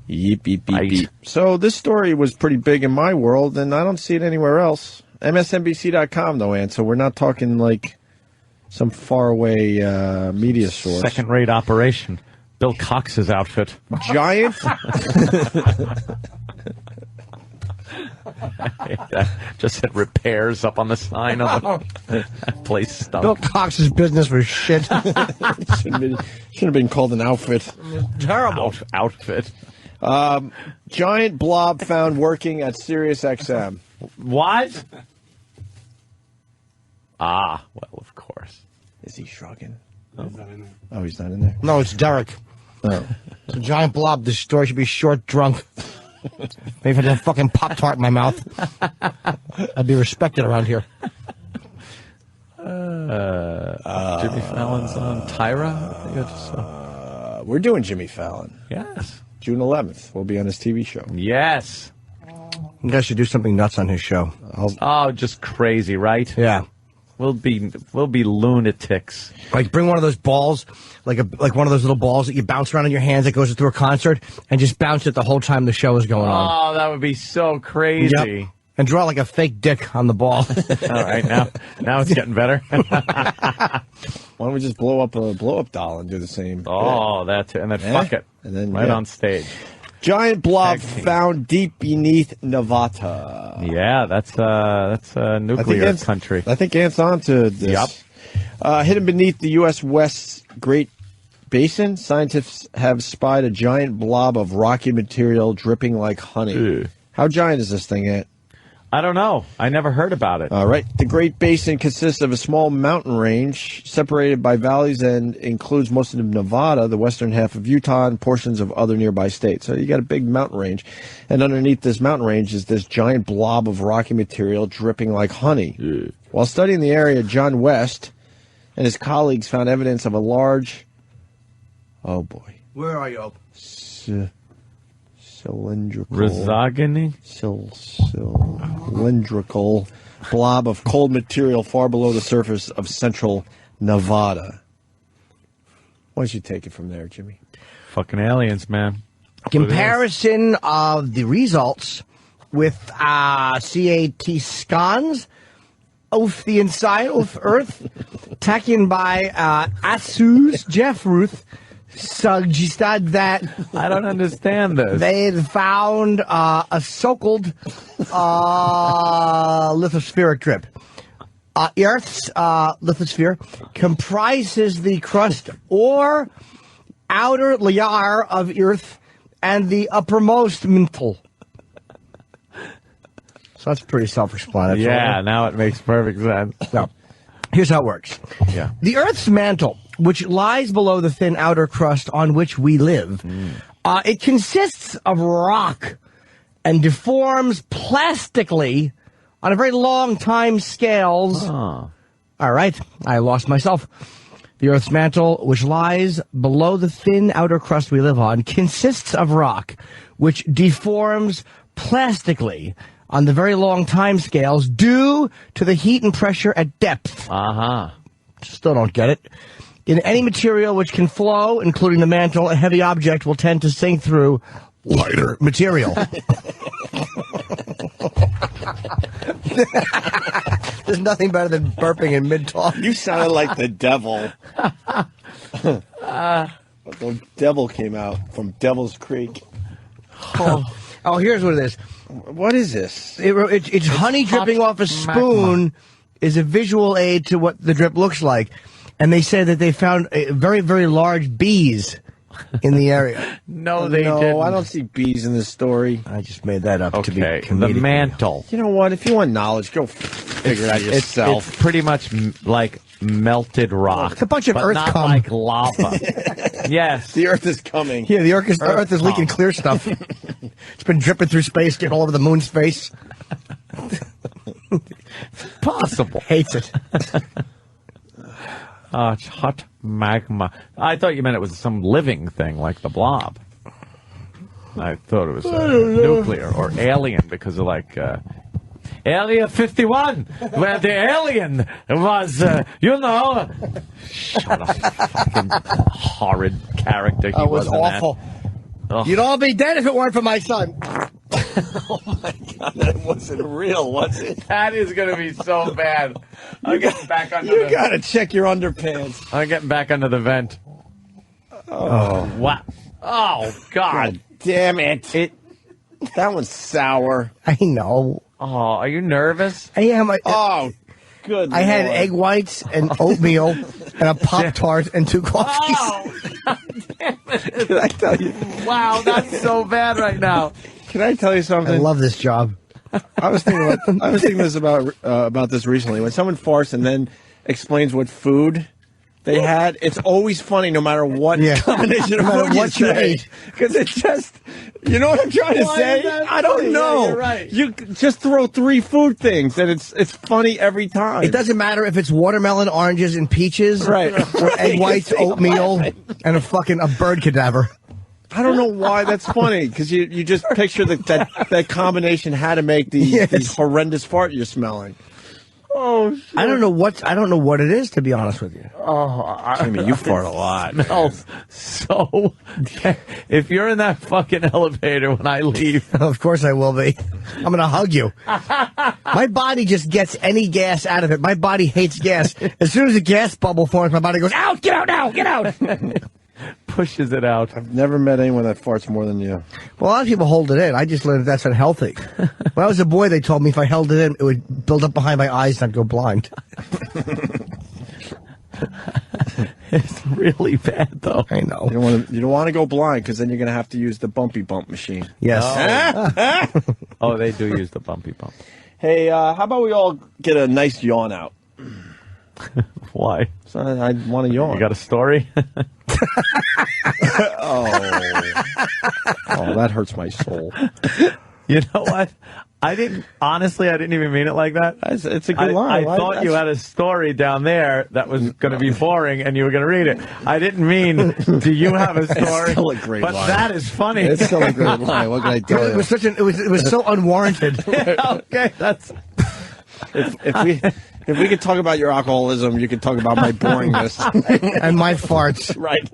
Yeep, yeep, yeep, yeep. So this story was pretty big in my world, and I don't see it anywhere else. MSNBC.com, though, Ann, so we're not talking like some faraway media source. Second-rate operation. Bill Cox's outfit. Giant? Just said repairs up on the sign of the place stuff. Bill Cox's business was shit. Shouldn't have been called an outfit. Terrible. Outfit. Giant blob found working at SiriusXM. What? Well, of course. Is he shrugging? He's not in there. Oh, he's not in there? No, it's Derek. Oh. It's a giant blob. This story should be short drunk. Maybe if I had a fucking Pop-Tart in my mouth, I'd be respected around here. Jimmy Fallon's on Tyra? I think I just saw. We're doing Jimmy Fallon. Yes. June 11th. We'll be on his TV show. Yes. You guys should do something nuts on his show. Just crazy, right? Yeah. We'll be lunatics. Like bring one of those balls, like one of those little balls that you bounce around in your hands that goes through a concert, and just bounce it the whole time the show is going on. Oh, that would be so crazy. Yep. And draw like a fake dick on the ball. All right, now it's getting better. Why don't we just blow up a blow-up doll and do the same? Oh, that's it. And then fuck it. And then on stage. Giant blob found deep beneath Nevada. Yeah, that's a nuclear country. I think Ant's on to this. Yep. Hidden beneath the U.S. West's Great Basin, scientists have spied a giant blob of rocky material dripping like honey. Ew. How giant is this thing, Ant? I don't know. I never heard about it. All right. The Great Basin consists of a small mountain range separated by valleys and includes most of Nevada, the western half of Utah, and portions of other nearby states. So you got a big mountain range. And underneath this mountain range is this giant blob of rocky material dripping like honey. Yeah. While studying the area, John West and his colleagues found evidence of a large... Oh, boy. Where are you? Cylindrical. Rhizogeny? Cylindrical blob of cold material far below the surface of central Nevada. Why don't you take it from there, Jimmy? Fucking aliens, man. Comparison of the results with CAT scans of the inside of Earth taken by ASU's Jeff Ruth suggested that I don't understand this. They had found a so-called lithospheric drip. Earth's lithosphere comprises the crust or outer layer of Earth and the uppermost mantle. So that's pretty self-explanatory. Yeah, now it makes perfect sense. Now, here's how it works. Yeah. The Earth's mantle, which lies below the thin outer crust on which we live, it consists of rock and deforms plastically on a very long time scales. All right, I lost myself. The Earth's mantle, which lies below the thin outer crust we live on, consists of rock, which deforms plastically on the very long time scales due to the heat and pressure at depth. Still don't get it. In any material which can flow, including the mantle, a heavy object will tend to sink through lighter material. There's nothing better than burping in mid-talk. You sounded like the devil. The devil came out from Devil's Creek. Oh, here's what it is. What is this? It's honey dripping off a spoon is a visual aid to what the drip looks like. And they said that they found very, very large bees in the area. No, they didn't. No, I don't see bees in this story. I just made that up to be the comedic. mantle. You know what? If you want knowledge, go figure it out yourself. It's pretty much like melted rock. It's a bunch of but earth not cum. like lava. Yes. The Earth is coming. Yeah, the Earth is leaking clear stuff. It's been dripping through space, getting all over the moon's face. Possible. Hates it. It's hot magma. I thought you meant it was some living thing like the blob. I thought it was nuclear or alien because of like Area 51, where the alien was, Shut up, fucking horrid character he That was in awful. That. You'd all be dead if it weren't for my son. Oh my God, that wasn't real, was it? That is going to be so bad. I'm getting back under You gotta check your underpants. I'm getting back under the vent. Oh. Wow. Oh, God. Damn it. That one's sour. I know. Oh, are you nervous? I am. Oh, good I had Lord. egg whites and oatmeal and a Pop-Tart and 2 coffees. Oh, damn it. Can I tell you? Wow, that's so bad right now. Can I tell you something? I love this job. I was thinking this about this recently. When someone farts and then explains what food they had, it's always funny no matter what combination of No matter food what you you say. ate. Because it's just, you know what I'm trying to Why say? is that I don't funny? know. Yeah, you're right. You just throw 3 food things and it's funny every time. It doesn't matter if it's watermelon, oranges, and peaches, Right. or egg whites, oatmeal, and a bird cadaver. I don't know why that's funny, because you just picture that combination had to make the horrendous fart you're smelling. Oh, shit. I don't know what it is, to be honest with you. Jimmy, you fart a lot. Smells so. If you're in that fucking elevator when I leave, Of course I will be. I'm going to hug you. My body just gets any gas out of it. My body hates gas. As soon as a gas bubble forms, my body goes, out, get out now, get out. pushes it out. I've never met anyone that farts more than you. Well, a lot of people hold it in. I just learned that's unhealthy. When I was a boy, they told me if I held it in, it would build up behind my eyes and I'd go blind. It's really bad, though. I know. You don't want to go blind, because then you're going to have to use the bumpy bump machine. Yes. Oh, they do use the bumpy bump. Hey, how about we all get a nice yawn out? Why? So I want to yawn. You got a story? Oh, that hurts my soul. You know what? I didn't even mean it like that. It's a good line. I thought you had a story down there that was going to be boring and you were going to read it. I didn't mean, do you have a story? It's still a great but line. that is funny. It's still a great line. What can I tell you? It was so unwarranted. Okay, that's... If we could talk about your alcoholism, you could talk about my boringness. And my farts. Right.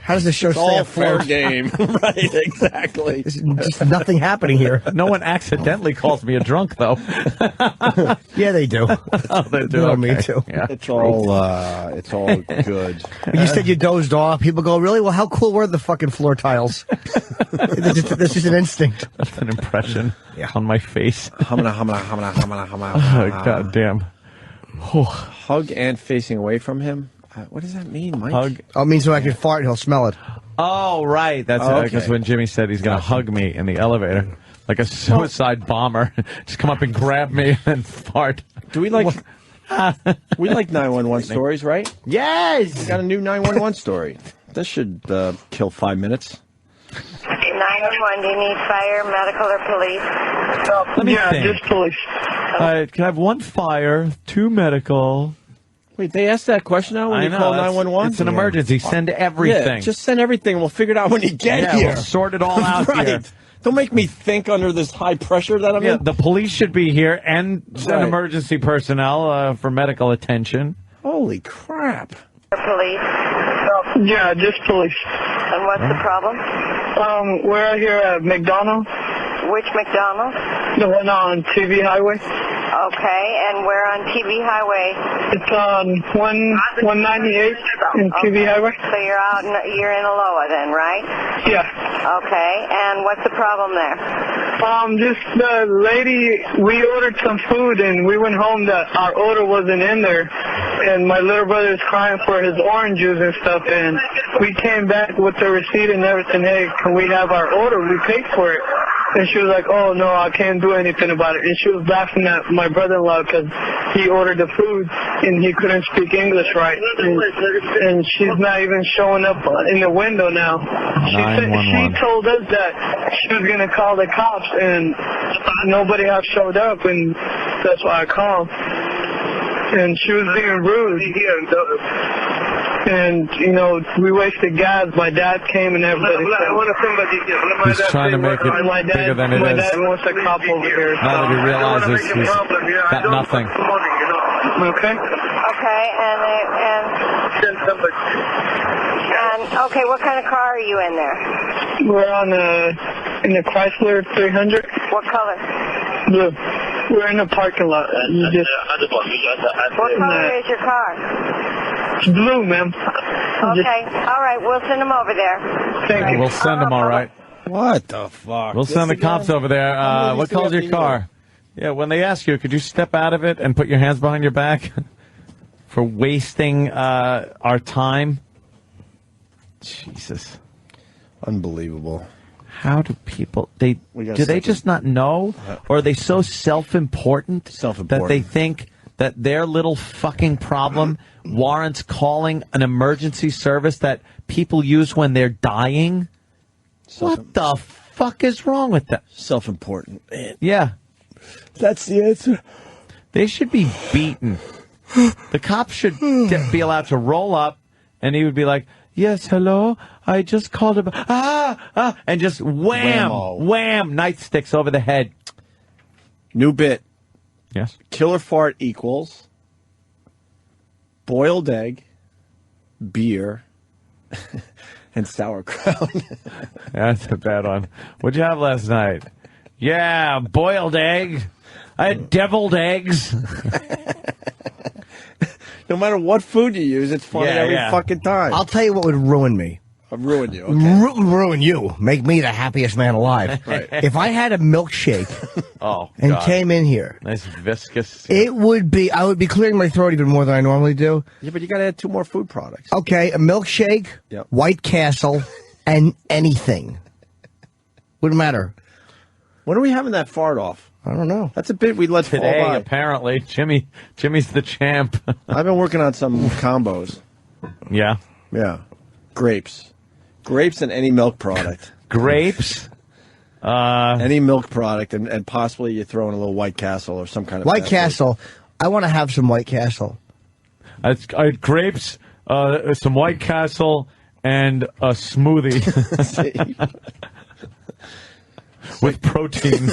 How does the show It's stay all fair afloat? game. Right, exactly. There's just nothing happening here. No one accidentally calls me a drunk, though. Yeah, they do. Oh, they do. No, Okay. me too. Yeah. It's all good. You said you dozed off. People go, really? Well, how cool were the fucking floor tiles? That's just an instinct. That's an impression on my face. Humana. Oh, God damn. Hug and facing away from him. What does that mean, Mike? Hug. Oh, it means so I can fart and he'll smell it. Oh, right. That's Oh, because okay. when Jimmy said he's going to hug me in the elevator, like a suicide bomber, just come up and grab me and then fart. Do we like... we like 911 stories, right? Yes! We got a new 911 story. This should kill 5 minutes. 911, do you need fire, medical, or police? Let me think. just police. Can I have 1 fire, 2 medical? Wait, they asked that question now when I you know, call that's- 911? It's an emergency. Send everything. Yeah, just send everything. We'll figure it out when you get here. We'll sort it all out Right. here. Don't make me think under this high pressure that I'm Yeah, in. the police should be here and send Right. emergency personnel for medical attention. Holy crap. Police. Yeah, just police. And what's the problem? We're here at McDonald's, Which McDonald's? the one on TV Highway. Okay, and where on TV Highway? It's on 198 in TV Highway. So you're in Aloha then, right? Yeah. Okay, and what's the problem there? Just the lady, we ordered some food and we went home that our order wasn't in there. And my little brother's crying for his orange juice and stuff. And we came back with the receipt and everything. Hey, can we have our order? We paid for it. And she was like, oh, no, I can't do anything about it. And she was laughing at my brother-in-law because he ordered the food and he couldn't speak English right. And she's not even showing up in the window now. She told us that she was going to call the cops and nobody have showed up, and that's why I called. And she was being rude. And, you know, we wasted gas. My dad came and everybody. He's trying to make it bigger than it my is. dad wants a cop over here. Now that he realizes he's got nothing. Okay. Okay, and okay, what kind of car are you in there? We're on in the Chrysler 300. What color? Blue. We're in the parking lot. You just. What color is your car? It's blue, ma'am. Okay, all right, we'll send them over there. Thank you. We'll send them all right. What the fuck? We'll send the cops over there. What color's your car? Yeah, when they ask you, could you step out of it and put your hands behind your back for wasting our time? Jesus. Unbelievable. How do people do they second. just not know, or are they so self-important that they think that their little fucking problem warrants calling an emergency service that people use when they're dying? What the fuck is wrong with that? Self-important, man. Yeah. That's the answer. They should be beaten. The cops should be allowed to roll up, and he would be like, yes, hello, I just called about, and just wham, wham, nightsticks over the head. New bit. Yes. Killer fart equals boiled egg, beer, and sauerkraut. That's a bad one. What'd you have last night? Yeah, boiled egg. I had deviled eggs. No matter what food you use, it's funny every fucking time. I'll tell you what would ruin me. I've ruined you. Okay. Ruin you. Make me the happiest man alive. Right. If I had a milkshake and God. came in here, Nice viscous. I would be clearing my throat even more than I normally do. Yeah, but you got to add 2 more food products. Okay, a milkshake, White Castle, and anything. Wouldn't matter. When are we having that fart off? I don't know. That's a bit we let fall Today, by. apparently. Jimmy's the champ. I've been working on some combos. Yeah. Yeah. Grapes and any milk product. Grapes? Any milk product, and possibly you throw in a little White Castle or some kind of White fast food. Castle. I want to have some White Castle. Grapes, some White Castle, and a smoothie. With protein.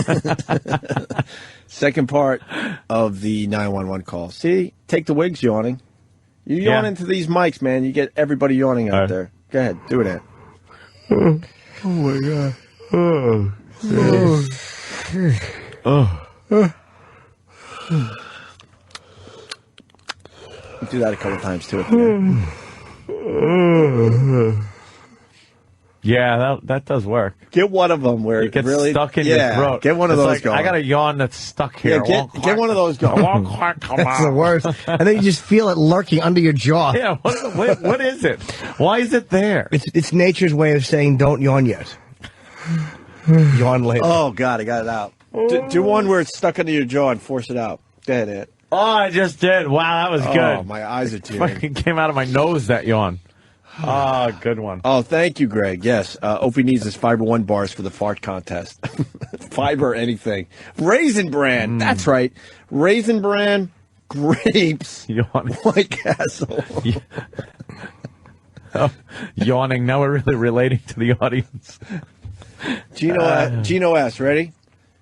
Second part of the 911 call. See? Take the wigs yawning. You yawn into these mics, man. You get everybody yawning out there. Go ahead. Do it, Ant. Oh, my God. Do that a couple times, too. Yeah, that does work. Get one of them where it gets really stuck in your throat. Get one of those going. I got a yawn that's stuck here. Yeah, get one of those going. That's the worst. And then you just feel it lurking under your jaw. Yeah, what is it? Why is it there? It's nature's way of saying don't yawn yet. Yawn later. Oh, God, I got it out. Do one where it's stuck under your jaw and force it out. Go ahead, Ant. Oh, I just did. Wow, that was good. Oh, my eyes are tearing. Fucking came out of my nose, that yawn. Ah, good one. Oh, thank you, Greg. Yes, Opie needs his Fiber One bars for the fart contest. Fiber anything. Raisin Bran. That's right. Raisin Bran, grapes, White Castle. Yawning. Now we're really relating to the audience. Gino S. Ready?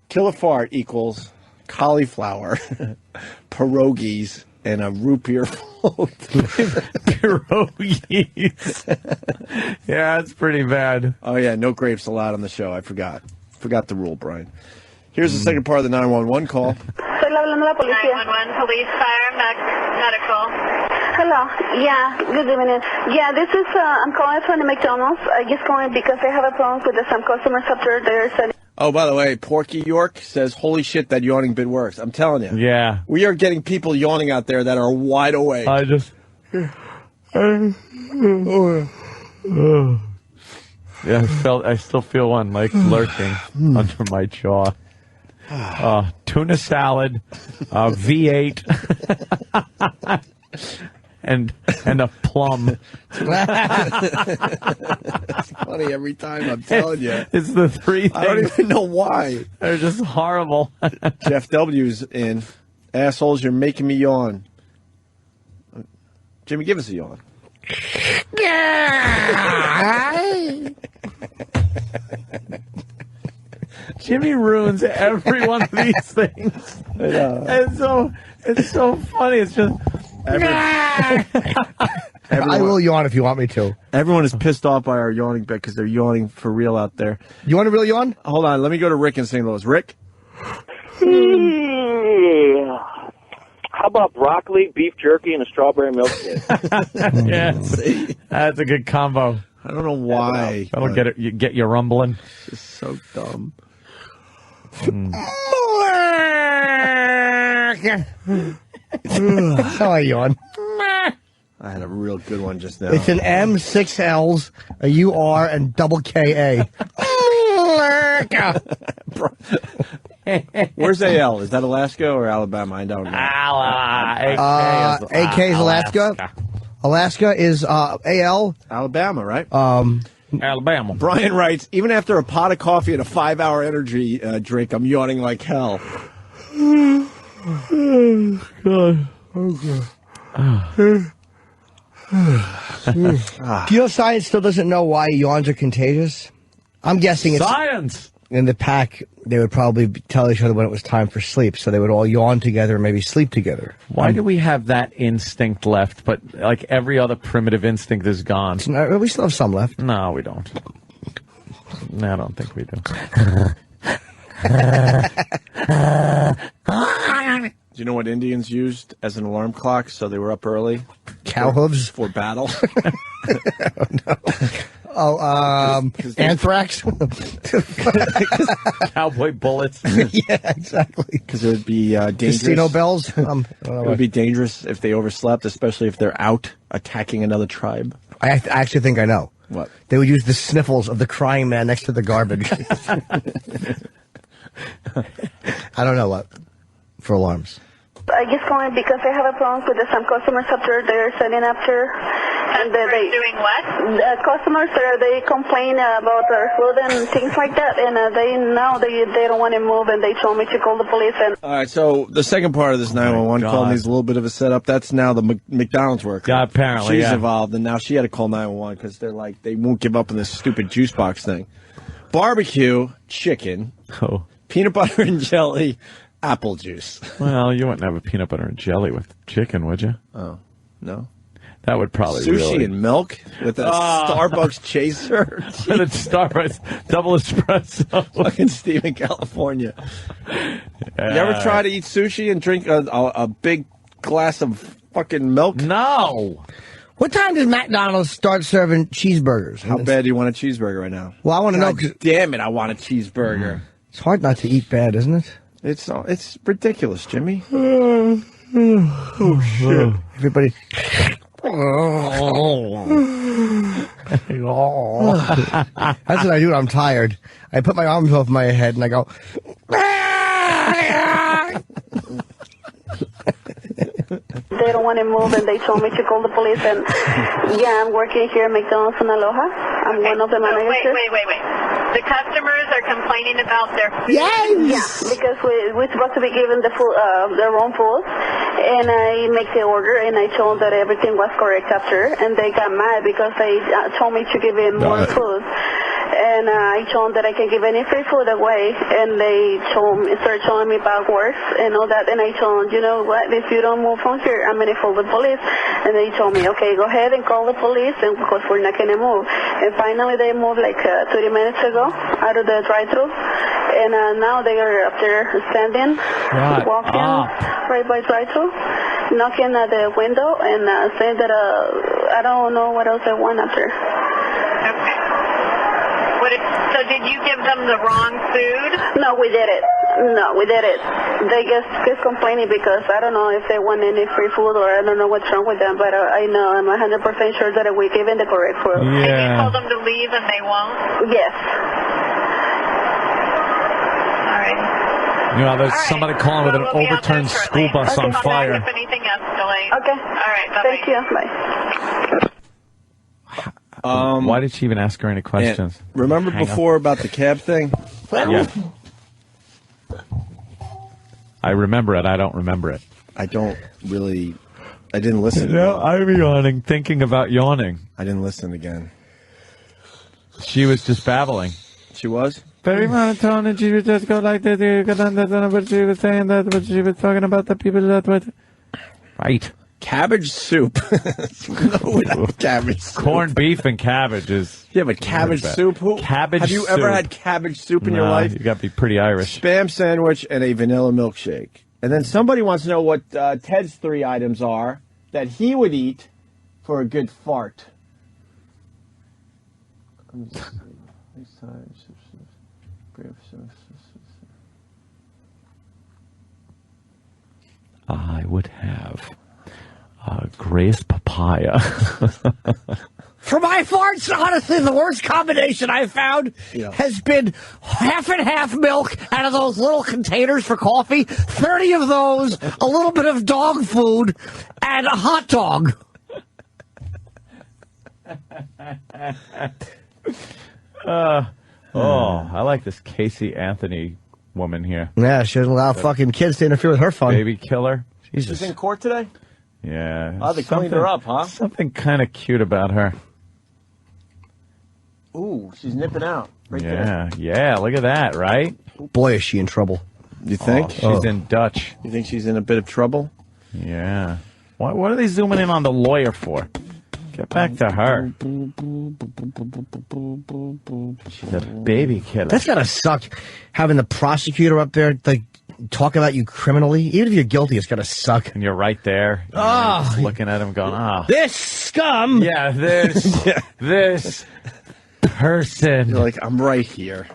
Kill a fart equals cauliflower, pierogies, and a root beer float. Pierogies. Yeah, that's pretty bad. Oh, yeah, no grapes allowed on the show. I forgot. Forgot the rule, Brian. Here's the second part of the 911 call. Estoy hablando a la policía. 911, police, fire, medical. Hello. Yeah, good evening. Yeah, this is, I'm calling from the McDonald's. I just calling because I have a problem with some customers up there. They're sending. Oh, by the way, Porky York says, holy shit, that yawning bit works. I'm telling you. Yeah. We are getting people yawning out there that are wide awake. I just... Yeah, I still feel one, like, lurking under my jaw. Tuna salad, V8, and a plum. It's funny every time, I'm telling you. It's the three things. I don't even know why. They're just horrible. Jeff W's in. Assholes, you're making me yawn. Jimmy, give us a yawn. Jimmy ruins every one of these things. It's so funny. It's just... I will yawn if you want me to. Everyone is pissed off by our yawning bit because they're yawning for real out there. You want to really yawn? Hold on. Let me go to Rick in St. Louis. Rick? How about broccoli, beef jerky, and a strawberry milkshake? Yes. That's a good combo. I don't know why. That'll get you rumbling. It's so dumb. How I yawn. I had a real good one just now. It's an M, 6 L's, a UR, and double KA. Where's AL? Is that Alaska or Alabama? I don't know. AK is Alaska. Alaska is AL. Alabama, right? Alabama. Brian writes, even after a pot of coffee and a 5-hour energy drink, I'm yawning like hell. Oh, God. Oh, God. Do you know science still doesn't know why yawns are contagious? I'm guessing it's... Science! In the pack, they would probably tell each other when it was time for sleep, so they would all yawn together and maybe sleep together. Why do we have that instinct left, but like every other primitive instinct is gone? We still have some left. No, we don't. No, I don't think we do. Do you know what Indians used as an alarm clock so they were up early? Cow hooves? For battle. Anthrax? Cowboy bullets. Yeah, exactly. Because it would be dangerous. Casino bells? It would be dangerous if they overslept, especially if they're out attacking another tribe. I actually think I know. What? They would use the sniffles of the crying man next to the garbage. I don't know what. For alarms. I just calling because I have a problem with some customers after they're selling after. And they doing what? The customers, they complain about their food and things like that. And they know they don't want to move, and they told me to call the police. And all right, so the second part of this 911 call needs a little bit of a setup. That's now the McDonald's worker. Yeah, apparently, she's involved, and now she had to call 911 because they're like, they won't give up on this stupid juice box thing. Barbecue, chicken, peanut butter and jelly, apple juice. Well, you wouldn't have a peanut butter and jelly with chicken, would you? Oh, no. That would probably sushi and milk with a Starbucks chaser. With a Starbucks double espresso. Fucking Steve in California. You ever try to eat sushi and drink a big glass of fucking milk? No. What time does McDonald's start serving cheeseburgers? How bad do you want a cheeseburger right now? Well, I want to know. Damn it, I want a cheeseburger. It's hard not to eat bad, isn't it? It's ridiculous, Jimmy. Oh, shit. Everybody. That's what I do when I'm tired. I put my arms over my head and I go. They don't want to move, and they told me to call the police. And yeah, I'm working here at McDonald's in Aloha. I'm one of the managers. Wait. The customers are complaining about their food. Yes. Yeah, because we're supposed to be given the food, their own food, and I make the order, and I told them that everything was correct after, and they got mad because they told me to give them more food. And I told them that I can give any free food away, and they started telling me backwards and all that. And I told them, you know what, if you don't move from here, I'm going to call the police. And they told me, okay, go ahead and call the police, and because we're not going to move. And finally, they moved like 30 minutes ago out of the drive-thru, and now they are up there standing, walking right by drive-thru, knocking at the window, and saying that I don't know what else I want after. Okay. So did you give them the wrong food? No, we did it. They just complaining because I don't know if they want any free food or I don't know what's wrong with them, but I know I'm 100% sure that we given the correct food. Yeah. And you told them to leave and they won't? Yes. All right. You know, there's somebody calling with an overturned school bus on fire. If anything escalates. Okay. All right. Bye-bye. Thank you. Bye. Why did she even ask her any questions? Remember before about the cab thing? Yeah. I remember it. I don't remember it. I don't really. I didn't listen. No, I'm yawning, thinking about yawning. I didn't listen again. She was just babbling. She was? Very monotone, and she would just go like this. But she was saying that, but she was talking about the people that would. Right. Cabbage soup. No, cabbage soup. Corned beef and cabbage is. Yeah, but cabbage soup? Cabbage Have you ever had cabbage soup in your life? You got to be pretty Irish. Spam sandwich and a vanilla milkshake. And then somebody wants to know what Ted's 3 items are that he would eat for a good fart. I would have Grace papaya. For my farts, honestly, the worst combination I've found has been half and half milk out of those little containers for coffee, 30 of those, a little bit of dog food, and a hot dog. I like this Opie Anthony woman here. Yeah, she doesn't allow fucking kids to interfere with her fun. Baby killer. Jesus. She's in court today? Yeah. Oh, they cleaned her up, huh? Something kind of cute about her. Ooh, she's nipping out. Right there. Yeah, look at that, right? Boy, is she in trouble. You think? She's in Dutch. You think she's in a bit of trouble? Yeah. What are they zooming in on the lawyer for? Get back to her. She's a baby killer. That's gotta suck, having the prosecutor up there, like, talk about you criminally. Even if you're guilty, it's gotta suck. And you're right there. Just looking at him going, this scum! Yeah, this person. You're like, I'm right here.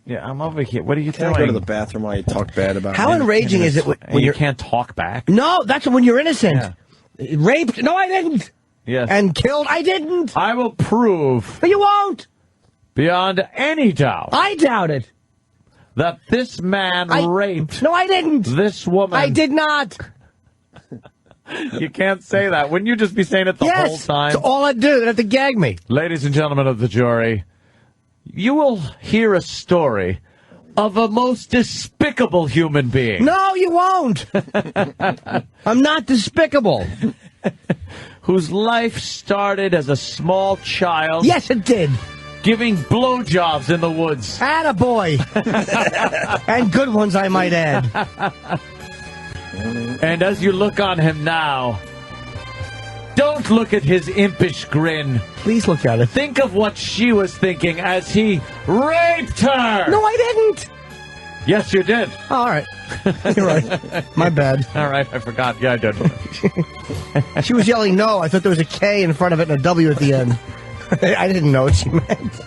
Yeah, I'm over here. What are you doing? I go to the bathroom while you talk bad about me? How enraging is it when you can't talk back? No, that's when you're innocent. Yeah. Raped? No, I didn't. Yes. And killed? I didn't. I will prove. But you won't. Beyond any doubt. I doubt it. that this man raped. No, I didn't. This woman. I did not. You can't say that. Wouldn't you just be saying it the whole time? That's all I do. They have to gag me. Ladies and gentlemen of the jury, you will hear a story of a most despicable human being. No, you won't. I'm not despicable. Whose life started as a small child. Yes, it did. Giving blowjobs in the woods. Attaboy. And good ones, I might add. And as you look on him now, don't look at his impish grin. Please look at it. Think of what she was thinking as he raped her. No, I didn't. Yes, you did. Oh, all right. You're right. My bad. All right, I forgot. Yeah, I did. She was yelling no. I thought there was a K in front of it and a W at the end. I didn't know what she meant.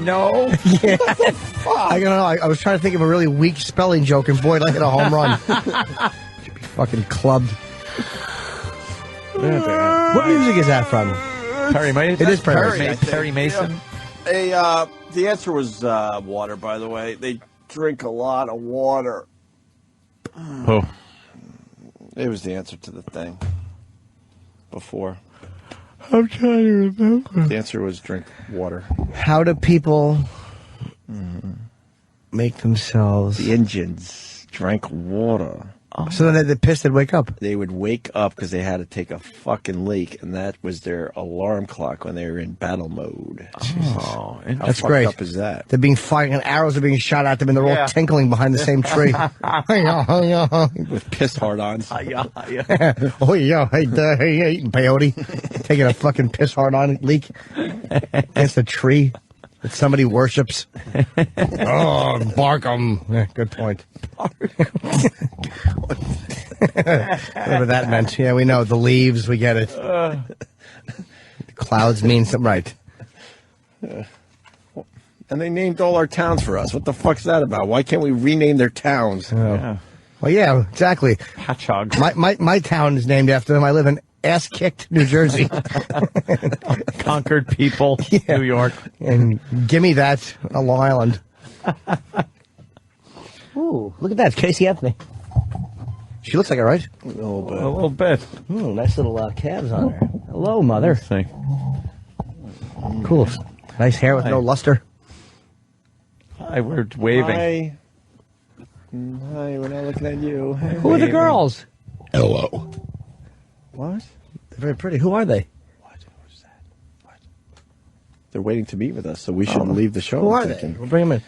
No? Yeah. What the fuck? I don't know. I was trying to think of a really weak spelling joke, and boy, I hit a home run. Should be fucking clubbed. What music is that from? Perry Mason. It is Perry. Perry Mason. Yeah. The answer was water, by the way. They drink a lot of water. Who? It was the answer to the thing before. I'm trying to remember. The answer was drink water. How do people make themselves... The Indians drank water. Oh. So then they'd piss, they'd wake up? They would wake up because they had to take a fucking leak, and that was their alarm clock when they were in battle mode. Oh, that's How great. fucked up is that? They're being fired, and arrows are being shot at them, and they're all tinkling behind the same tree. With piss hard-ons. Oh, yeah, hey, eating peyote. Taking a fucking piss hard-on leak against a tree that somebody worships. Oh, Barkham. Yeah, good point. Whatever that meant. Yeah, we know. The leaves, we get it. The clouds mean something, right. And they named all our towns for us. What the fuck's that about? Why can't we rename their towns? Yeah. Well, yeah, exactly. Patchogue. My town is named after them. I live in ass-kicked New Jersey. Conquered people, New York. And gimme that, Long Island. Ooh, look at that. It's Casey Anthony. She looks like it, right? A little bit. A little bit. Ooh, nice little calves on her. Hello, mother. Cool. Nice hair with no luster. Hi, we're waving. Hi, we're not looking at you. Hi, Who are the girls? Hello. What? They're very pretty. Who are they? What's that? What? They're waiting to meet with us, so we shouldn't leave the show. Who are they? We'll bring them in.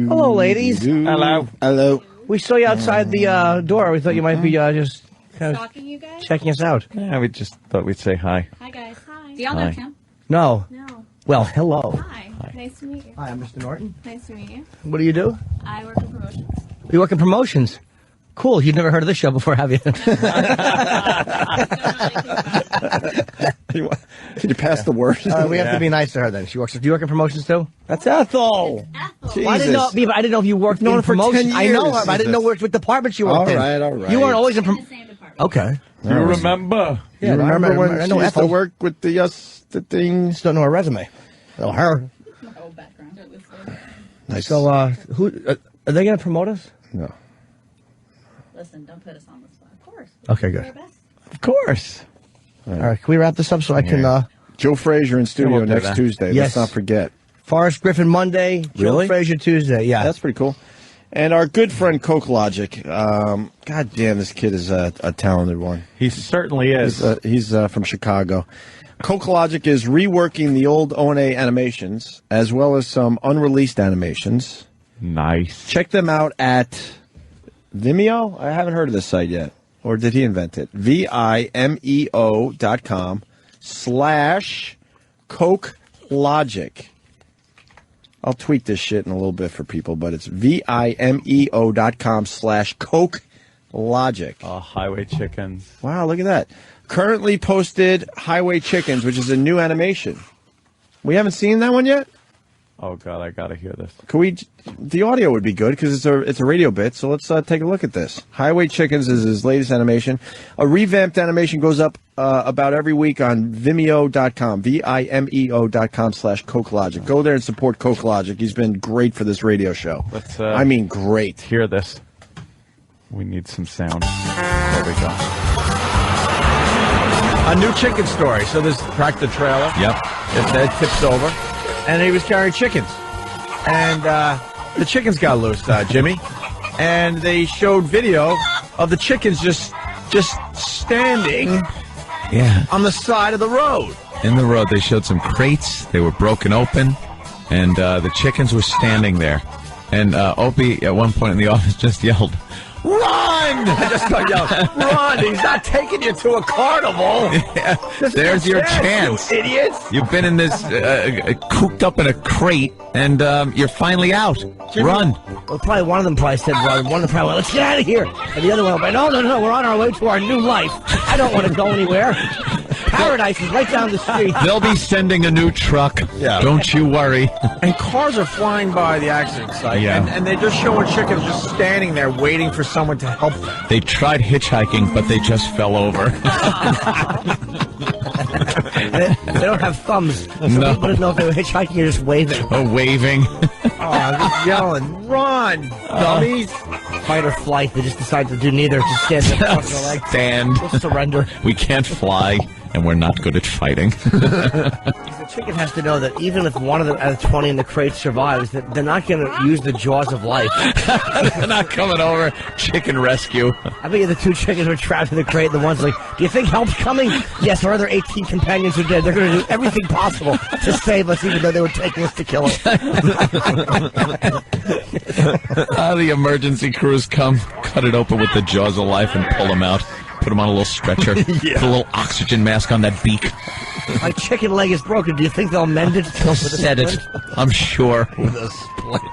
Hello, ladies. Hello. Hello. We saw you outside the door. We thought you might be just kind of you guys? checking us out. Yeah, we just thought we'd say hi. Hi, guys. Hi. Do y'all know him? No. No. Well, hello. Hi. Nice to meet you. Hi, I'm Mr. Norton. Nice to meet you. What do you do? I work in promotions. You work in promotions. Cool. You've never heard of this show before, have you? Can you pass the word? We have to be nice to her then. She works. Do you work in promotions too? That's Ethel. Well, I didn't know. I didn't know if you worked in for promotions. 10 I know. years. I didn't know what departments you worked in. All right. You weren't always in promotions. Okay. Do you remember? Yeah, you remember when I she know used to Ethel. work with the things? Just don't know her resume. Oh, her. Nice. So, who are they going to promote us? No. Listen, don't put us on the spot. Of course. Okay, good. Of course. All right, can we wrap this up so I can... Joe Frazier in studio we'll do next that. Tuesday. Yes. Let's not forget. Forrest Griffin Monday. Really? Joe Frazier Tuesday. Yeah. That's pretty cool. And our good friend Coke Logic. God damn, this kid is a talented one. He certainly is. He's from Chicago. Coke Logic is reworking the old O&A animations as well as some unreleased animations. Nice. Check them out at Vimeo. I haven't heard of this site yet. Or did he invent it? Vimeo.com/Coke Logic. I'll tweet this shit in a little bit for people, but it's Vimeo.com/Coke Logic. Oh, Highway Chickens. Wow, look at that. Currently posted Highway Chickens, which is a new animation. We haven't seen that one yet? Oh God, I gotta hear this. Can we? The audio would be good because it's a radio bit. So let's take a look at this. Highway Chickens is his latest animation. A revamped animation goes up about every week on Vimeo.com, Vimeo.com/CokeLogic. Go there and support Coke Logic. He's been great for this radio show. Let's. I mean, great. Hear this. We need some sound. There we go. A new chicken story. So this tractor trailer. Yep. It tips over, and he was carrying chickens, and the chickens got loose, Jimmy, and they showed video of the chickens just standing, on the side of the road. In the road, they showed some crates. They were broken open, and the chickens were standing there. And Opie, at one point in the office, just yelled, "Run!" I just started yelling, "Run! He's not taking you to a carnival." Yeah. There's your chance. You idiots! You've been in this cooped up in a crate, and you're finally out. Jimmy, Run! Well, probably one of them said run. One of them probably went, "Let's get out of here." And the other one went, "No, we're on our way to our new life. I don't want to go anywhere. Paradise is right down the street." They'll be sending a new truck. Yeah. Don't you worry. And cars are flying by the accident site, and they're just showing chickens just standing there waiting for someone to help them. They tried hitchhiking, but they just fell over. They don't have thumbs, so No. people didn't know if they were hitchhiking or just waving. Oh, waving. Just yelling, "Run, dummies!" Fight or flight. They just decided to do neither. Just stand there, cross their legs. Stand. Just surrender. We can't fly, and we're not good at fighting. The chicken has to know that even if one of them out of 20 in the crate survives, that they're not going to use the jaws of life. They're not coming over. Chicken rescue. I bet you the two chickens were trapped in the crate, and the one's like, "Do you think help's coming?" "Yes, our other 18 companions are dead. They're going to do everything possible to save us, even though they were taking us to kill us." The emergency crews come, cut it open with the jaws of life, and pull them out. Put them on a little stretcher. Put a little oxygen mask on that beak. My chicken leg is broken. Do you think they'll mend it? They'll set it. I'm sure. With a splint.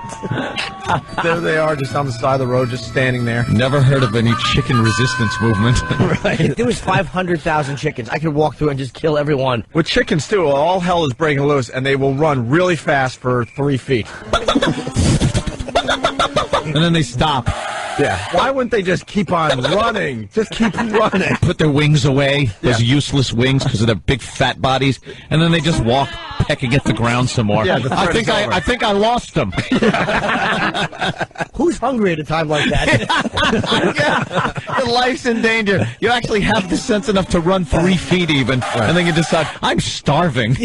There they are, just on the side of the road, just standing there. Never heard of any chicken resistance movement. Right. If there was 500,000 chickens, I could walk through and just kill every one. With chickens, too, all hell is breaking loose, and they will run really fast for 3 feet. And then they stop. Yeah. Why wouldn't they just keep on running? Just keep running. Put their wings away, those useless wings, because of their big fat bodies, and then they just walk, pecking at the ground some more. Yeah, I think I lost them. Who's hungry at a time like that? Your life's in danger. You actually have the sense enough to run 3 feet even, and then you decide, I'm starving.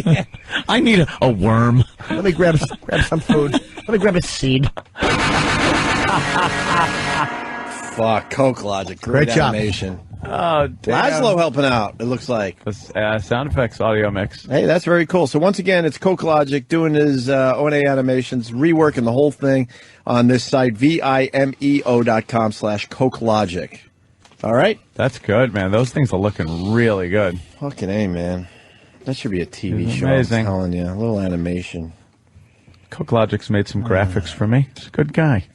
I need a worm. Let me grab some food. Let me grab a seed. Fuck, Coke Logic. Great job. animation. Oh, damn. Laszlo helping out, it looks like. Sound effects audio mix. Hey, that's very cool. So once again, it's Coke Logic doing his O&A animations, reworking the whole thing on this site, Vimeo.com/Coke Logic. All right? That's good, man. Those things are looking really good. Fucking A, man. That should be a TV It's show. amazing. I'm telling you. A little animation. Coke Logic's made some graphics for me. He's a good guy.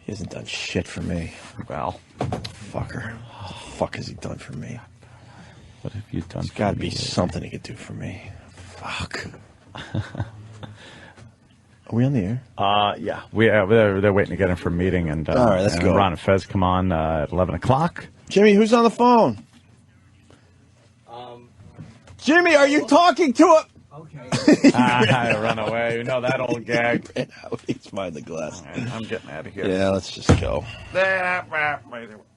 He hasn't done shit for me. Well, fucker. What the fuck has he done for me? What have you done? There's got to be something he could do for me. Fuck. Are we on the air? Yeah. They're waiting to get in for a meeting, and all right, let's go. Ron and Fez come on at 11 o'clock. Jimmy, who's on the phone? Jimmy, are you talking to a... I run away. You know that old gag. He's behind the glass. Right, I'm getting out of here. Yeah, let's just go.